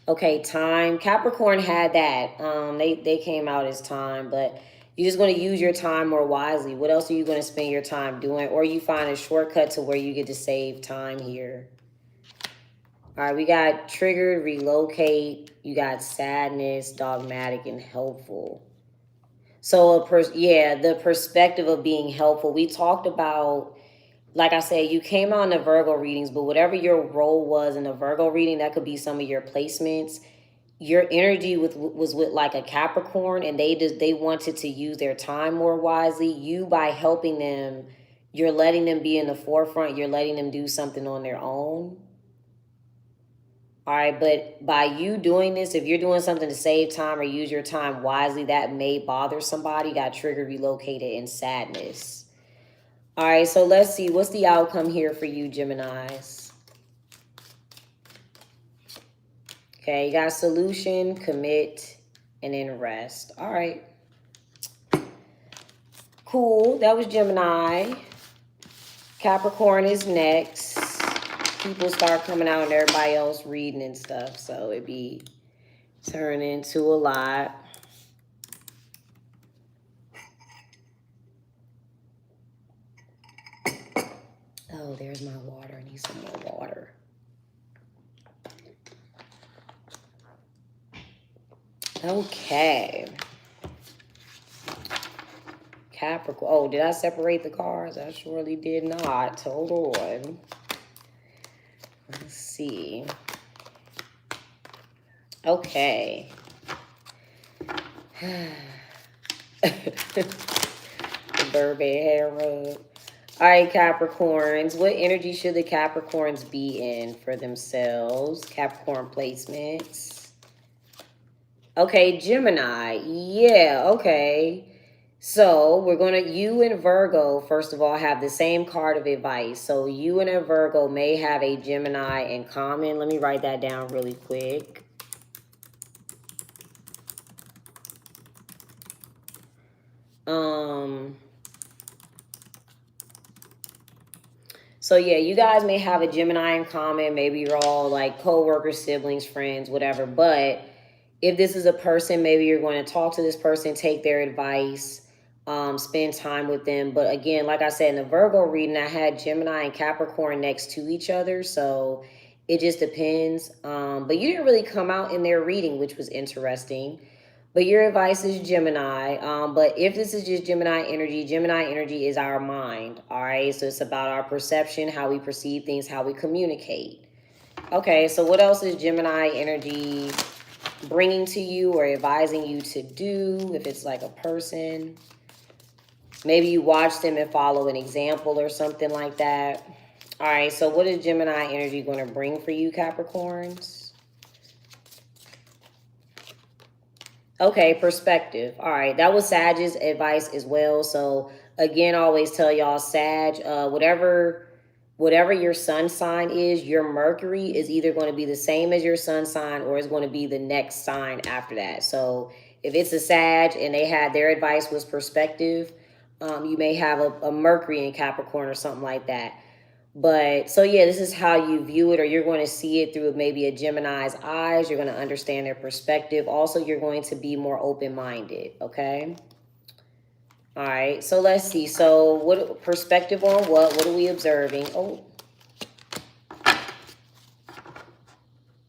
Okay, time. Capricorn had that. They came out as time, but you're just going to use your time more wisely. What else are you going to spend your time doing? Or you find a shortcut to where you get to save time here. All right, we got triggered, relocate. You got sadness, dogmatic, and helpful. So, the perspective of being helpful. We talked about, like I said, you came out in the Virgo readings, but whatever your role was in the Virgo reading, that could be some of your placements. Your energy was with like a Capricorn, and they wanted to use their time more wisely. You, by helping them, you're letting them be in the forefront. You're letting them do something on their own. All right, but by you doing this, if you're doing something to save time or use your time wisely, that may bother somebody. Got triggered, relocated, and sadness. All right, so let's see. What's the outcome here for you, Geminis? Okay, you got solution, commit, and then rest. All right. Cool. That was Gemini. Capricorn is next. People start coming out and everybody else reading and stuff. So it be turning into a lot. Oh, there's my water. I need some more water. Okay. Capricorn. Oh, did I separate the cards? I surely did not. Hold on. Let's see. Okay. The Burbank hair rub. All right, Capricorns. What energy should the Capricorns be in for themselves? Capricorn placements. Okay, Gemini. Yeah, okay. So we're going to, you and Virgo, first of all, have the same card of advice. So you and a Virgo may have a Gemini in common. Let me write that down really quick. So yeah, you guys may have a Gemini in common. Maybe you're all like co-workers, siblings, friends, whatever. But if this is a person, maybe you're going to talk to this person, take their advice, spend time with them. But again, like I said, in the Virgo reading, I had Gemini and Capricorn next to each other. So it just depends. But you didn't really come out in their reading, which was interesting. But your advice is Gemini. But if this is just Gemini energy is our mind. All right. So it's about our perception, how we perceive things, how we communicate. Okay. So what else is Gemini energy bringing to you or advising you to do? If it's like a person, maybe you watch them and follow an example or something like that. All right. So what is Gemini energy going to bring for you, Capricorns? Okay, perspective. All right, that was Sag's advice as well. So again, I always tell y'all, Sag, whatever your sun sign is, your Mercury is either going to be the same as your sun sign or is going to be the next sign after that. So if it's a Sag and they had their advice was perspective, you may have a Mercury in Capricorn or something like that. But so yeah, this is how you view it, or you're going to see it through maybe a Gemini's eyes. You're going to understand their perspective. Also, you're going to be more open-minded, okay? All right, so let's see. So what perspective on what? What are we observing? Oh,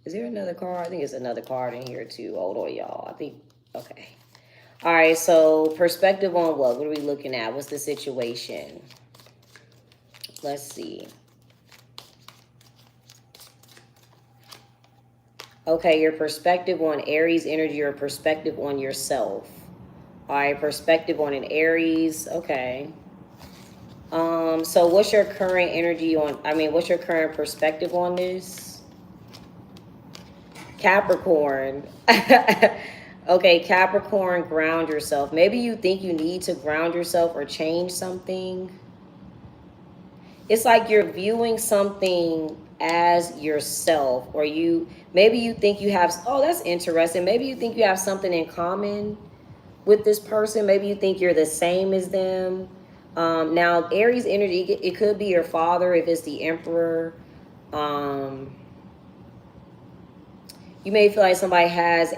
is there another card? I think it's another card in here too. Hold on, y'all. I think, okay. All right, so perspective on what? What are we looking at? What's the situation? Let's see. Okay, your perspective on Aries energy or perspective on yourself. All right, perspective on an Aries. Okay. So what's your current energy on, what's your current perspective on this? Capricorn. Okay, Capricorn, ground yourself. Maybe you think you need to ground yourself or change something. It's like you're viewing something as yourself, or maybe you think you have, oh, that's interesting. Maybe you think you have something in common with this person. Maybe you think you're the same as them. Now, Aries energy, it could be your father if it's the Emperor. You may feel like somebody has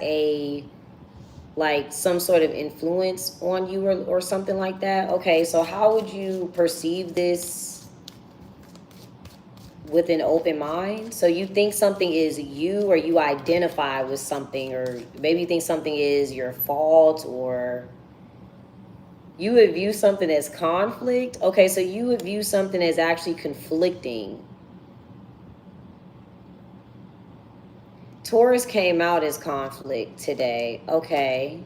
some sort of influence on you or something like that. Okay, so how would you perceive this with an open mind? So you think something is you, or you identify with something, or maybe you think something is your fault, or you would view something as conflict. Okay, so you would view something as actually conflicting. Taurus came out as conflict today. Okay.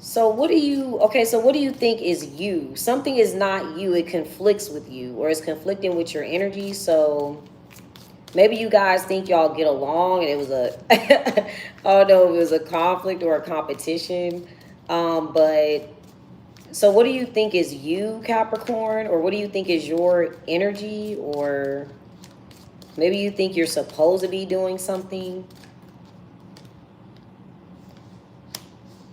So what do you think is you? Something is not you. It conflicts with you, or it's conflicting with your energy. So maybe you guys think y'all get along and it was I don't know if it was a conflict or a competition. But So what do you think is you, Capricorn? Or what do you think is your energy? Or maybe you think you're supposed to be doing something?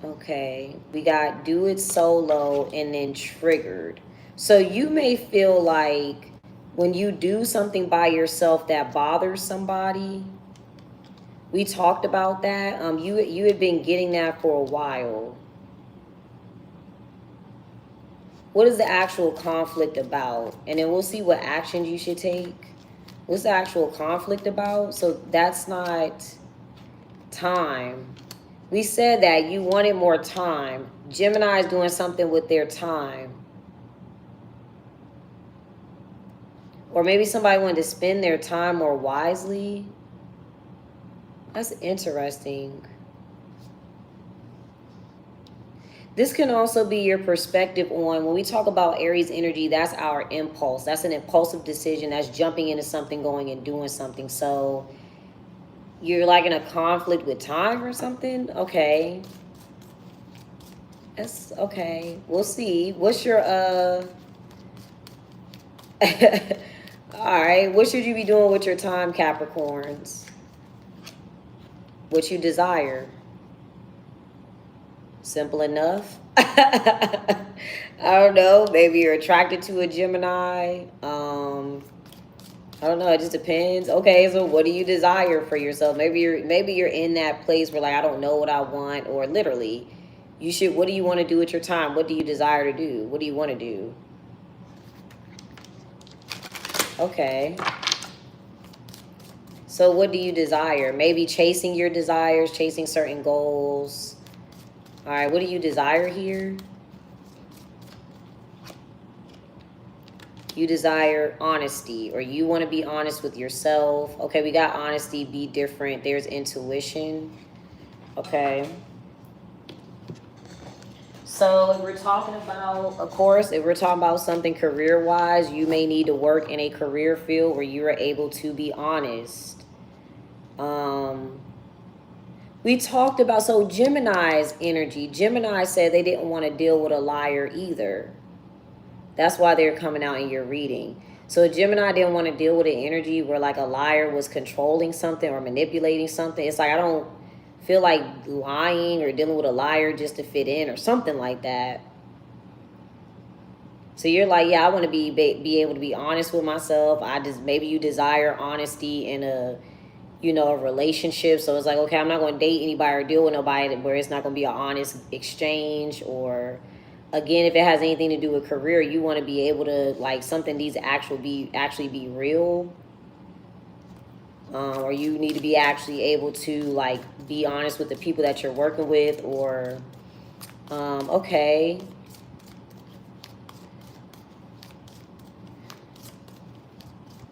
Okay, we got do it solo and then triggered. So you may feel like when you do something by yourself that bothers somebody. We talked about that. You had been getting that for a while. What is the actual conflict about? And then we'll see what actions you should take. What's the actual conflict about? So that's not time. We said that you wanted more time. Gemini is doing something with their time. Or maybe somebody wanted to spend their time more wisely. That's interesting. This can also be your perspective on, when we talk about Aries energy, that's our impulse. That's an impulsive decision. That's jumping into something, going and doing something. So you're like in a conflict with time or something? Okay. That's okay. We'll see. What's your, all right. What should you be doing with your time, Capricorns? What you desire. Simple enough. I don't know. Maybe you're attracted to a Gemini. I don't know. It just depends. Okay, so what do you desire for yourself? Maybe you're in that place where like I don't know what I want, or literally, you should. What do you want to do with your time? What do you desire to do? What do you want to do? Okay. So what do you desire? Maybe chasing your desires, chasing certain goals. All right, what do you desire here? You desire honesty, or you want to be honest with yourself. Okay, we got honesty, be different. There's intuition. Okay. So if we're talking about, of course, if we're talking about something career-wise, you may need to work in a career field where you are able to be honest. We talked about, so Gemini's energy. Gemini said they didn't want to deal with a liar either. That's why they're coming out in your reading. So Gemini didn't want to deal with an energy where like a liar was controlling something or manipulating something. It's like I don't feel like lying or dealing with a liar just to fit in or something like that. So you're like, yeah, I want to be able to be honest with myself. Maybe you desire honesty in a relationship. So it's like, okay, I'm not going to date anybody or deal with nobody where it's not going to be an honest exchange. Or again, if it has anything to do with career, you want to be able to, like, something needs to actually be real. Or you need to be actually able to, like, be honest with the people that you're working with. Or, okay.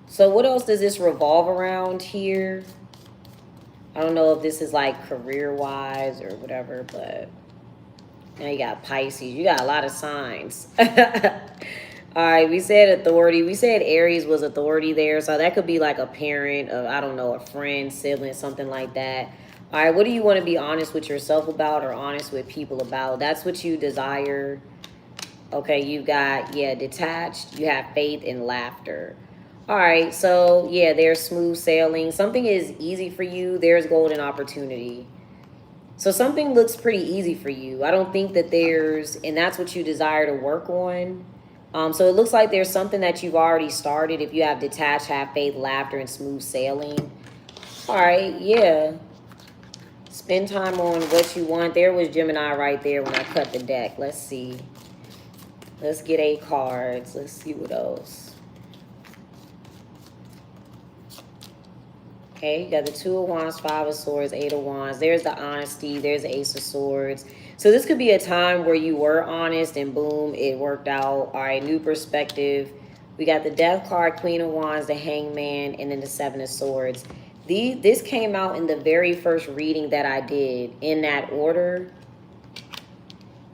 So what else does this revolve around here? I don't know if this is like career-wise or whatever, but now you got Pisces. You got a lot of signs. All right, we said authority. We said Aries was authority there, so that could be like a parent, I don't know, a friend, sibling, something like that. All right, what do you want to be honest with yourself about or honest with people about? That's what you desire. Okay, you got, yeah, detached. You have faith and laughter. All right, so yeah, there's smooth sailing. Something is easy for you. There's golden opportunity. So something looks pretty easy for you. I don't think that and that's what you desire to work on. So it looks like there's something that you've already started if you have detached, have faith, laughter, and smooth sailing. All right, yeah. Spend time on what you want. There was Gemini right there when I cut the deck. Let's see. Let's get 8 cards. Let's see what else. Okay, you got the 2 of Wands, 5 of Swords, 8 of Wands. There's the honesty. There's the Ace of Swords. So this could be a time where you were honest and boom, it worked out. All right, new perspective. We got the Death card, Queen of Wands, the Hangman, and then the 7 of Swords. This came out in the very first reading that I did in that order.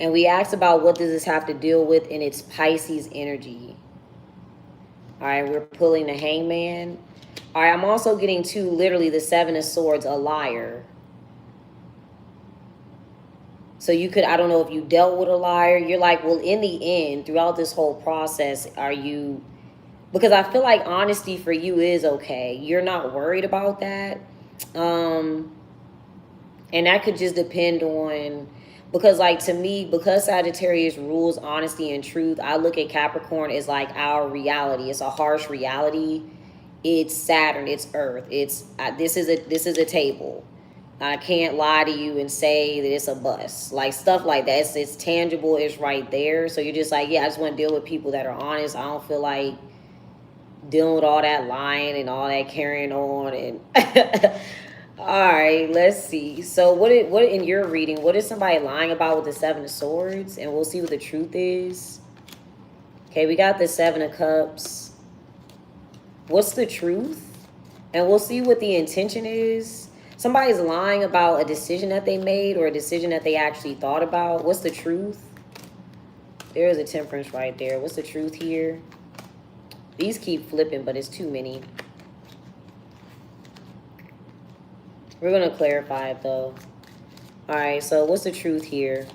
And we asked about what does this have to deal with in its Pisces energy. All right, we're pulling the Hangman. All right, I'm also getting literally the 7 of Swords, a liar. So you could, I don't know if you dealt with a liar. You're like, well, in the end, throughout this whole process, are you, because I feel like honesty for you is okay. You're not worried about that. And that could just depend on, because like to me, because Sagittarius rules honesty and truth, I look at Capricorn as like our reality. It's a harsh reality. It's Saturn, it's Earth. It's this is a table. I can't lie to you and say that it's a bus. Like stuff like that. It's tangible, it's right there. So you're just like, yeah, I just want to deal with people that are honest. I don't feel like dealing with all that lying and all that carrying on and all right, let's see. So what in your reading, what is somebody lying about with the Seven of Swords? And we'll see what the truth is. Okay, we got the Seven of Cups. What's the truth? And we'll see what the intention is. Somebody's lying about a decision that they made or a decision that they actually thought about. What's the truth? There is a Temperance right there. What's the truth here? These keep flipping, but it's too many. We're going to clarify it, though. All right, so what's the truth here?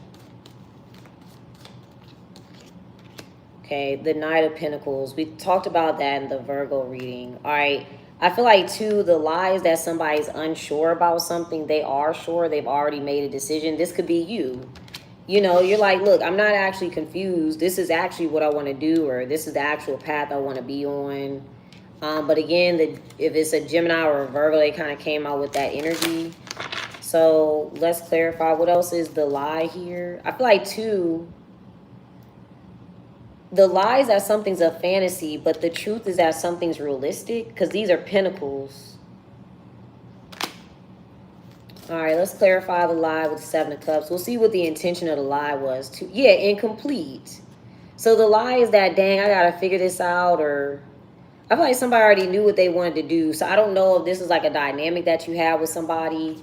Okay, the Knight of Pentacles. We talked about that in the Virgo reading. All right, I feel like, too, the lies that somebody's unsure about something, they are sure. They've already made a decision. This could be you. You know, you're like, look, I'm not actually confused. This is actually what I want to do, or this is the actual path I want to be on. But again, if it's a Gemini or a Virgo, they kind of came out with that energy. So let's clarify. What else is the lie here? I feel like, too, the lie is that something's a fantasy, but the truth is that something's realistic, because these are pentacles. All right, let's clarify the lie with the Seven of Cups. We'll see what the intention of the lie was, too. Yeah, incomplete. So the lie is that, dang, I got to figure this out, or I feel like somebody already knew what they wanted to do. So I don't know if this is like a dynamic that you have with somebody,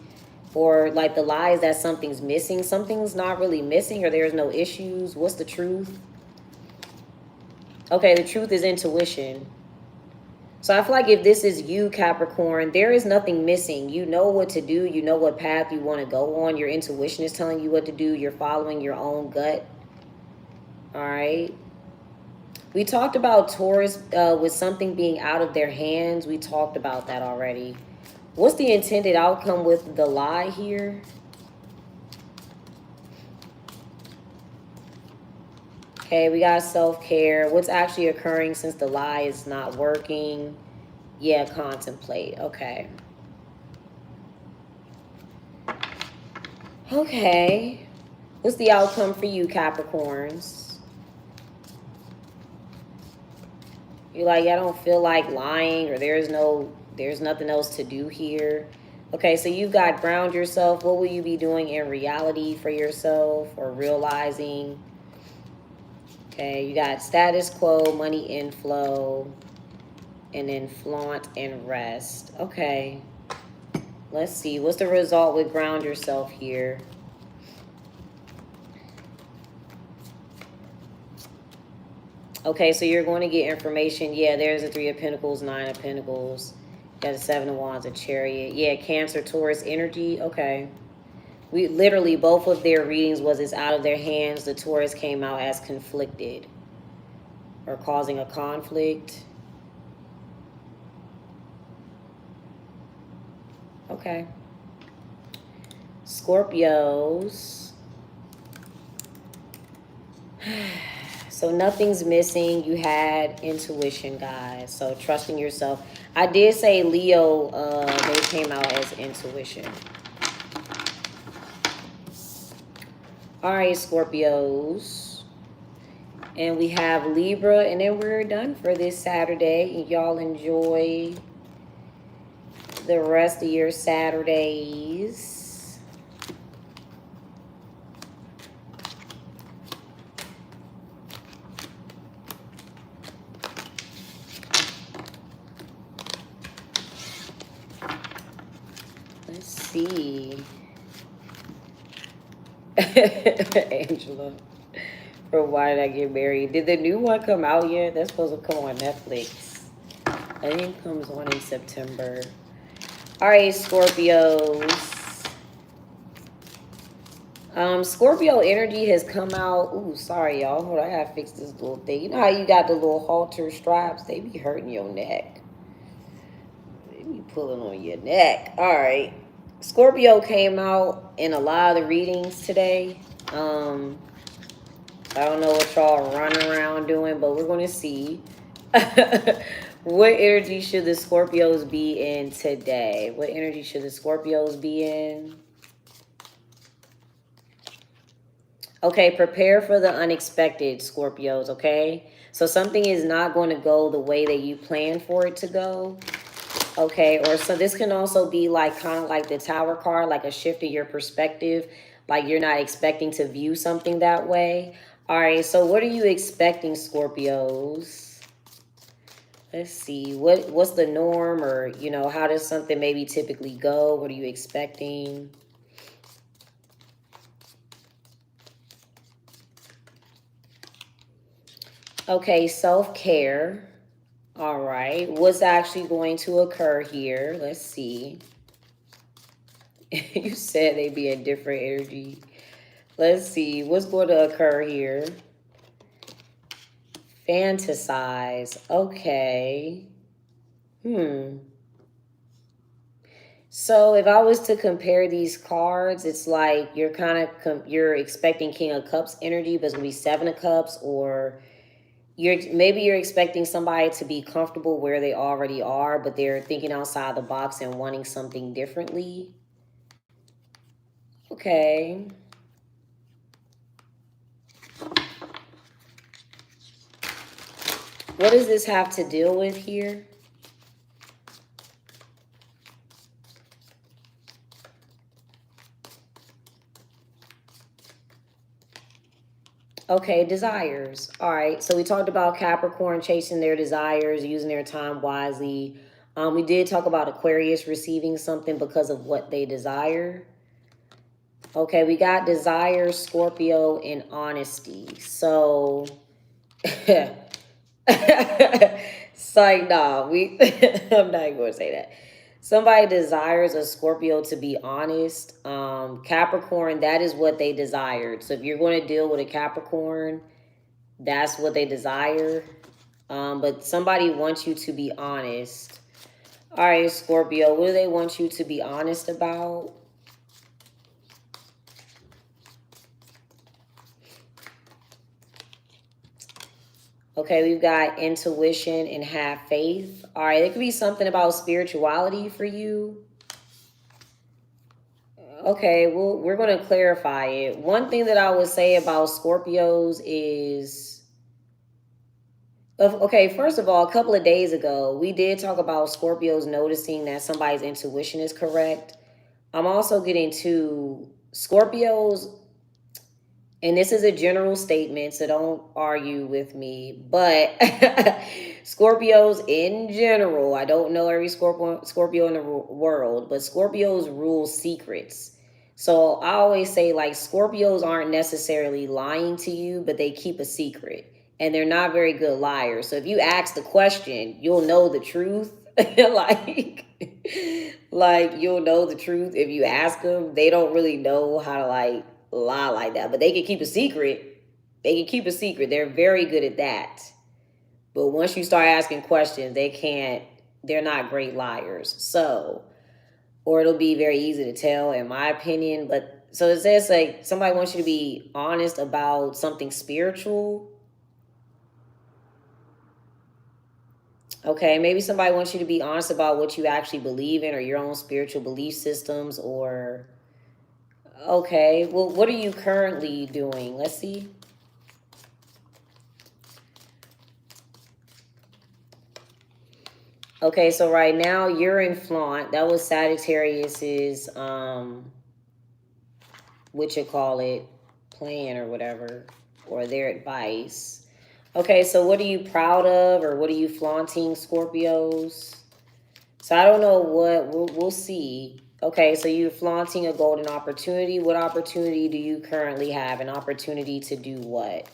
or like the lie is that something's missing. Something's not really missing, or there's no issues. What's the truth? Okay, the truth is intuition. So I feel like if this is you, Capricorn, there is nothing missing. You know what to do. You know what path you want to go on. Your intuition is telling you what to do. You're following your own gut. All right. We talked about Taurus with something being out of their hands. We talked about that already. What's the intended outcome with the lie here? Okay, we got self-care. What's actually occurring since the lie is not working? Yeah, contemplate. Okay. Okay. What's the outcome for you, Capricorns? You're like, I don't feel like lying, or there's nothing else to do here. Okay, so you've got ground yourself. What will you be doing in reality for yourself, or realizing? Okay, you got status quo, money inflow, and then flaunt and rest. Okay, let's see. What's the result with ground yourself here? Okay, so you're going to get information. Yeah, there's a Three of Pentacles, Nine of Pentacles. Got a Seven of Wands, a Chariot. Yeah, Cancer, Taurus energy. Okay. We literally, both of their readings was it's out of their hands. The Taurus came out as conflicted or causing a conflict. Okay. Scorpios. So nothing's missing. You had intuition, guys. So trusting yourself. I did say Leo, they came out as intuition. All right, Scorpios. And we have Libra, and then we're done for this Saturday. Y'all enjoy the rest of your Saturdays. Let's see. Angela, for Why Did I Get Married? Did the new one come out yet? That's supposed to come on Netflix. I think it comes on in September. All right, Scorpios. Scorpio energy has come out. Ooh, sorry, y'all. Hold on, I gotta fix this little thing. You know how you got the little halter straps? They be hurting your neck. They be pulling on your neck. All right. Scorpio came out in a lot of the readings today. I don't know what y'all are running around doing, but we're going to see. What energy should the Scorpios be in today? What energy should the Scorpios be in? Okay, prepare for the unexpected, Scorpios, okay? So something is not going to go the way that you plan for it to go. Okay, or so this can also be like kind of like the Tower card, like a shift in your perspective, like you're not expecting to view something that way. All right, so what are you expecting, Scorpios? Let's see, what's the norm, or you know, how does something maybe typically go? What are you expecting? Okay, self-care. All right, what's actually going to occur here? Let's see. You said they'd be in different energy. Let's see what's going to occur here. Fantasize. Okay. So if I was to compare these cards, it's like you're kind of you're expecting King of Cups energy, but it's gonna be Seven of Cups, or maybe you're expecting somebody to be comfortable where they already are, but they're thinking outside the box and wanting something differently. Okay. What does this have to deal with here? Okay, desires. All right, so we talked about Capricorn chasing their desires, using their time wisely. We did talk about Aquarius receiving something because of what they desire. Okay, we got desire, Scorpio, and honesty. So, it's like, nah, I'm not even going to say that. Somebody desires a Scorpio to be honest. Capricorn, that is what they desired. So if you're going to deal with a Capricorn, that's what they desire. But somebody wants you to be honest. All right, Scorpio, what do they want you to be honest about? Okay, we've got intuition and have faith. All right, it could be something about spirituality for you. Okay, well, we're going to clarify it. One thing that I would say about Scorpios is, okay, first of all, a couple of days ago, we did talk about Scorpios noticing that somebody's intuition is correct. I'm also getting to Scorpios, and this is a general statement, so don't argue with me, but Scorpios in general, I don't know every Scorpio in the world, but Scorpios rule secrets. So I always say, like, Scorpios aren't necessarily lying to you, but they keep a secret. And they're not very good liars. So if you ask the question, you'll know the truth. like, like you'll know the truth if you ask them. They don't really know how to like lie like that, but they can keep a secret. They can keep a secret. They're very good at that. But once you start asking questions, they're not great liars. So, or it'll be very easy to tell, in my opinion. But so it says like somebody wants you to be honest about something spiritual. Okay, maybe somebody wants you to be honest about what you actually believe in, or your own spiritual belief systems, or okay, well, what are you currently doing? Let's see. Okay, so right now you're in flaunt. That was Sagittarius's what you call it, plan or whatever, or their advice. Okay, so what are you proud of, or what are you flaunting, Scorpios? So I don't know what, we'll see. Okay, so you're flaunting a golden opportunity. What opportunity do you currently have? An opportunity to do what?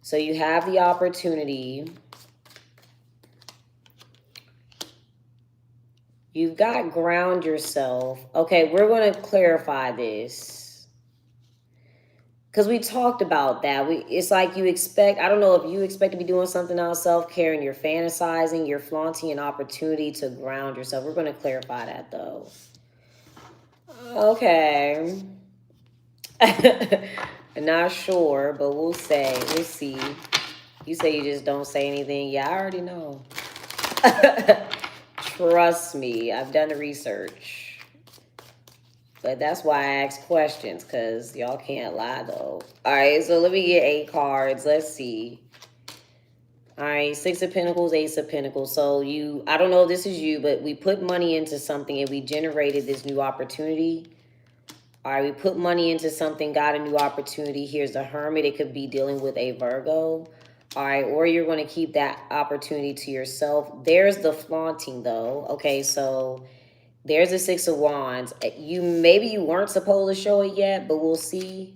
So you have the opportunity. You've got ground yourself. Okay, we're going to clarify this. because we talked about that. It's like you expect, I don't know if you expect to be doing something on self-care and you're fantasizing, you're flaunting an opportunity to ground yourself. We're going to clarify that though. Okay. Not sure, but we'll see. You say you just don't say anything. Yeah, I already know. Trust me, I've done the research. But that's why I ask questions, because y'all can't lie though. All right, so let me get 8 cards. Let's see. All right, 6 of Pentacles, Ace of Pentacles. So I don't know if this is you, but we put money into something and we generated this new opportunity. All right, we put money into something, got a new opportunity. Here's the Hermit. It could be dealing with a Virgo. All right, or you're going to keep that opportunity to yourself. There's the flaunting though. Okay, so there's the 6 of Wands. Maybe you weren't supposed to show it yet, but we'll see.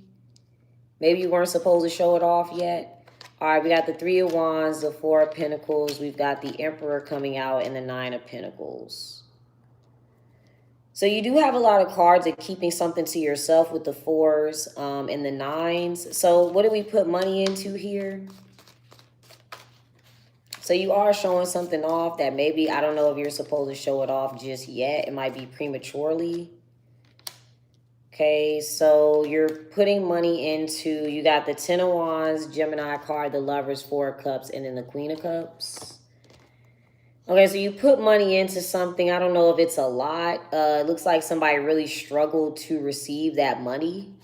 Maybe you weren't supposed to show it off yet. All right, we got the 3 of Wands, the 4 of Pentacles. We've got the Emperor coming out and the 9 of Pentacles. So you do have a lot of cards of keeping something to yourself with the 4s and the 9s. So what do we put money into here? So you are showing something off that maybe, I don't know if you're supposed to show it off just yet. It might be prematurely. Okay, so you're putting money into, you got the 10 of Wands, Gemini card, the Lovers, 4 of Cups, and then the Queen of Cups. Okay, so you put money into something. I don't know if it's a lot. It looks like somebody really struggled to receive that money.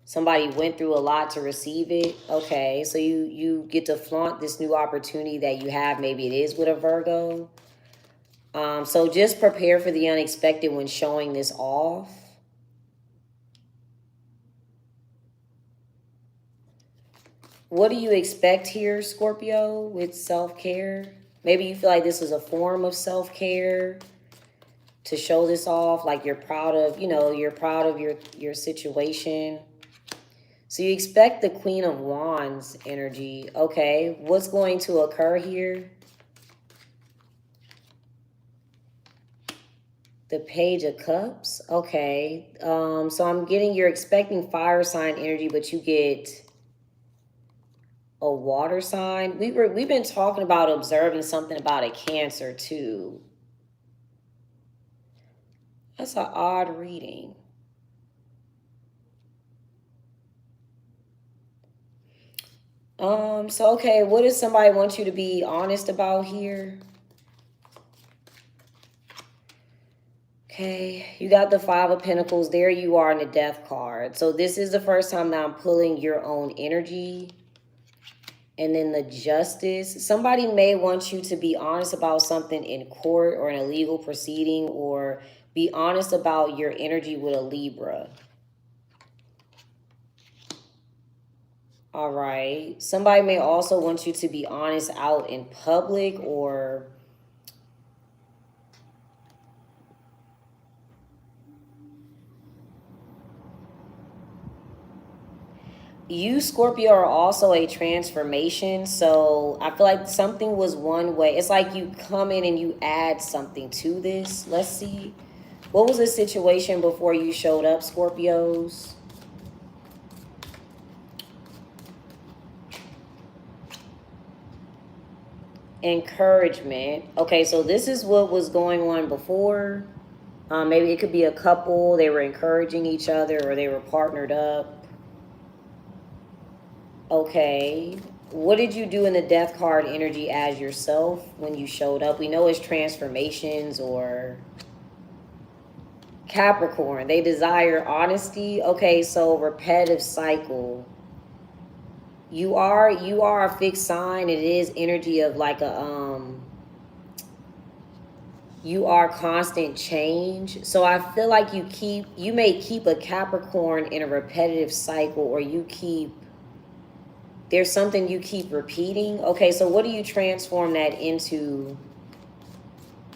Somebody went through a lot to receive it. Okay, so you get to flaunt this new opportunity that you have. Maybe it is with a Virgo. So just prepare for the unexpected when showing this off. What do you expect here, Scorpio, with self-care? Maybe you feel like this is a form of self-care to show this off, like you're proud of, you're proud of your situation. So you expect the Queen of Wands energy. Okay, what's going to occur here? The Page of Cups. Okay, so I'm getting, you're expecting fire sign energy, but you get a water sign. We've been talking about observing something about a Cancer too. That's an odd reading. So okay, what does somebody want you to be honest about here? Okay, you got the 5 of Pentacles. There you are in the Death card. So this is the first time that I'm pulling your own energy. And then the Justice. Somebody may want you to be honest about something in court or in a legal proceeding, or be honest about your energy with a Libra. All right. Somebody may also want you to be honest out in public, or you, Scorpio, are also a transformation. So I feel like something was one way. It's like you come in and you add something to this. Let's see. What was the situation before you showed up, Scorpios? Encouragement. Okay, so this is what was going on before. Maybe it could be a couple. They were encouraging each other, or they were partnered up. Okay. What did you do in the Death card energy as yourself when you showed up? We know it's transformations, or Capricorn. They desire honesty. Okay, so repetitive cycle. You are a fixed sign. It is energy of like a you are constant change. So I feel like you may keep a Capricorn in a repetitive cycle, or there's something you keep repeating. Okay, so what do you transform that into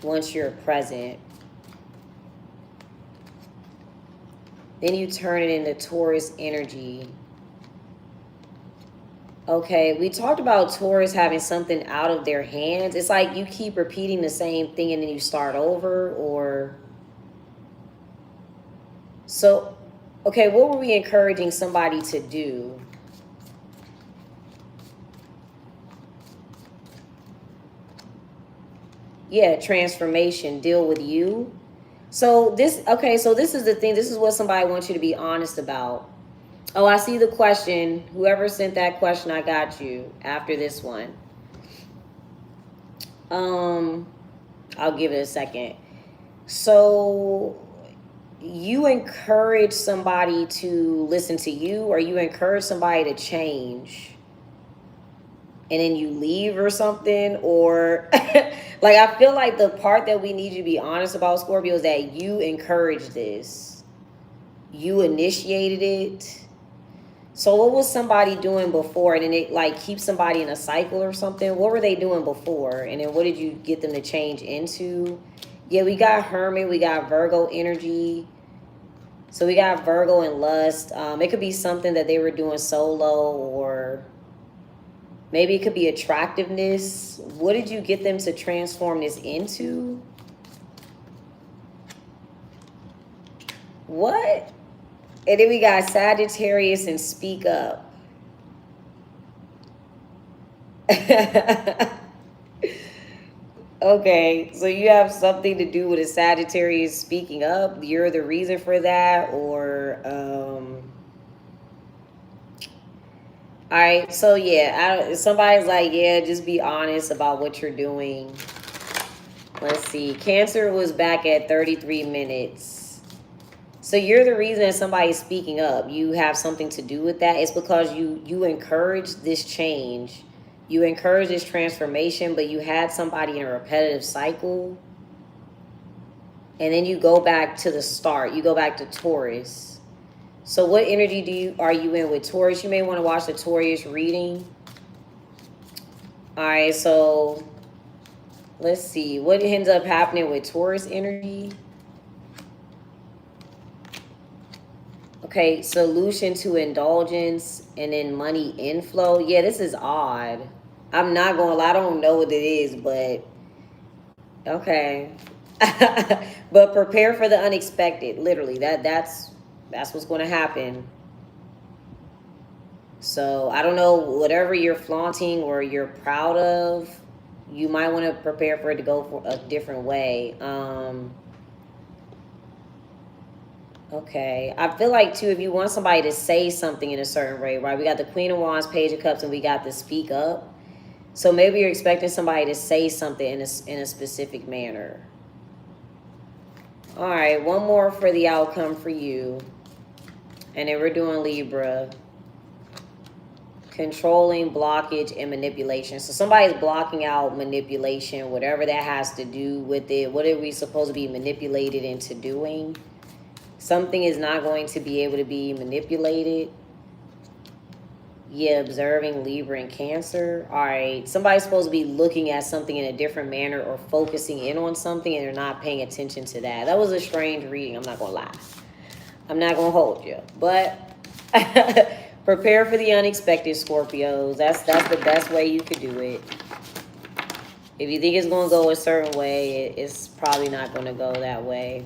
once you're present? Then you turn it into Taurus energy. Okay, we talked about Taurus having something out of their hands. It's like you keep repeating the same thing and then you start over, or... So Okay, what were we encouraging somebody to do? Yeah, transformation, deal with you. So this, okay, so this is the thing. This is what somebody wants you to be honest about. Oh, I see the question. Whoever sent that question, I got you after this one. I'll give it a second. So you encourage somebody to listen to you, or you encourage somebody to change and then you leave or something, or like, I feel like the part that we need you to be honest about, Scorpio, is that you encouraged this. You initiated it. So what was somebody doing before, and then it like keeps somebody in a cycle or something? What were they doing before, and then what did you get them to change into? Yeah, we got Hermit, we got Virgo energy. So we got Virgo and lust. It could be something that they were doing solo, or maybe it could be attractiveness. What did you get them to transform this into? What? And then we got Sagittarius and speak up. Okay, so you have something to do with a Sagittarius speaking up. You're the reason for that, or all right. So yeah, somebody's like, yeah, just be honest about what you're doing. Let's see. Cancer was back at 33 minutes. So you're the reason that somebody's speaking up. You have something to do with that. It's because you encourage this change. You encourage this transformation, but you had somebody in a repetitive cycle. And then you go back to the start. You go back to Taurus. So what energy are you in with Taurus? You may want to watch the Taurus reading. All right, so let's see. What ends up happening with Taurus energy? Okay, solution to indulgence and then money inflow. Yeah, this is odd. I'm not going to lie. I don't know what it is, but okay. But prepare for the unexpected. Literally, that's what's going to happen. So I don't know, whatever you're flaunting or you're proud of, you might want to prepare for it to go for a different way. Okay, I feel like too, if you want somebody to say something in a certain way, right? We got the Queen of Wands, Page of Cups, and we got the Speak Up. So maybe you're expecting somebody to say something in a specific manner. All right, one more for the outcome for you. And then we're doing Libra. Controlling, blockage, and manipulation. So somebody's blocking out manipulation, whatever that has to do with it. What are we supposed to be manipulated into doing? Something is not going to be able to be manipulated. Yeah, observing Libra and Cancer. All right, somebody's supposed to be looking at something in a different manner or focusing in on something, and they're not paying attention to that. That was a strange reading, I'm not going to lie. I'm not going to hold you. But prepare for the unexpected, Scorpios. That's the best way you could do it. If you think it's going to go a certain way, it's probably not going to go that way.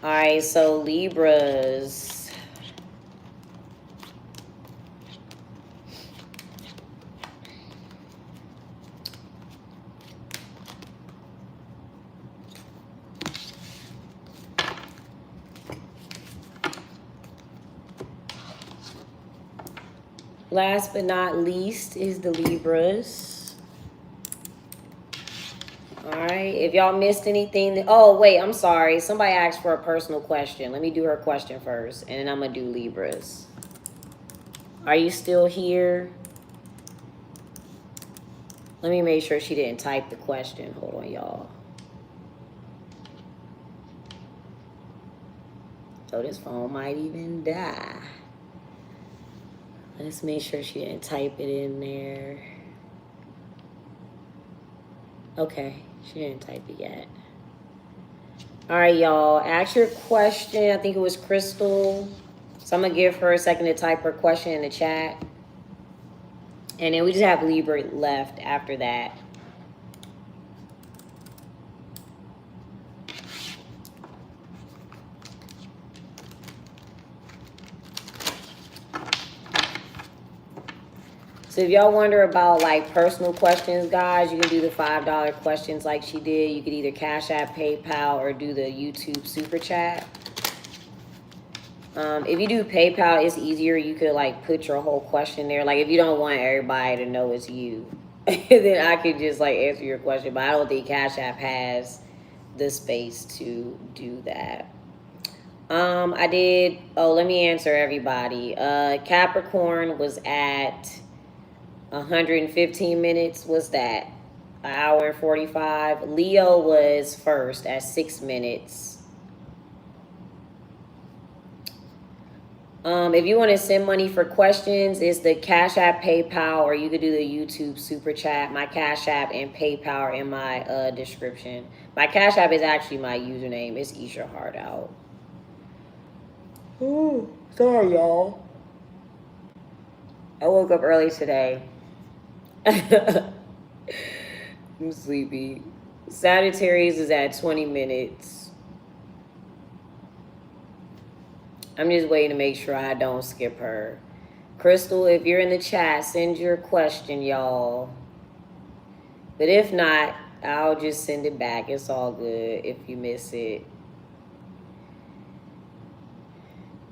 All right, so Libras. Last but not least is the Libras. All right, if y'all missed anything, oh wait, I'm sorry. Somebody asked for a personal question. Let me do her question first, and then I'm gonna do Libras. Are you still here? Let me make sure she didn't type the question. Hold on, y'all. So this phone might even die. Let's make sure she didn't type it in there. Okay, she didn't type it yet. All right, y'all. Ask your question. I think it was Crystal. So I'm going to give her a second to type her question in the chat. And then we just have Libra left after that. So if y'all wonder about like personal questions, guys, you can do the $5 questions like she did. You could either Cash App, PayPal, or do the YouTube Super Chat. If you do PayPal, it's easier. You could like put your whole question there. Like if you don't want everybody to know it's you, then I could just like answer your question. But I don't think Cash App has the space to do that. I did, oh, let me answer everybody. Capricorn was at 115 minutes. What's that? An hour and 45. Leo was first at 6 minutes. If you want to send money for questions, it's the Cash App, PayPal, or you could do the YouTube Super Chat. My Cash App and PayPal are in my description. My Cash App is actually my username. It's EeshUrHeartOut. Ooh, sorry, y'all. I woke up early today. I'm sleepy. Sagittarius is at 20 minutes. I'm just waiting to make sure I don't skip her. Crystal, if you're in the chat, send your question, y'all. But if not, I'll just send it back. It's all good if you miss it.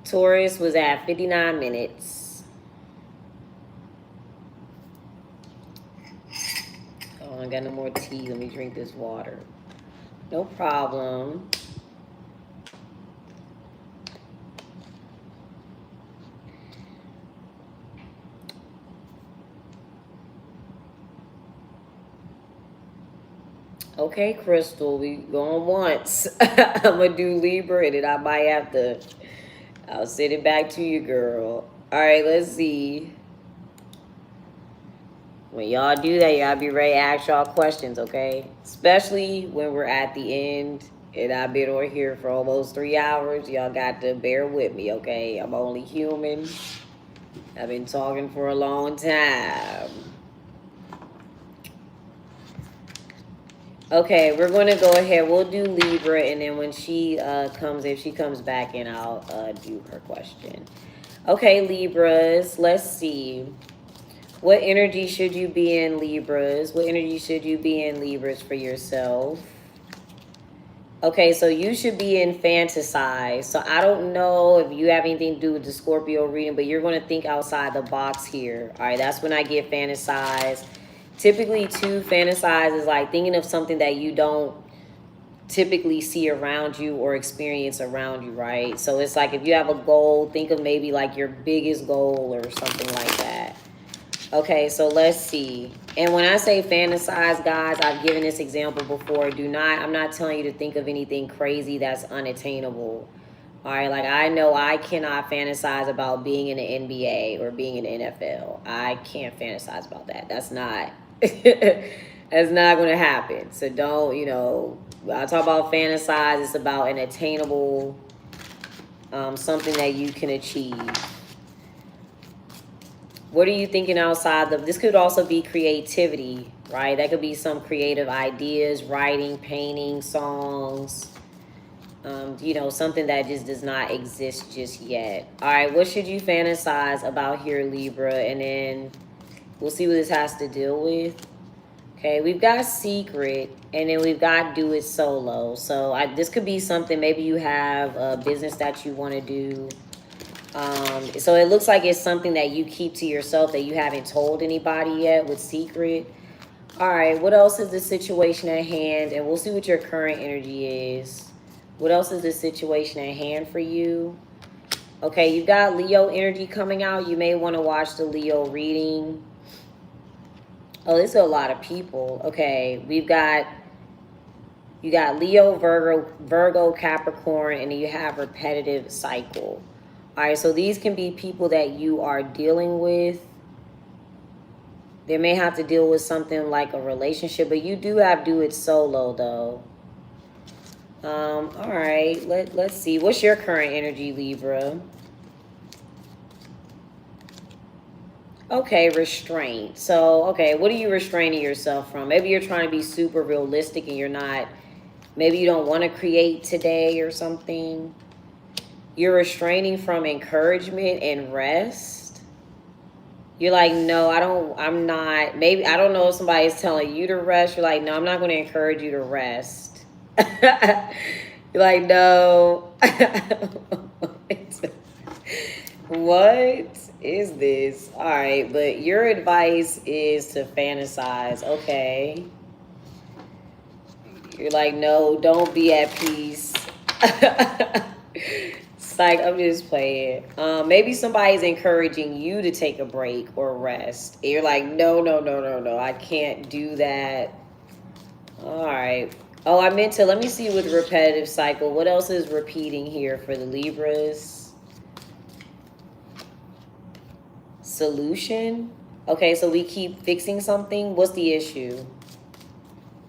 Taurus was at 59 minutes. Oh, I got no more tea. Let me drink this water. No problem. Okay, Crystal, we going once. I'm going to do Libra, and then I might have to, I'll send it back to you, girl. All right, let's see. When y'all do that, y'all be ready to ask y'all questions, okay? Especially when we're at the end, and I've been on here for almost 3 hours. Y'all got to bear with me, okay? I'm only human. I've been talking for a long time. Okay, we're going to go ahead. We'll do Libra, and then when she comes, if she comes back in, I'll do her question. Okay, Libras, let's see. What energy should you be in, Libras? What energy should you be in, Libras, for yourself? Okay, so you should be in fantasize. So I don't know if you have anything to do with the Scorpio reading, but you're going to think outside the box here. All right, that's when I get fantasize. Typically, too, fantasize is like thinking of something that you don't typically see around you or experience around you, right? So it's like if you have a goal, think of maybe like your biggest goal or something like that. Okay, so let's see. And when I say fantasize, guys, I've given this example before. I'm not telling you to think of anything crazy that's unattainable. All right, like I know I cannot fantasize about being in the NBA or being in the NFL. I can't fantasize about that. That's not, that's not going to happen. So don't, when I talk about fantasize, it's about an attainable, something that you can achieve. What are you thinking outside this could also be creativity, right? That could be some creative ideas, writing, painting, songs, something that just does not exist just yet. All right, what should you fantasize about here, Libra? And then we'll see what this has to deal with. Okay, we've got secret, and then we've got do it solo. So this could be something, maybe you have a business that you want to do. So it looks like it's something that you keep to yourself that you haven't told anybody yet with secret. All right, what else is the situation at hand? And we'll see what your current energy is. What else is the situation at hand for you? Okay, you've got Leo energy coming out. You may want to watch the Leo reading. Oh, this is a lot of people. Okay, you got Leo, Virgo, Capricorn, and then you have repetitive cycle. All right, so these can be people that you are dealing with. They may have to deal with something like a relationship, but you do have do it solo, though. All right, let's see. What's your current energy, Libra? Okay, restraint. So, okay, what are you restraining yourself from? Maybe you're trying to be super realistic and you're not. Maybe you don't want to create today or something. You're restraining from encouragement and rest. You're like, no, I'm not. Maybe, I don't know if somebody's telling you to rest. You're like, no, I'm not going to encourage you to rest. You're like, no. What is this? All right, but your advice is to fantasize. Okay. You're like, no, don't be at peace. It's like, I'm just playing. Maybe somebody's encouraging you to take a break or rest. And you're like, no, no, no, no, no. I can't do that. All right. Oh, I meant to, let me see with repetitive cycle. What else is repeating here for the Libras? Solution. Okay, so we keep fixing something. What's the issue?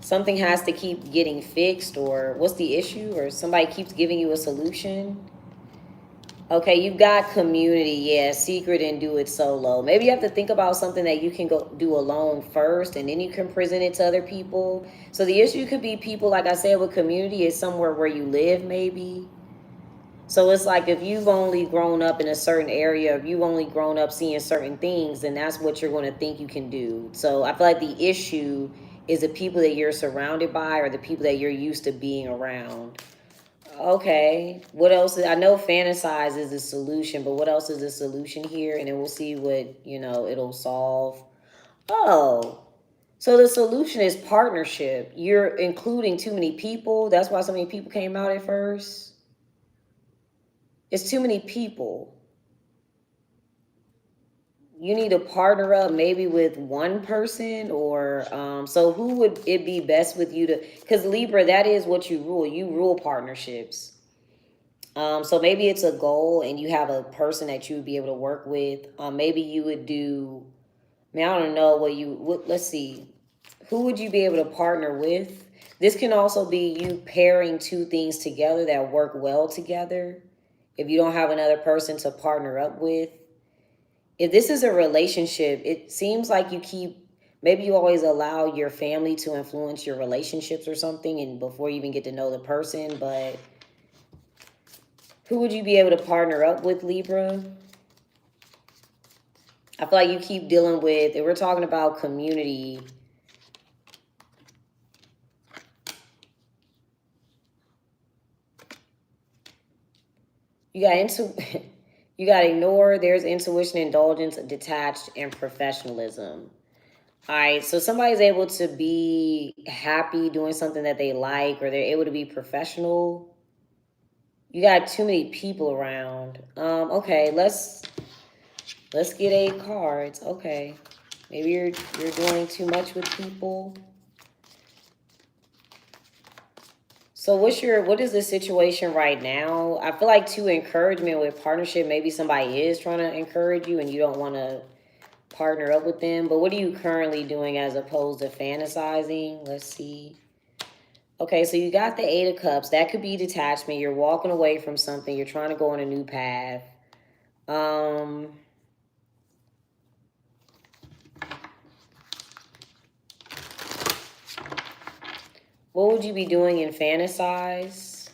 Something has to keep getting fixed, or what's the issue? Or somebody keeps giving you a solution. Okay, you've got community. Yeah, secret and do it solo. Maybe you have to think about something that you can go do alone first, and then you can present it to other people. So the issue could be people, like I said, with community is somewhere where you live, maybe. So it's like if you've only grown up in a certain area, if you've only grown up seeing certain things, then that's what you're going to think you can do. So I feel like the issue is the people that you're surrounded by or the people that you're used to being around. Okay. What else? I know fantasize is the solution, but what else is the solution here? And then we'll see what, it'll solve. Oh, so the solution is partnership. You're including too many people. That's why so many people came out at first. It's too many people. You need to partner up maybe with one person, or so who would it be best with you to, because Libra, that is what you rule partnerships. So maybe it's a goal and you have a person that you would be able to work with. Maybe you would do, I mean, I don't know let's see, who would you be able to partner with? This can also be you pairing two things together that work well together if you don't have another person to partner up with. If this is a relationship, it seems like maybe you always allow your family to influence your relationships or something, and before you even get to know the person. But who would you be able to partner up with, Libra? I feel like you keep dealing with, if we're talking about community, you got ignore, there's intuition, indulgence, detached, and professionalism. All right, so somebody's able to be happy doing something that they like, or they're able to be professional. You got too many people around. Okay, let's get 8 cards. Okay, maybe you're doing too much with people. So what is the situation right now? I feel like to encouragement with partnership, maybe somebody is trying to encourage you and you don't want to partner up with them. But what are you currently doing as opposed to fantasizing? Let's see. Okay, so you got the 8 of Cups. That could be detachment. You're walking away from something. You're trying to go on a new path. What would you be doing in fantasize?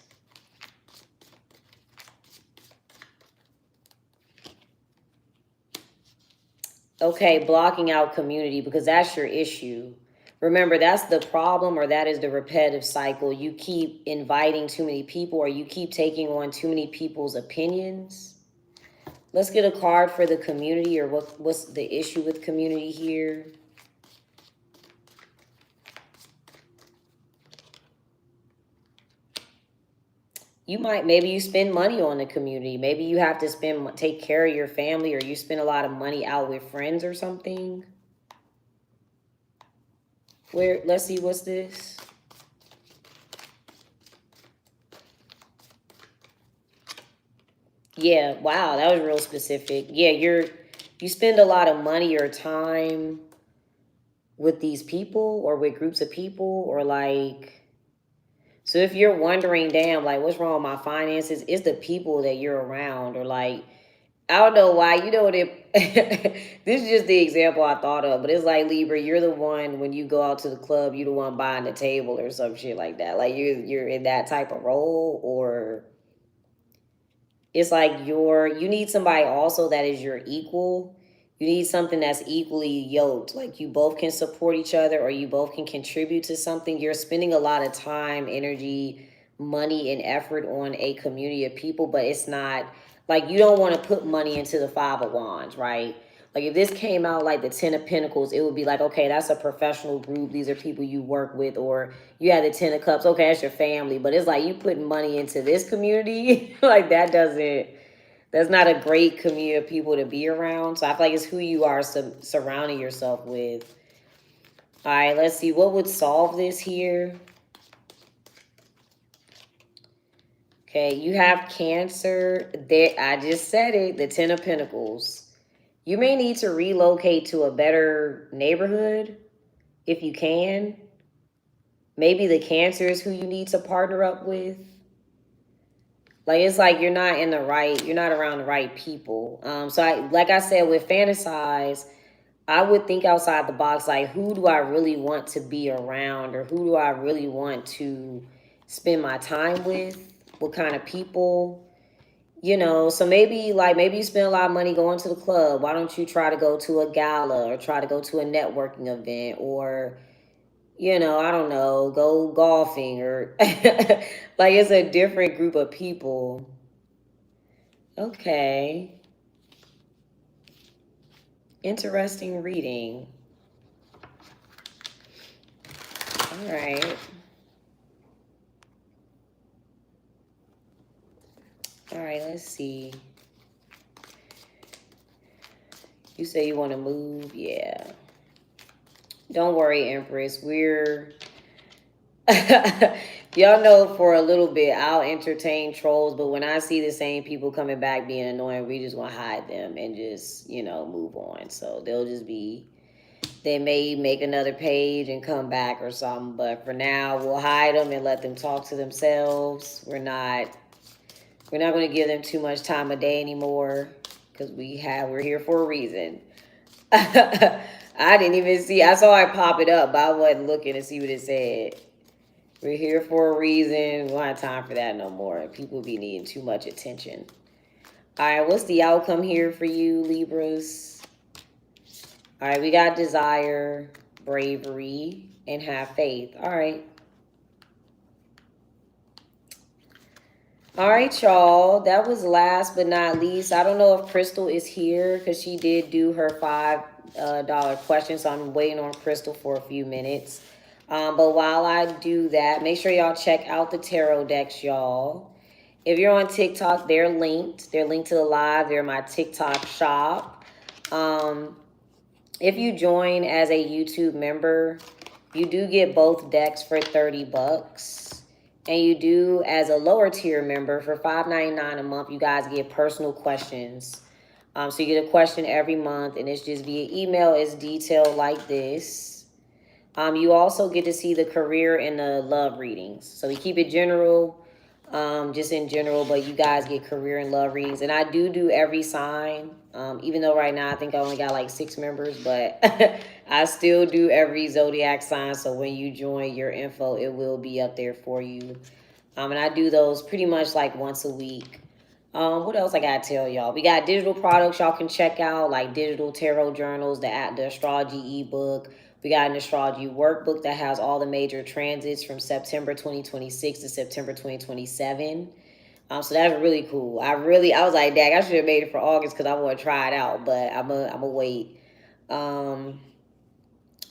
Okay, blocking out community, because that's your issue. Remember, that's the problem, or that is the repetitive cycle. You keep inviting too many people, or you keep taking on too many people's opinions. Let's get a card for the community, or what's the issue with community here? Maybe you spend money on the community. Maybe you have to take care of your family, or you spend a lot of money out with friends or something. Let's see, what's this? Yeah, wow, that was real specific. Yeah, you spend a lot of money or time with these people or with groups of people, or like, so if you're wondering, damn, like what's wrong with my finances, it's the people that you're around, or like, I don't know why, this is just the example I thought of, but it's like, Libra, you're the one, when you go out to the club, you're the one buying the table or some shit like that. Like you're in that type of role, or it's like you need somebody also that is your equal. You need something that's equally yoked. Like you both can support each other or you both can contribute to something. You're spending a lot of time, energy, money, and effort on a community of people, but it's not like you don't want to put money into the Five of Wands, right? Like if this came out like the Ten of Pentacles, it would be like, okay, that's a professional group. These are people you work with. Or you have the Ten of Cups. Okay, that's your family. But it's like you putting money into this community. Like that's not a great community of people to be around. So I feel like it's who you are surrounding yourself with. All right, let's see. What would solve this here? Okay, you have Cancer. There, I just said it. The Ten of Pentacles. You may need to relocate to a better neighborhood if you can. Maybe the Cancer is who you need to partner up with. Like, it's like you're not around the right people. Like I said, with fantasize, I would think outside the box, like, who do I really want to be around? Or who do I really want to spend my time with? What kind of people? You know, so maybe you spend a lot of money going to the club. Why don't you try to go to a gala or try to go to a networking event or, you know, I don't know, go golfing or like it's a different group of people. Okay. Interesting reading. All right. All right, let's see. You say you want to move? Yeah. Don't worry, Empress. We're... Y'all know for a little bit, I'll entertain trolls, but when I see the same people coming back being annoying, we just want to hide them and just, you know, move on. So they'll just be... They may make another page and come back or something, but for now, we'll hide them and let them talk to themselves. We're not going to give them too much time of day anymore because we're here for a reason. I didn't even see. I saw it pop it up, but I wasn't looking to see what it said. We're here for a reason. We don't have time for that no more. People be needing too much attention. All right, what's the outcome here for you, Libras? All right, we got desire, bravery, and have faith. All right. All right, y'all. That was last but not least. I don't know if Crystal is here because she did do her $5 question, so I'm waiting on Crystal for a few minutes. But while I do that, make sure y'all check out the tarot decks, y'all. If you're on TikTok, they're linked. They're linked to the live. They're my TikTok shop. If you join as a YouTube member, you do get both decks for $30. And you do, as a lower tier member, for $5.99 a month, you guys get personal questions. So you get a question every month, and it's just via email. It's detailed like this. You also get to see the career and the love readings. So we keep it general, just in general, but you guys get career and love readings. And I do every sign, even though right now I think I only got like 6 members, but I still do every zodiac sign. So when you join, your info, it will be up there for you. And I do those pretty much like once a week. What else I gotta tell y'all? We got digital products y'all can check out, like digital tarot journals, the astrology ebook. We got an astrology workbook that has all the major transits from September 2026 to September 2027. So that's really cool. I was like, dang, I should have made it for August because I want to try it out, but I'm a wait.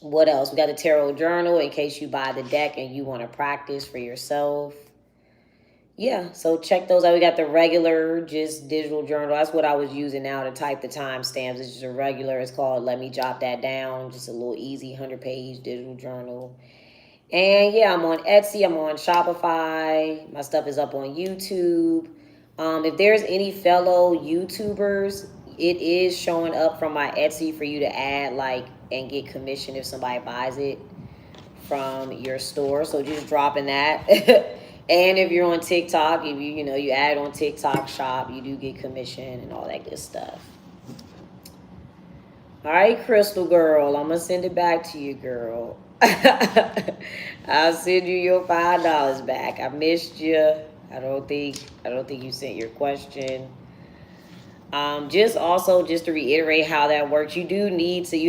What else? We got a tarot journal in case you buy the deck and you want to practice for yourself. Yeah, so check those out. We got the regular, just digital journal. That's what I was using now to type the timestamps. It's just a regular. It's called Let Me Jot That Down. Just a little easy 100-page digital journal. And yeah, I'm on Etsy. I'm on Shopify. My stuff is up on YouTube. If there's any fellow YouTubers, it is showing up from my Etsy for you to add, like, and get commission if somebody buys it from your store. So just dropping that. And if you're on TikTok, if you add on TikTok shop, you do get commission and all that good stuff. All right, Crystal girl, I'm gonna send it back to you, girl. I'll send you your $5 back. I missed you. I don't think you sent your question. Just also, just to reiterate how that works, you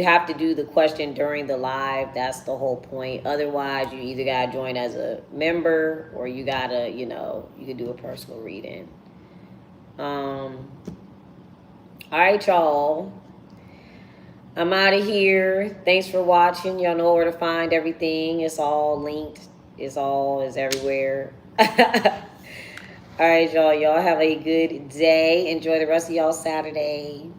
have to do the question during the live. That's the whole point. Otherwise, you either gotta join as a member, or you gotta, you can do a personal reading. All right, y'all. I'm out of here. Thanks for watching. Y'all know where to find everything. It's all linked. It's everywhere. All right, y'all. Y'all have a good day. Enjoy the rest of y'all Saturday.